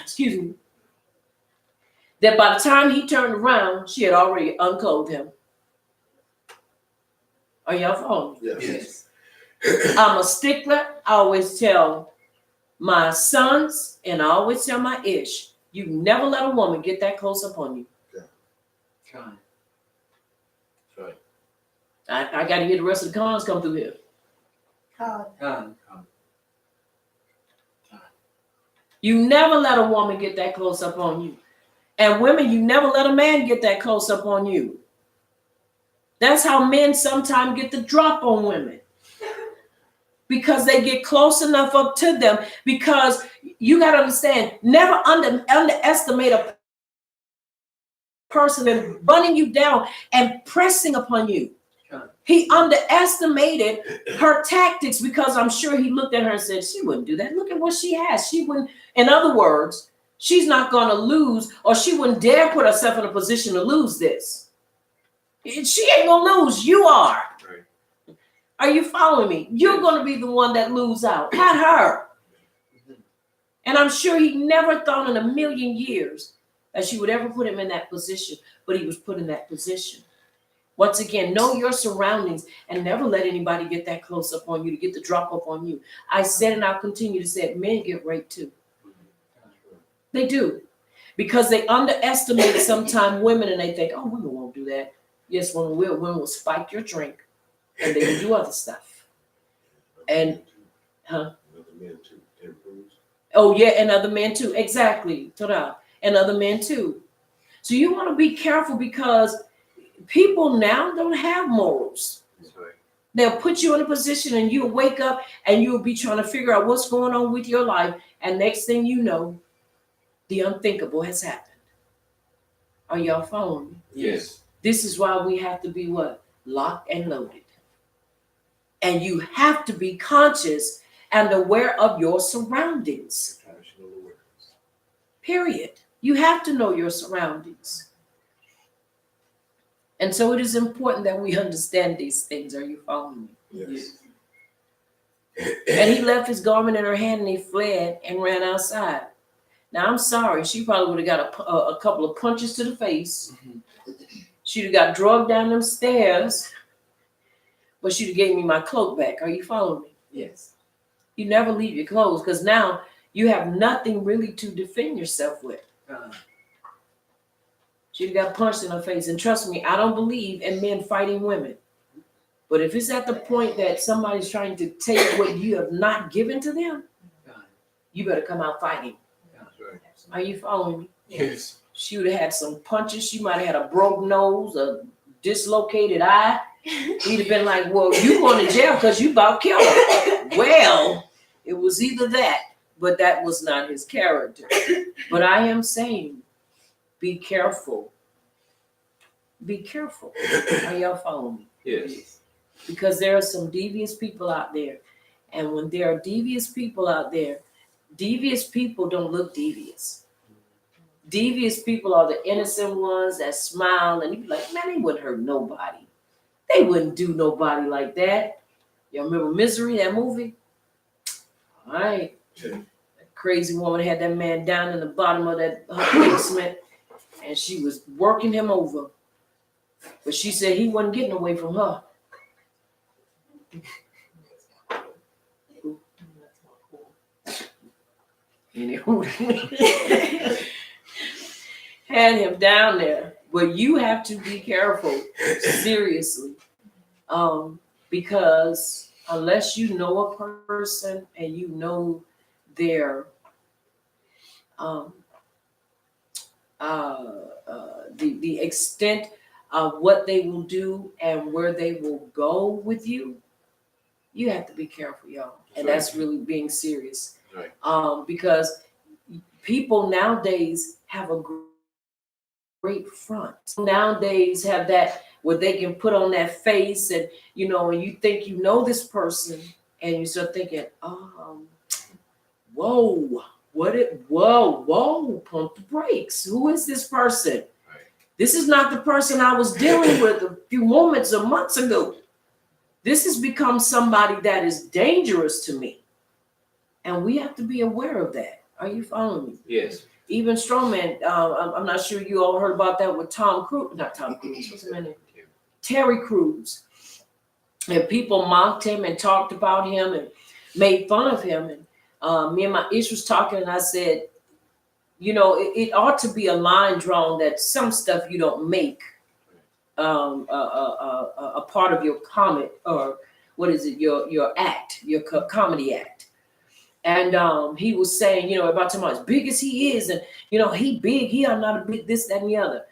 excuse me, that by the time he turned around, she had already unclothed him. Are y'all following me? Yes. I'm a stickler. I always tell my sons and I always tell my ish, you never let a woman get that close up on you. Con. Right. I got to hear the rest of the cons come through here. Con. You never let a woman get that close up on you. And women, you never let a man get that close up on you. That's how men sometimes get the drop on women. Because they get close enough up to them. Because you got to understand, never underestimate a person and running you down and pressing upon you. He underestimated her tactics because I'm sure he looked at her and said, she wouldn't do that. Look at what she has. She wouldn't, in other words, she's not going to lose, or she wouldn't dare put herself in a position to lose this. She ain't going to lose. You are. Right. Are you following me? You're going to be the one that lose out, not her. And I'm sure he never thought in a million years that she would ever put him in that position, but he was put in that position. Once again, know your surroundings and never let anybody get that close up on you to get the drop up on you. I said, and I'll continue to say, men get raped too. They do. Because they underestimate sometimes women and they think, oh, women won't do that. Yes, women will. Women will spike your drink and they will do other stuff. And, Other men too. Improves. oh, yeah, and other men too. Exactly. Ta-da. And other men too. So you want to be careful because people now don't have morals. That's right. They'll put you in a position and you'll wake up and you'll be trying to figure out what's going on with your life. And next thing you know, the unthinkable has happened. Are y'all following me? Yes. This is why we have to be what? Locked and loaded. And you have to be conscious and aware of your surroundings. Compassionate awareness. Period. You have to know your surroundings. And so it is important that we understand these things. Are you following me? Yes. And he left his garment in her hand and he fled and ran outside. Now, I'm sorry. She probably would have got a couple of punches to the face. She'd have got drugged down them stairs. But she'd have gave me my cloak back. Are you following me? Yes. You never leave your clothes because now you have nothing really to defend yourself with. Con. She got punched in her face. And trust me, I don't believe in men fighting women. But if it's at the point that somebody's trying to take what you have not given to them, Con. you better come out fighting. That's right. Are you following me? Yes. She would have had some punches. She might have had a broke nose, a dislocated eye. He'd have been like, well, you going to jail because you about killed her. Well, it was either that, but that was not his character. But I am saying, be careful be careful. Are y'all following me? Yes. Because there are some devious people out there. And when there are devious people out there, devious people don't look devious. Devious people are the innocent ones that smile and you be like, man, they wouldn't hurt nobody. They wouldn't do nobody like that. Y'all remember Misery, that movie? All right. That crazy woman had that man down in the bottom of that her basement and she was working him over. But she said he wasn't getting away from her. Had him down there. But you have to be careful, seriously. Because unless you know a person and you know their the extent of what they will do and where they will go with you, you have to be careful, y'all. And that's really being serious. Right. Because people nowadays have a great front. Nowadays have that where they can put on that face and and you think you know this person and you start thinking, whoa, pump the brakes. Who is this person? Right. This is not the person I was dealing with a few moments or months ago. This has become somebody that is dangerous to me. And we have to be aware of that. Are you following me? Yes. Even Strowman, I'm not sure you all heard about that with Tom Cruise, not Tom Cruise, what's his name? Terry Crews. And people mocked him and talked about him and made fun of him. And me and my ish was talking and I said, it ought to be a line drawn that some stuff you don't make a part of your comment or what is it, your act, your comedy act. And he was saying, about him as big as he is, and he big, he are not a big this, that, and the other.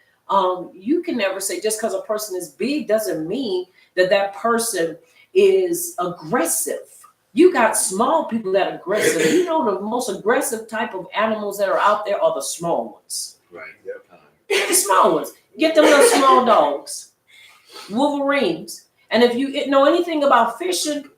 You can never say just because a person is big doesn't mean that person is aggressive. You got small people that are aggressive. The most aggressive type of animals that are out there are the small ones. Right. The small ones. Get them little small dogs, Wolverines. And if you know anything about fishing,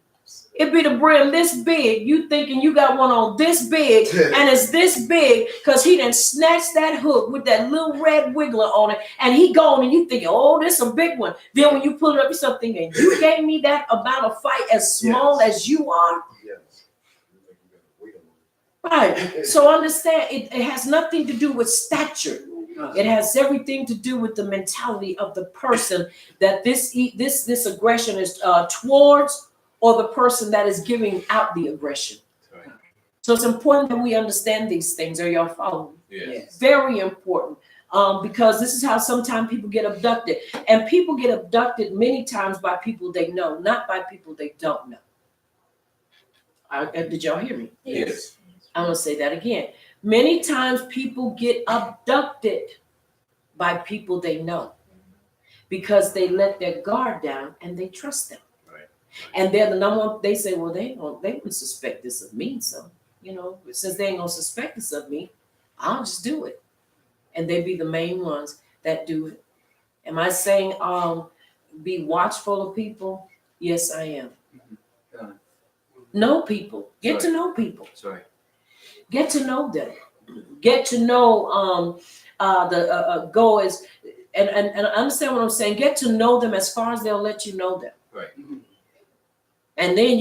it be the brim this big. You thinking you got one on this big, and it's this big because he done snatched that hook with that little red wiggler on it, and he gone, and you thinking, oh, this a big one. Then when you pull it up, you start thinking, you gave me that amount of fight as small as you are. Yes. Right. So understand, it has nothing to do with stature. It has everything to do with the mentality of the person that this aggression is towards, or the person that is giving out the aggression. Right. So it's important that we understand these things. Are y'all following? Yes. Very important. Because this is how sometimes people get abducted. And people get abducted many times by people they know, not by people they don't know. Did y'all hear me? Yes. I'm going to say that again. Many times people get abducted by people they know because they let their guard down and they trust them. And they're the number one. They say, well, they wouldn't suspect this of me. So, since they ain't gonna suspect this of me, I'll just do it. And they be the main ones that do it. Am I saying be watchful of people? Yes, I am. Mm-hmm. Know people. Get to know people. Sorry. Get to know them. Get to know the goals and understand what I'm saying. Get to know them as far as they'll let you know them. Right. And then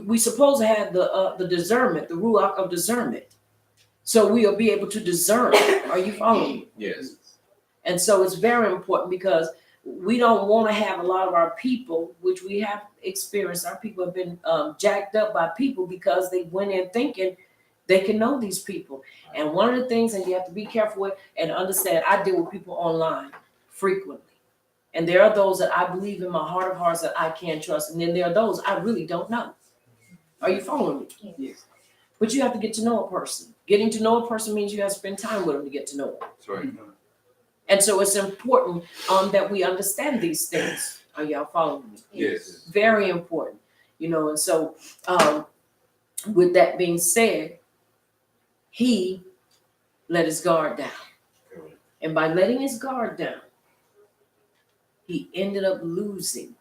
we supposed to have the discernment, the ruach of discernment, so we'll be able to discern. Are you following me? Yes. And so it's very important because we don't want to have a lot of our people, which we have experienced. Our people have been jacked up by people because they went in thinking they can know these people. And one of the things that you have to be careful with and understand, I deal with people online frequently. And there are those that I believe in my heart of hearts that I can't trust. And then there are those I really don't know. Are you following me? Yes. But you have to get to know a person. Getting to know a person means you have to spend time with them to get to know them. Sorry. And so it's important that we understand these things. Are y'all following me? Yes. Very important. And so with that being said, he let his guard down. And by letting his guard down, he ended up losing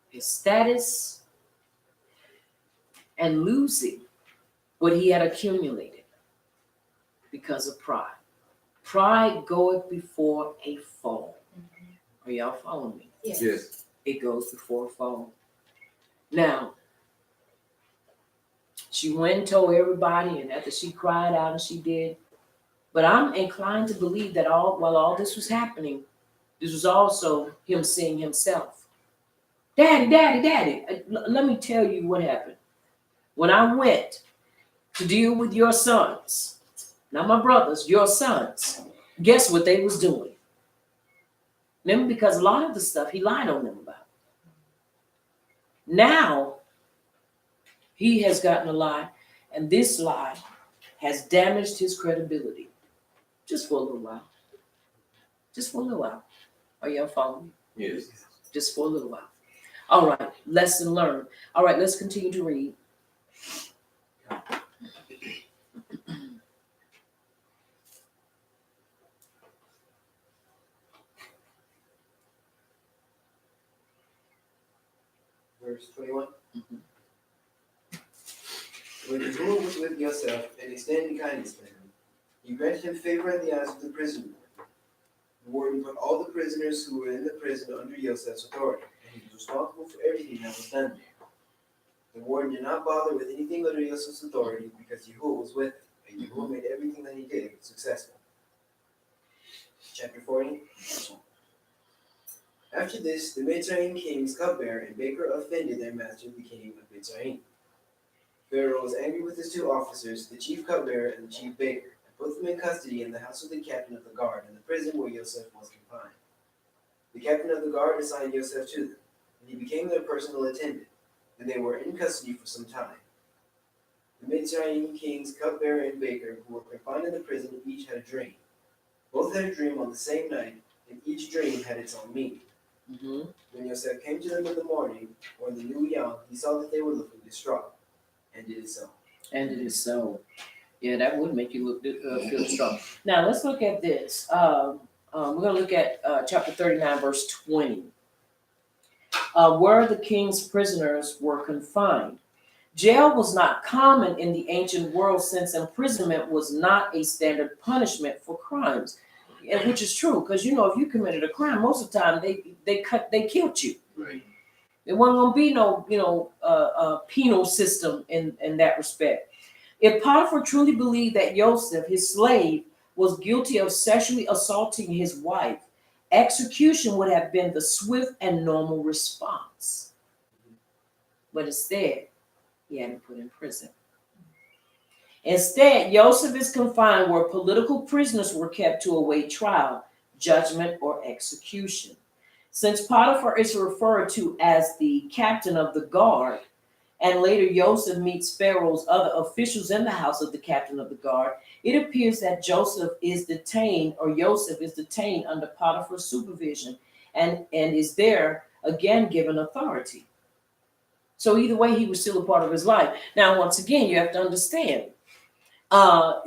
his status and losing what he had accumulated because of pride. Pride goeth before a fall. Are y'all following me? Yes. It goes before a fall. Now, she went and told everybody, and after she cried out, and she did. But I'm inclined to believe that while all this was happening, this was also him seeing himself. Daddy, daddy, daddy. Let me tell you what happened. When I went to deal with your sons, not my brothers, your sons, guess what they was doing? Remember, because a lot of the stuff he lied on them about. Now, he has gotten a lie, and this lie has damaged his credibility. Just for a little while. Just for a little while. Are y'all following me? Yes. Just for a little while. All right, lesson learned. All right, let's continue to read. Verse 21. Mhm. When Yahuwah was with Yosef and extended kindness to him, he granted him favor in the eyes of the prison warden. The warden put all the prisoners who were in the prison under Yosef's authority, and he was responsible for everything that was done there. The warden did not bother with anything under Yosef's authority because Yahuwah was with him, and Yahuwah made everything that he did successful. Chapter 40. After this, the Mitzrayim king's cupbearer and baker offended their master the king of Mitzrayim. Pharaoh was angry with his two officers, the chief cupbearer and the chief baker, and put them in custody in the house of the captain of the guard in the prison where Yosef was confined. The captain of the guard assigned Yosef to them, and he became their personal attendant, and they were in custody for some time. The Mitzrayim king's cupbearer and baker, who were confined in the prison, each had a dream. Both had a dream on the same night, and each dream had its own meaning. Mm-hmm. When Yosef came to them in the morning, or in the new yawn, he saw that they were looking distraught. And it is so. And it is so. Yeah, that would make you look feel strong. Now let's look at this. We're going to look at chapter 39, verse 20, where the king's prisoners were confined. Jail was not common in the ancient world, since imprisonment was not a standard punishment for crimes, and which is true, because if you committed a crime, most of the time they killed you. Right. There wasn't going to be no penal system in that respect. If Potiphar truly believed that Joseph, his slave, was guilty of sexually assaulting his wife, execution would have been the swift and normal response. But instead, he had him put in prison. Instead, Joseph is confined where political prisoners were kept to await trial, judgment, or execution. Since Potiphar is referred to as the captain of the guard, and later Joseph meets Pharaoh's other officials in the house of the captain of the guard, it appears that Joseph is detained under Potiphar's supervision and is there again given authority. So either way, he was still a part of his life. Now, once again, you have to understand,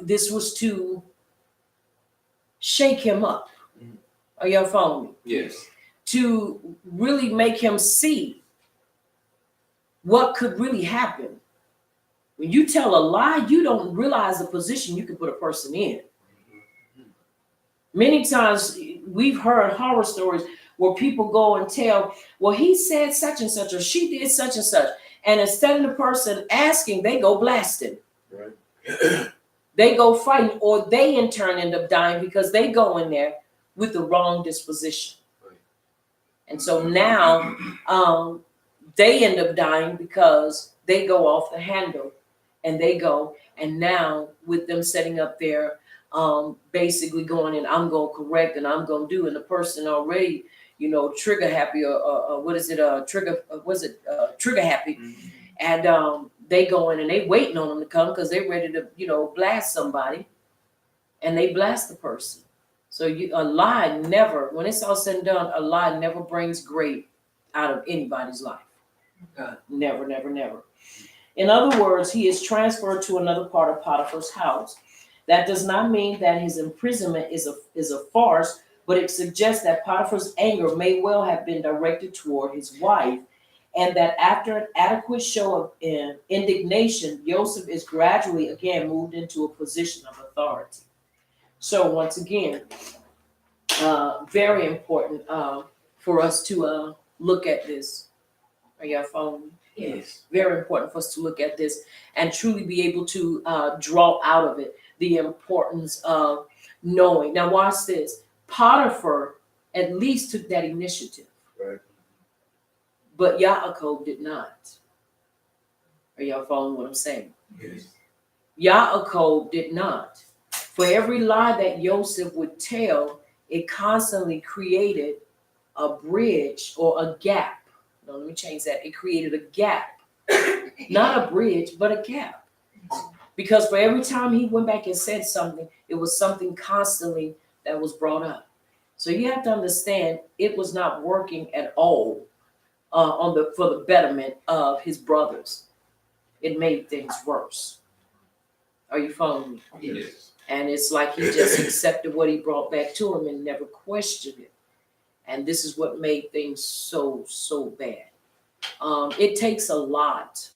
this was to shake him up. Are y'all following me? Yes. To really make him see what could really happen. When you tell a lie, you don't realize the position you can put a person in. Many times we've heard horror stories where people go and tell, well, he said such and such, or she did such and such. And instead of the person asking, they go blasting. Right. They go fighting, or they in turn end up dying because they go in there with the wrong disposition. Right. And so now they end up dying because they go off the handle, and they go, and now with them setting up there, basically going in, I'm going to correct and I'm going to do, and the person already, trigger happy, or trigger happy. Mm-hmm. And they go in and they waiting on them to come because they're ready to, blast somebody, and they blast the person. So a lie never, when it's all said and done, a lie never brings great out of anybody's life. Never, never, never. In other words, he is transferred to another part of Potiphar's house. That does not mean that his imprisonment is a farce but it suggests that Potiphar's anger may well have been directed toward his wife, and that after an adequate show of indignation, Joseph is gradually again moved into a position of authority. So once again, very important for us to look at this. Are y'all following me? Yes. Very important for us to look at this and truly be able to draw out of it the importance of knowing. Now watch this. Potiphar at least took that initiative. Right. But Yaakov did not. Are y'all following what I'm saying? Yes. Yaakov did not. For every lie that Joseph would tell, it constantly created a bridge or a gap. No, let me change that. It created a gap. Not a bridge, but a gap. Because for every time he went back and said something, it was something constantly that was brought up. So you have to understand it was not working at all for the betterment of his brothers. It made things worse. Are you following me? Yes. And it's like he just accepted what he brought back to him and never questioned it. And this is what made things so bad. It takes a lot,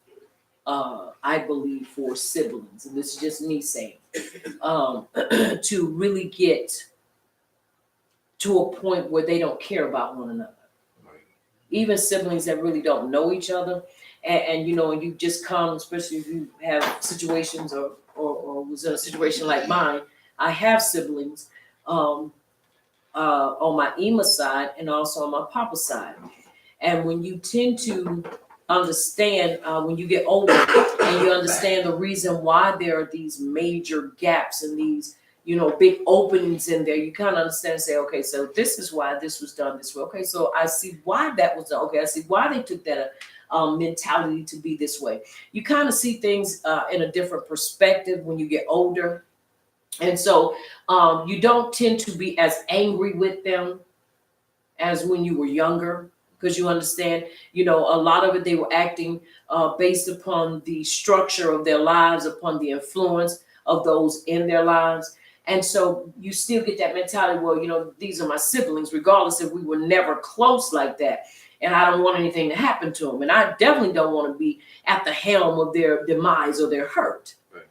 I believe, for siblings, and this is just me saying, to really get to a point where they don't care about one another. Even siblings that really don't know each other, and you just come, especially if you have situations or was in a situation like mine. I have siblings on my Ema side and also on my Papa side. And when you tend to understand, when you get older and you understand the reason why there are these major gaps and these, big openings in there, you kind of understand and say, okay, so this is why this was done this way. Okay, so I see why that was done. Okay, I see why they took that mentality to be this way. You kind of see things in a different perspective when you get older. And so you don't tend to be as angry with them as when you were younger, because you understand, a lot of it, they were acting based upon the structure of their lives, upon the influence of those in their lives. And so you still get that mentality, well, these are my siblings, regardless if we were never close like that. And I don't want anything to happen to them. And I definitely don't want to be at the helm of their demise or their hurt. Right.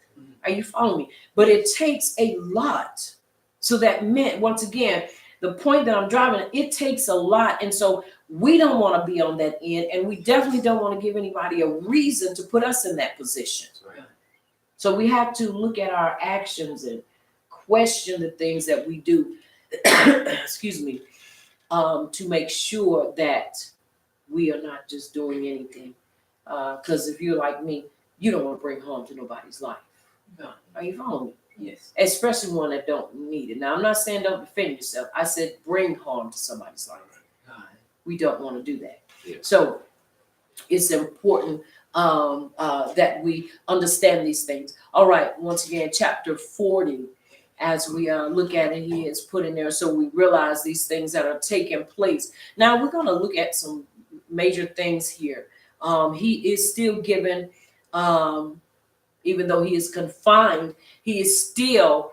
Are you following me? But it takes a lot. So that meant, once again, the point that I'm driving at, it takes a lot. And so we don't want to be on that end. And we definitely don't want to give anybody a reason to put us in that position. Right. So we have to look at our actions and question the things that we do, excuse me, to make sure that we are not just doing anything. Because if you're like me, you don't want to bring harm to nobody's life. No. Are you following me? Yes. Especially one that don't need it. Now, I'm not saying don't defend yourself. I said bring harm to somebody's life. God. We don't want to do that. Yeah. So it's important that we understand these things. All right, once again, chapter 40, as we look at it, he is put in there so we realize these things that are taking place. Now, we're going to look at some major things here. He is still given, even though he is confined, he is still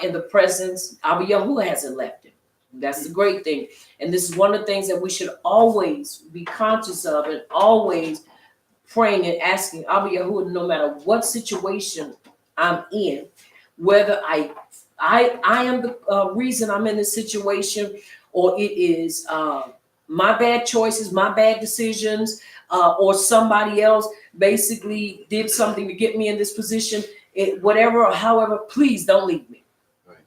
in the presence. Abba Yahuwah hasn't left him. That's the great thing. And this is one of the things that we should always be conscious of and always praying and asking Abba Yahuwah, no matter what situation I'm in, whether I am the reason I'm in this situation, or it is my bad choices, my bad decisions, or somebody else basically did something to get me in this position, whatever or however, please don't leave me. Right.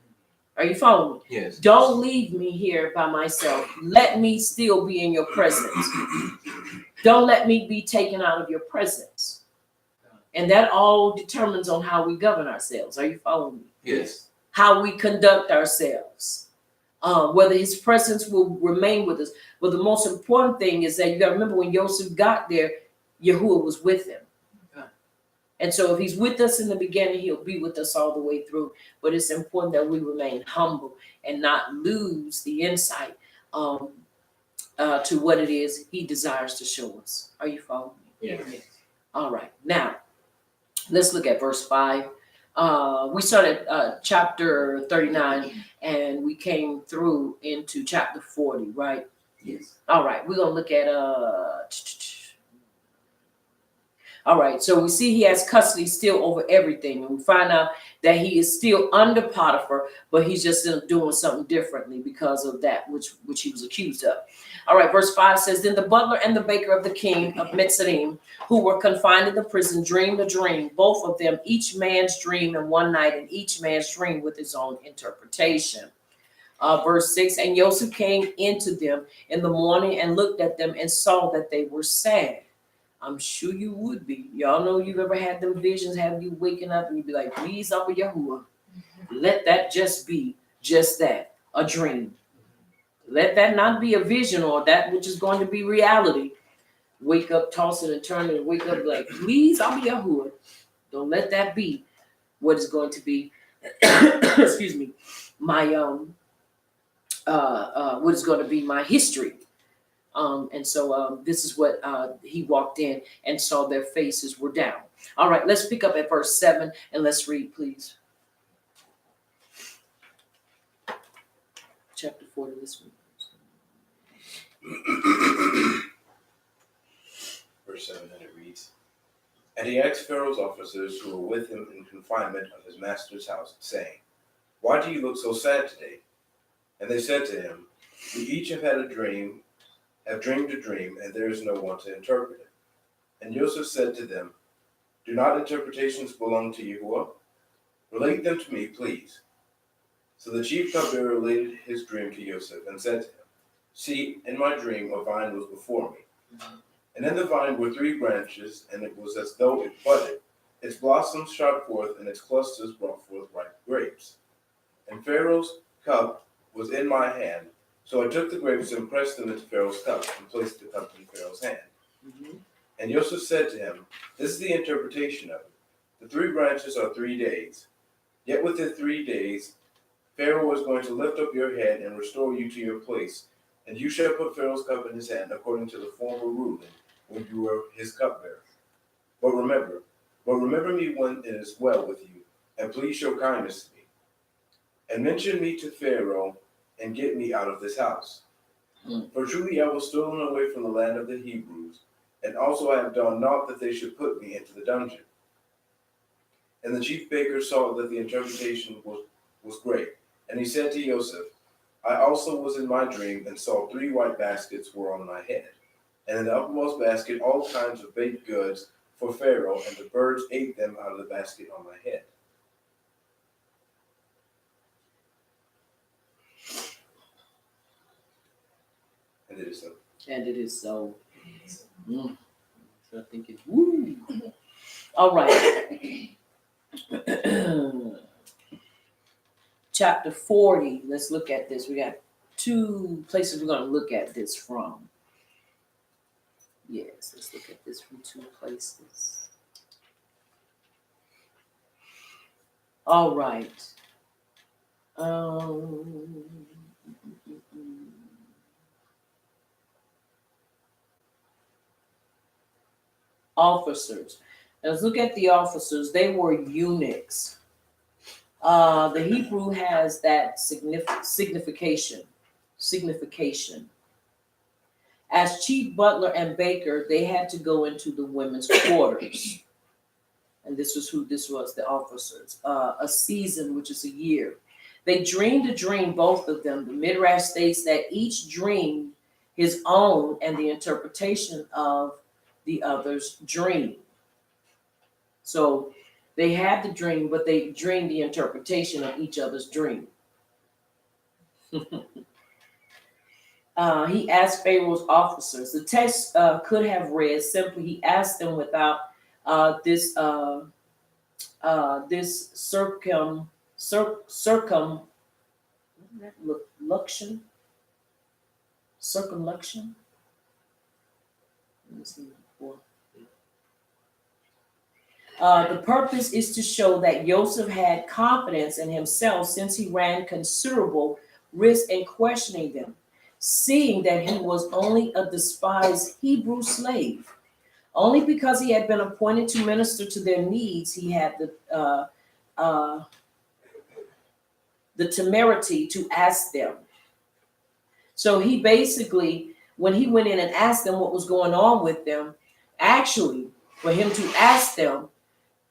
Are you following me? Yes. Don't leave me here by myself. Let me still be in your presence. Don't let me be taken out of your presence. And that all determines on how we govern ourselves. Are you following me? Yes. How we conduct ourselves. Whether his presence will remain with us. But the most important thing is that you got to remember when Joseph got there, Yahuwah was with him. And so if he's with us in the beginning, he'll be with us all the way through. But it's important that we remain humble and not lose the insight to what it is he desires to show us. Are you following me? Yes. All right. Now, let's look at verse 5. We started chapter 39 and we came through into chapter 40, right? Yes. All right, we're gonna look at all right, so we see he has custody still over everything, and we find out that he is still under Potiphar, but he's just doing something differently because of that which he was accused of. All right, verse 5 says, Then the butler and the baker of the king of Mitzrayim, who were confined in the prison, dreamed a dream, both of them, each man's dream in one night, and each man's dream with his own interpretation. Verse 6, And Joseph came into them in the morning and looked at them and saw that they were sad. I'm sure you would be. Y'all know you've ever had them visions, have you waking up and you'd be like, please, Abba Yahuwah, let that just be just that, a dream. Let that not be a vision or that which is going to be reality. Wake up, toss it and turn it, and wake up like, please, Abba Yahuwah, don't let that be what is going to be, excuse me, my, what is going to be my history. And so this is what he walked in and saw their faces were down. All right, let's pick up at verse 7 and let's read, please. Chapter 40, this one. Verse 7, and it reads, And he asked Pharaoh's officers who were with him in confinement of his master's house, saying, Why do you look so sad today? And they said to him, We each have dreamed a dream, and there is no one to interpret it. And Joseph said to them, Do not interpretations belong to Yahuwah? Relate them to me, please. So the chief cupbearer related his dream to Joseph and said to him, See, in my dream a vine was before me. And in the vine were 3 branches, and it was as though it budded. Its blossoms shot forth, and its clusters brought forth ripe grapes. And Pharaoh's cup was in my hand. So I took the grapes and pressed them into Pharaoh's cup and placed the cup in Pharaoh's hand. Mm-hmm. And Joseph said to him, This is the interpretation of it. The 3 branches are 3 days. Yet within 3 days, Pharaoh is going to lift up your head and restore you to your place. And you shall put Pharaoh's cup in his hand according to the former ruling when you were his cupbearer. But remember me when it is well with you, and please show kindness to me. And mention me to Pharaoh, and get me out of this house. For truly I was stolen away from the land of the Hebrews, and also I have done naught that they should put me into the dungeon. And the chief baker saw that the interpretation was great. And he said to Joseph, I also was in my dream, and saw 3 white baskets were on my head. And in the uppermost basket all kinds of baked goods for Pharaoh, and the birds ate them out of the basket on my head. And it is so. And it is so. So I think it's woo. All right. Chapter 40. Let's look at this. We got 2 places we're going to look at this from. Yes, let's look at this from 2 places. All right. Officers. Let's look at the officers. They were eunuchs. The Hebrew has that signification. As chief butler and baker, they had to go into the women's quarters. And this was the officers. A season, which is a year. They dreamed a dream, both of them. The Midrash states that each dreamed his own and the interpretation of the other's dream. So they had the dream, but they dreamed the interpretation of each other's dream. He asked Pharaoh's officers. The text could have read simply, he asked them without this circumlocution. Let me see. The purpose is to show that Joseph had confidence in himself since he ran considerable risk in questioning them, seeing that he was only a despised Hebrew slave. Only because he had been appointed to minister to their needs, he had the the temerity to ask them. So he basically, when he went in and asked them what was going on with them, actually, for him to ask them,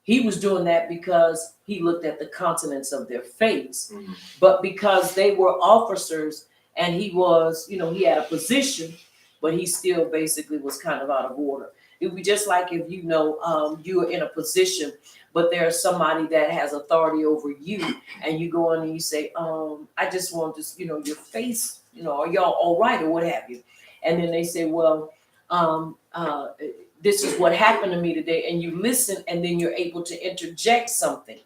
he was doing that because he looked at the countenance of their face. Mhm. But because they were officers and he was, he had a position, but he still basically was kind of out of order. It would be just like if you are in a position, but there's somebody that has authority over you, and you go in and you say, I just want this, your face, are y'all all right or what have you? And then they say, well, this is what happened to me today, and you listen, and then you're able to interject something.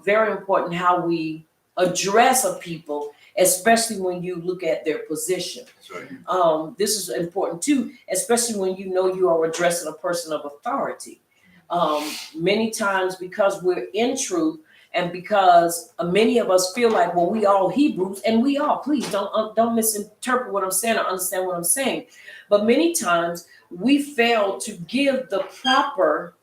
Very important how we address a people, especially when you look at their position. That's right. This is important too, especially when you are addressing a person of authority. Many times, because we're in truth, and because many of us feel like, well, we all Hebrews, and we are. Please don't misinterpret what I'm saying or understand what I'm saying. But many times we fail to give the proper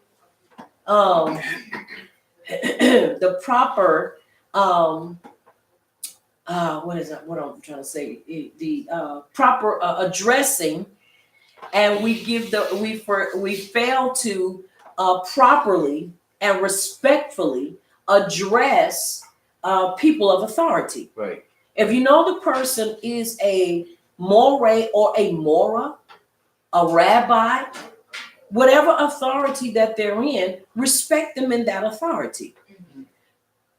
what is that? What I'm trying to say? The proper addressing, and we fail to properly and respectfully address people of authority. Right. If you know the person is a more or a mora, a rabbi, whatever authority that they're in, respect them in that authority.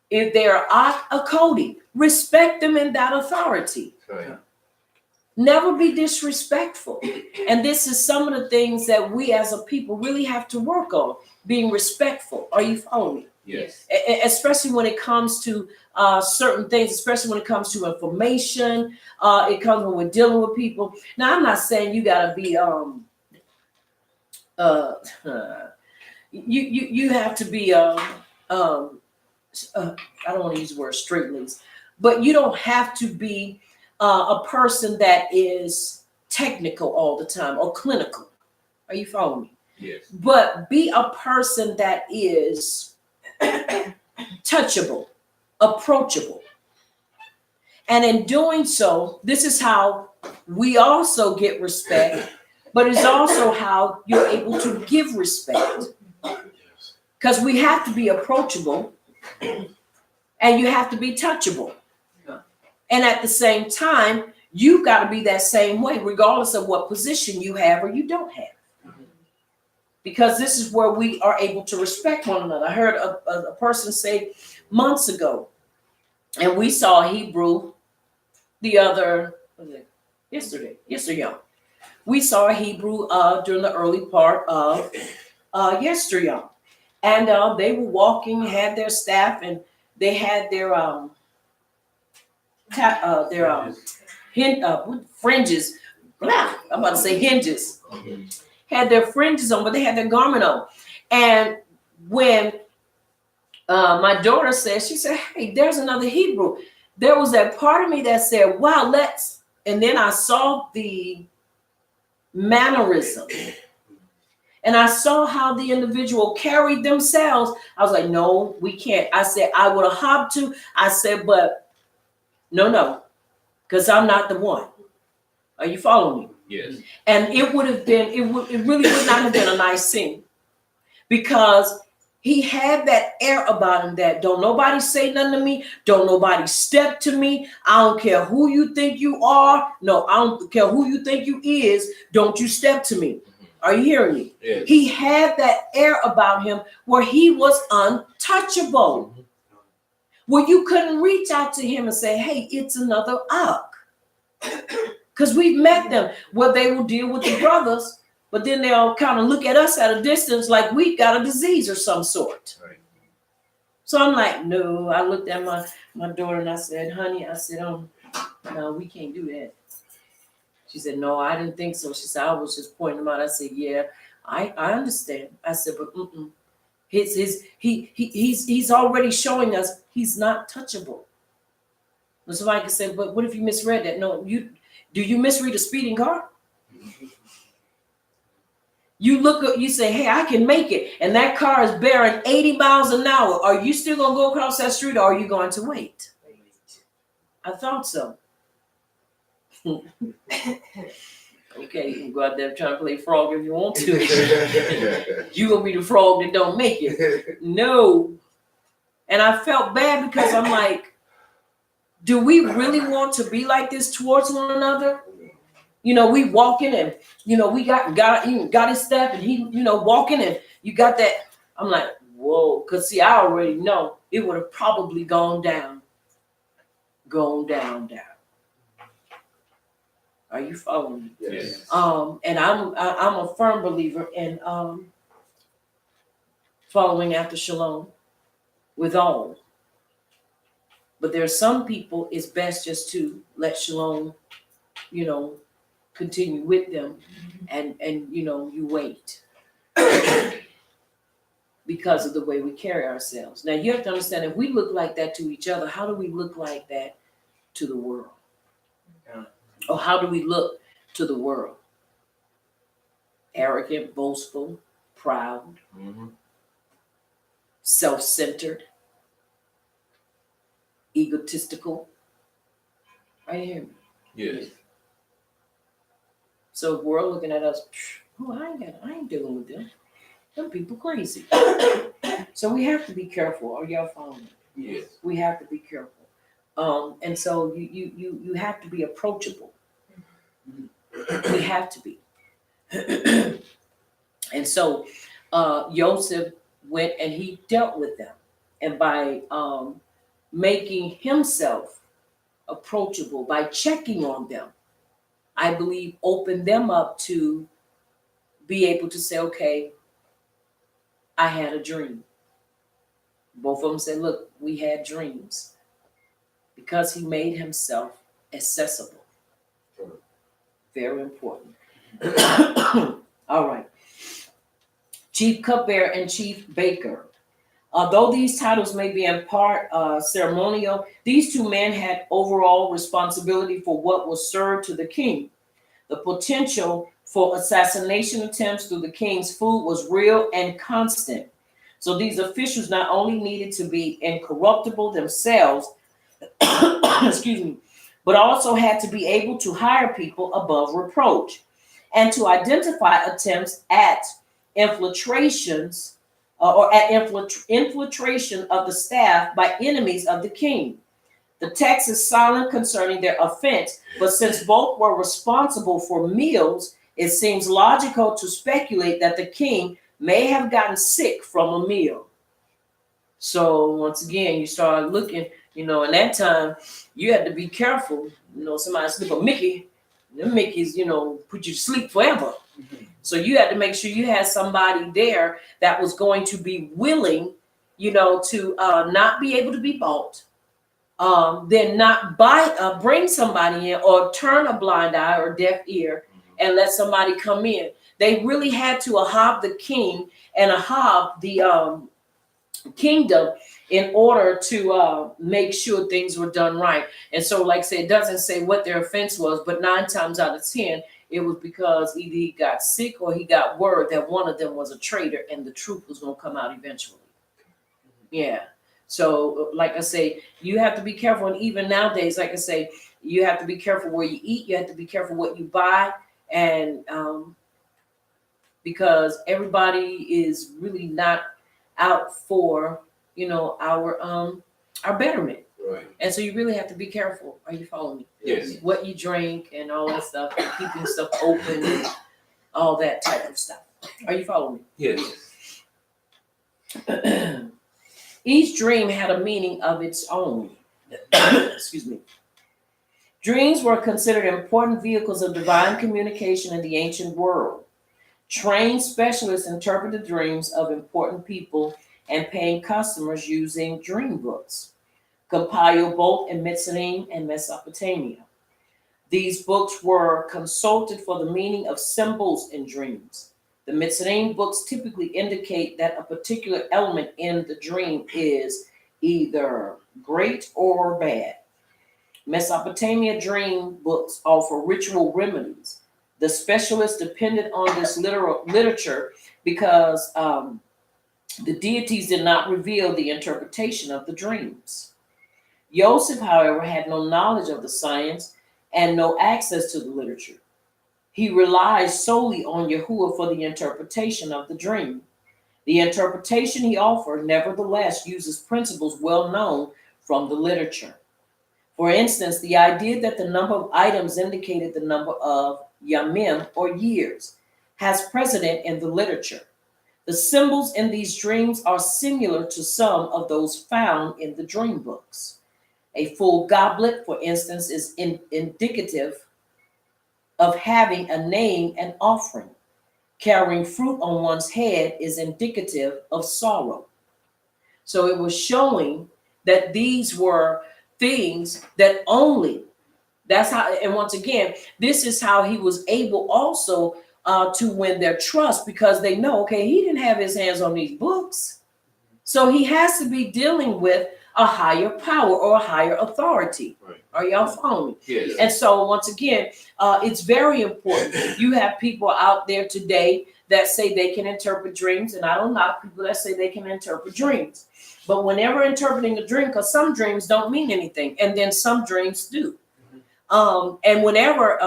If they're a Cody, respect them in that authority. Right. Never be disrespectful. And this is some of the things that we as a people really have to work on, being respectful. Are you following me? Yes. Especially when it comes to certain things, especially when it comes to information, it comes when we're dealing with people. Now, I'm not saying you got to be, you have to be, I don't want to use the word straightlaced, but you don't have to be a person that is technical all the time or clinical. Are you following me? Yes. But be a person that is touchable, approachable. And in doing so, this is how we also get respect, but it's also how you're able to give respect. Because we have to be approachable and you have to be touchable. And at the same time, you've got to be that same way, regardless of what position you have or you don't have. Because this is where we are able to respect one another. I heard a person say months ago, and we saw Hebrew yesterday. We saw Hebrew during the early part of yesterday. And they were walking, had their staff, and they had their fringes. Blah, I'm about to say hinges. Had their fringes on, but they had their garment on. And when my daughter said, she said, hey, there's another Hebrew. There was that part of me that said, wow, let's. And then I saw the mannerism. And I saw how the individual carried themselves. I was like, no, we can't. I said, I would have hopped to. I said, but no, because I'm not the one. Are you following me? Yes. And it would have been, it really would not have been a nice scene, because he had that air about him that don't nobody say nothing to me. Don't nobody step to me. I don't care who you think you are. No, I don't care who you think you is. Don't you step to me. Are you hearing me? Yes. He had that air about him where he was untouchable. Where you couldn't reach out to him and say, hey, it's another Ak. Because we've met them where they will deal with the brothers, but then they'll kind of look at us at a distance like we've got a disease or some sort. Right. So I'm like, no. I looked at my daughter and I said, honey, I said, no, we can't do that. She said, no, I didn't think so. She said, I was just pointing them out. I said, yeah, I understand. I said, but he's already showing us he's not touchable. And somebody could say, but what if you misread that? No, do you misread a speeding car? You look up, you say, hey, I can make it. And that car is bearing 80 miles an hour. Are you still going to go across that street, or are you going to wait? I thought so. Okay, you can go out there trying to play frog if you want to. You're going to be the frog that don't make it. No. And I felt bad because I'm like, do we really want to be like this towards one another? You know, we walking and, you know, we got his stuff and he, you know, walking and you got that. I'm like, whoa. Because, see, I already know it would have probably gone down. Are you following me? Yes. And I'm a firm believer in following after shalom with all. But there are some people, it's best just to let shalom, you know, continue with them, and you know, you wait because of the way we carry ourselves. Now you have to understand, if we look like that to each other, how do we look like that to the world? Or how do we look to the world? Arrogant, boastful, proud, self-centered, egotistical. Right here. Yes. So if we're looking at us, oh, I ain't dealing with them. Them people crazy. So we have to be careful. Are y'all following me? Yes. We have to be careful. And so you have to be approachable. We have to be. And so Joseph went and he dealt with them. And by making himself approachable, by checking on them, I believe opened them up to be able to say, okay, I had a dream. Both of them said, look, we had dreams. Because he made himself accessible. Very important. All right. Chief Cupbearer and Chief Baker. Although these titles may be in part ceremonial, these two men had overall responsibility for what was served to the king. The potential for assassination attempts through the king's food was real and constant. So these officials not only needed to be incorruptible themselves, excuse me, but also had to be able to hire people above reproach and to identify attempts at infiltrations or at infiltration of the staff by enemies of the king. The text is silent concerning their offense, but since both were responsible for meals, it seems logical to speculate that the king may have gotten sick from a meal. So once again, you start looking, you know, in that time, you had to be careful. You know, somebody slip a Mickey, them Mickeys, you know, put you to sleep forever. So you had to make sure you had somebody there that was going to be willing, you know, to not be able to be bought, then not bring somebody in or turn a blind eye or deaf ear and let somebody come in. They really had to ahab the king and ahab the kingdom in order to make sure things were done right. And so, like I said, it doesn't say what their offense was, but 9 times out of 10, it was because either he got sick or he got word that one of them was a traitor and the truth was going to come out eventually. Yeah. So, like I say, you have to be careful. And even nowadays, like I say, you have to be careful where you eat. You have to be careful what you buy. And because everybody is really not out for, you know, our betterment. Right. And so you really have to be careful. Are you following me? Yes. What you drink and all that stuff, and keeping stuff open and all that type of stuff. Are you following me? Yes. Each dream had a meaning of its own. Excuse me. Dreams were considered important vehicles of divine communication in the ancient world. Trained specialists interpreted dreams of important people and paying customers using dream books, compiled both in Mitzrayim and Mesopotamia. These books were consulted for the meaning of symbols in dreams. The Mitzrayim books typically indicate that a particular element in the dream is either great or bad. Mesopotamia dream books offer ritual remedies. The specialists depended on this literature because the deities did not reveal the interpretation of the dreams. Joseph, however, had no knowledge of the science and no access to the literature. He relies solely on Yahuwah for the interpretation of the dream. The interpretation he offered, nevertheless, uses principles well known from the literature. For instance, the idea that the number of items indicated the number of yamim, or years, has precedent in the literature. The symbols in these dreams are similar to some of those found in the dream books. A full goblet, for instance, is indicative of having a name and offering. Carrying fruit on one's head is indicative of sorrow. So it was showing that these were things that only, that's how, and once again, this is how he was able also to win their trust, because they know, okay, he didn't have his hands on these books. So he has to be dealing with a higher power or a higher authority. Right. Are y'all following me? Yes. And so once again, it's very important. You have people out there today that say they can interpret dreams, and I don't knock people that say they can interpret dreams. But whenever interpreting a dream, because some dreams don't mean anything, and then some dreams do. And whenever,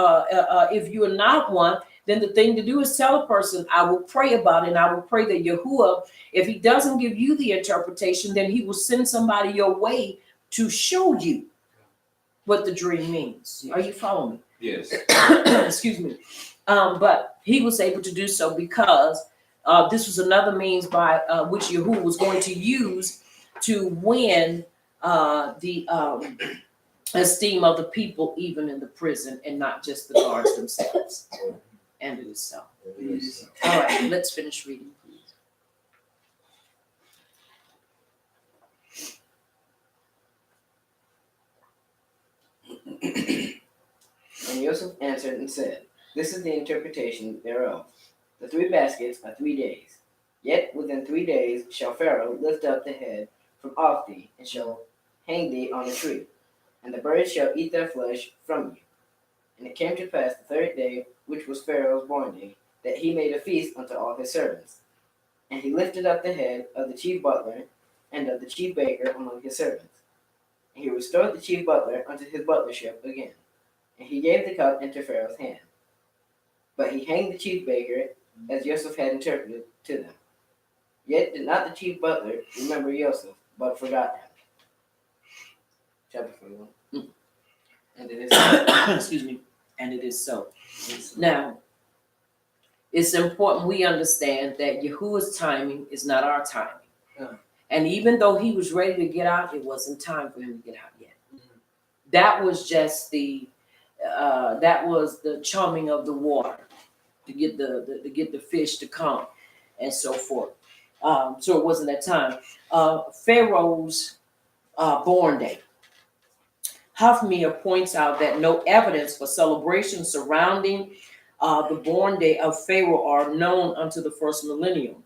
if you are not one, then the thing to do is tell a person, I will pray about it, and I will pray that Yahuwah, if he doesn't give you the interpretation, then he will send somebody your way to show you what the dream means. Are you following me? Yes. Excuse me. But he was able to do so because this was another means by which Yahuwah was going to use to win the esteem of the people, even in the prison, and not just the guards themselves. And it is so. All right, let's finish reading, please. And Joseph answered and said, This is the interpretation thereof. The 3 baskets are 3 days. Yet within 3 days shall Pharaoh lift up the head from off thee, and shall hang thee on a tree, and the birds shall eat their flesh from you. And it came to pass the 3rd day, which was Pharaoh's born day, that he made a feast unto all his servants. And he lifted up the head of the chief butler and of the chief baker among his servants. And he restored the chief butler unto his butlership again. And he gave the cup into Pharaoh's hand. But he hanged the chief baker, as Joseph had interpreted to them. Yet did not the chief butler remember Joseph, but forgot him. Chapter 41. And it is Excuse me. And it is so. Now, it's important we understand that Yahuwah's timing is not our timing. And even though he was ready to get out, it wasn't time for him to get out yet. That was just the chumming of the water to get the fish to come and so forth. So it wasn't that time. Pharaoh's born day. Hafmir points out that no evidence for celebrations surrounding the born day of Pharaoh are known unto the first millennium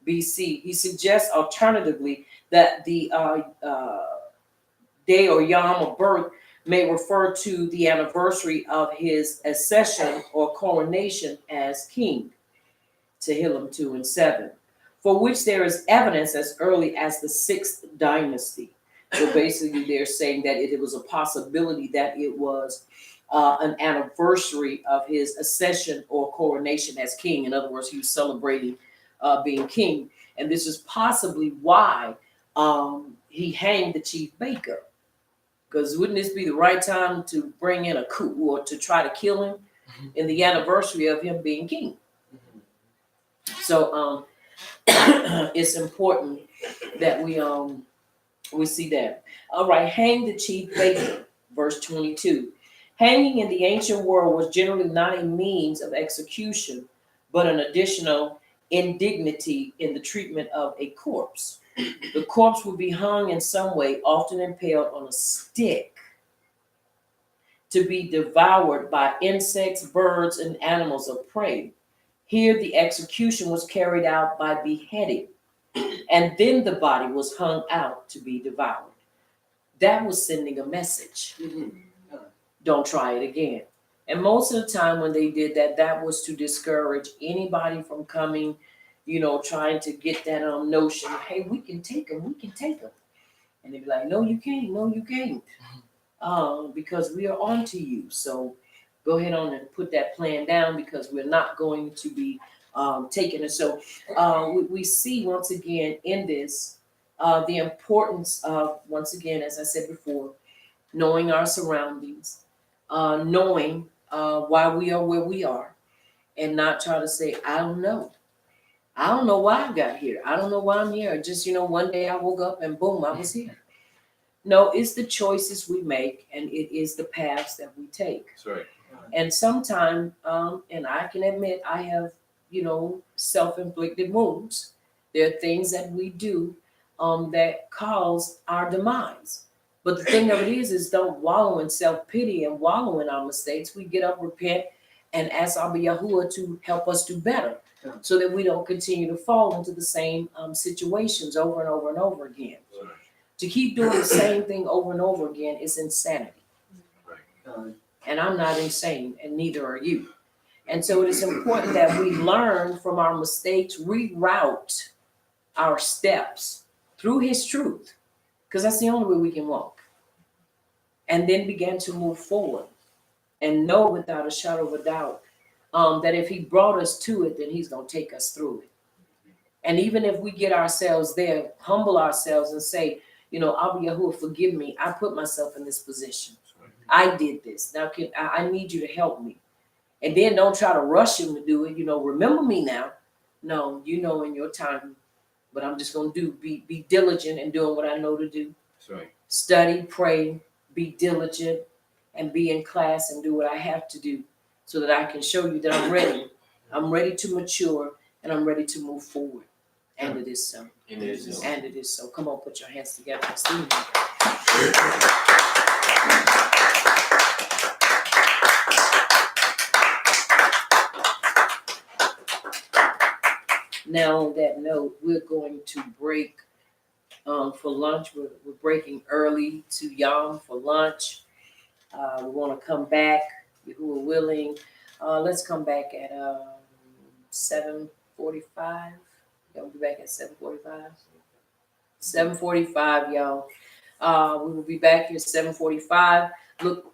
BC. He suggests alternatively that the day or yom of birth may refer to the anniversary of his accession or coronation as king, Tehillim 2 and 7, for which there is evidence as early as the 6th dynasty. So basically they're saying that it was a possibility that it was an anniversary of his accession or coronation as king. In other words, he was celebrating being king. And this is possibly why he hanged the chief baker. Because wouldn't this be the right time to bring in a coup or to try to kill him in the anniversary of him being king? So it's important that we see that. All right, hang the chief baker, verse 22. Hanging in the ancient world was generally not a means of execution, but an additional indignity in the treatment of a corpse. The corpse would be hung in some way, often impaled on a stick, to be devoured by insects, birds, and animals of prey. Here, the execution was carried out by beheading, and then the body was hung out to be devoured. That was sending a message. Don't try it again. And most of the time when they did that, that was to discourage anybody from coming, trying to get that notion, hey, we can take them, we can take them. And they'd be like, no, you can't, no, you can't. Because we are on to you. So go ahead on and put that plan down because we're not going to be taking it. So we see once again in this the importance of, once again, as I said before, knowing our surroundings, knowing why we are where we are, and not try to say, I don't know. I don't know why I got here. I don't know why I'm here. Just, one day I woke up and boom, I was here. No, it's the choices we make and it is the paths that we take. That's right. And sometimes, and I can admit, I have, self-inflicted wounds. There are things that we do that cause our demise. But the thing of it is don't wallow in self-pity and wallow in our mistakes. We get up, repent, and ask Abba Yahuwah to help us do better so that we don't continue to fall into the same situations over and over and over again. Right. To keep doing the same thing over and over again is insanity. Right. And I'm not insane, and neither are you. And so it is important that we learn from our mistakes, reroute our steps through his truth, because that's the only way we can walk. And then begin to move forward and know without a shadow of a doubt that if he brought us to it, then he's going to take us through it. And even if we get ourselves there, humble ourselves and say, Abba Yahuwah, forgive me. I put myself in this position. I did this. Now I need you to help me. And then don't try to rush him to do it. Remember me now. No, in your time. But I'm just going to be diligent in doing what I know to do. That's right. Study, pray, be diligent, and be in class and do what I have to do so that I can show you that I'm ready. I'm ready to mature and I'm ready to move forward. And it is so. And it is so. And it is so. Come on, put your hands together. Steve. Now, on that note, we're going to break for lunch. We're breaking early to Yom for lunch. We want to come back, who are willing. Let's come back at 7:45. We'll be back at 7:45. 7:45, y'all. We will be back here at 7:45. Look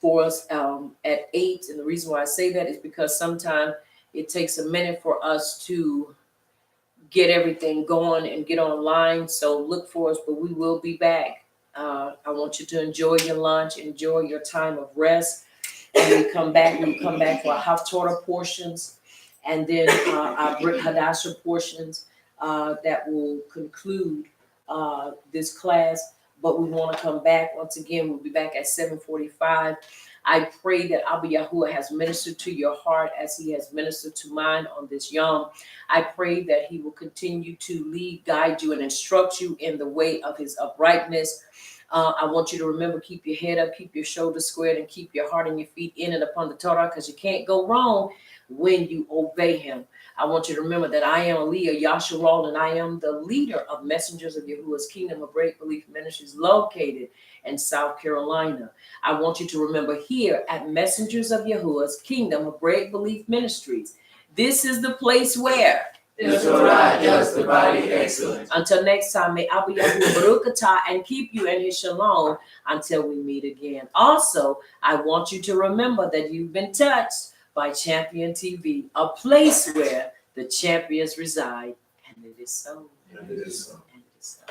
for us at 8. And the reason why I say that is because sometimes it takes a minute for us to get everything going and get online. So look for us, but we will be back. I want you to enjoy your lunch, enjoy your time of rest. When we come back for our Haftorah portions and then our Brit Hadasha portions that will conclude this class. But we want to come back once again. We'll be back at 7:45. I pray that Abba Yahuwah has ministered to your heart as he has ministered to mine on this Yom. I pray that he will continue to lead, guide you, and instruct you in the way of his uprightness. I want you to remember, keep your head up, keep your shoulders squared, and keep your heart and your feet in and upon the Torah, because you can't go wrong when you obey him. I want you to remember that I am Aliyah Yasharal, and I am the leader of Messengers of Yahuwah's Kingdom of Break Belief Ministries located in South Carolina. I want you to remember here at Messengers of Yahuwah's Kingdom of Break Belief Ministries, this is the place where the Torah does the body excellent. Until next time, may Abba Yahuwah Baruch atah and keep you in his shalom until we meet again. Also, I want you to remember that you've been touched by Champion TV, a place where the champions reside. And it is so. And it is so. And it is so.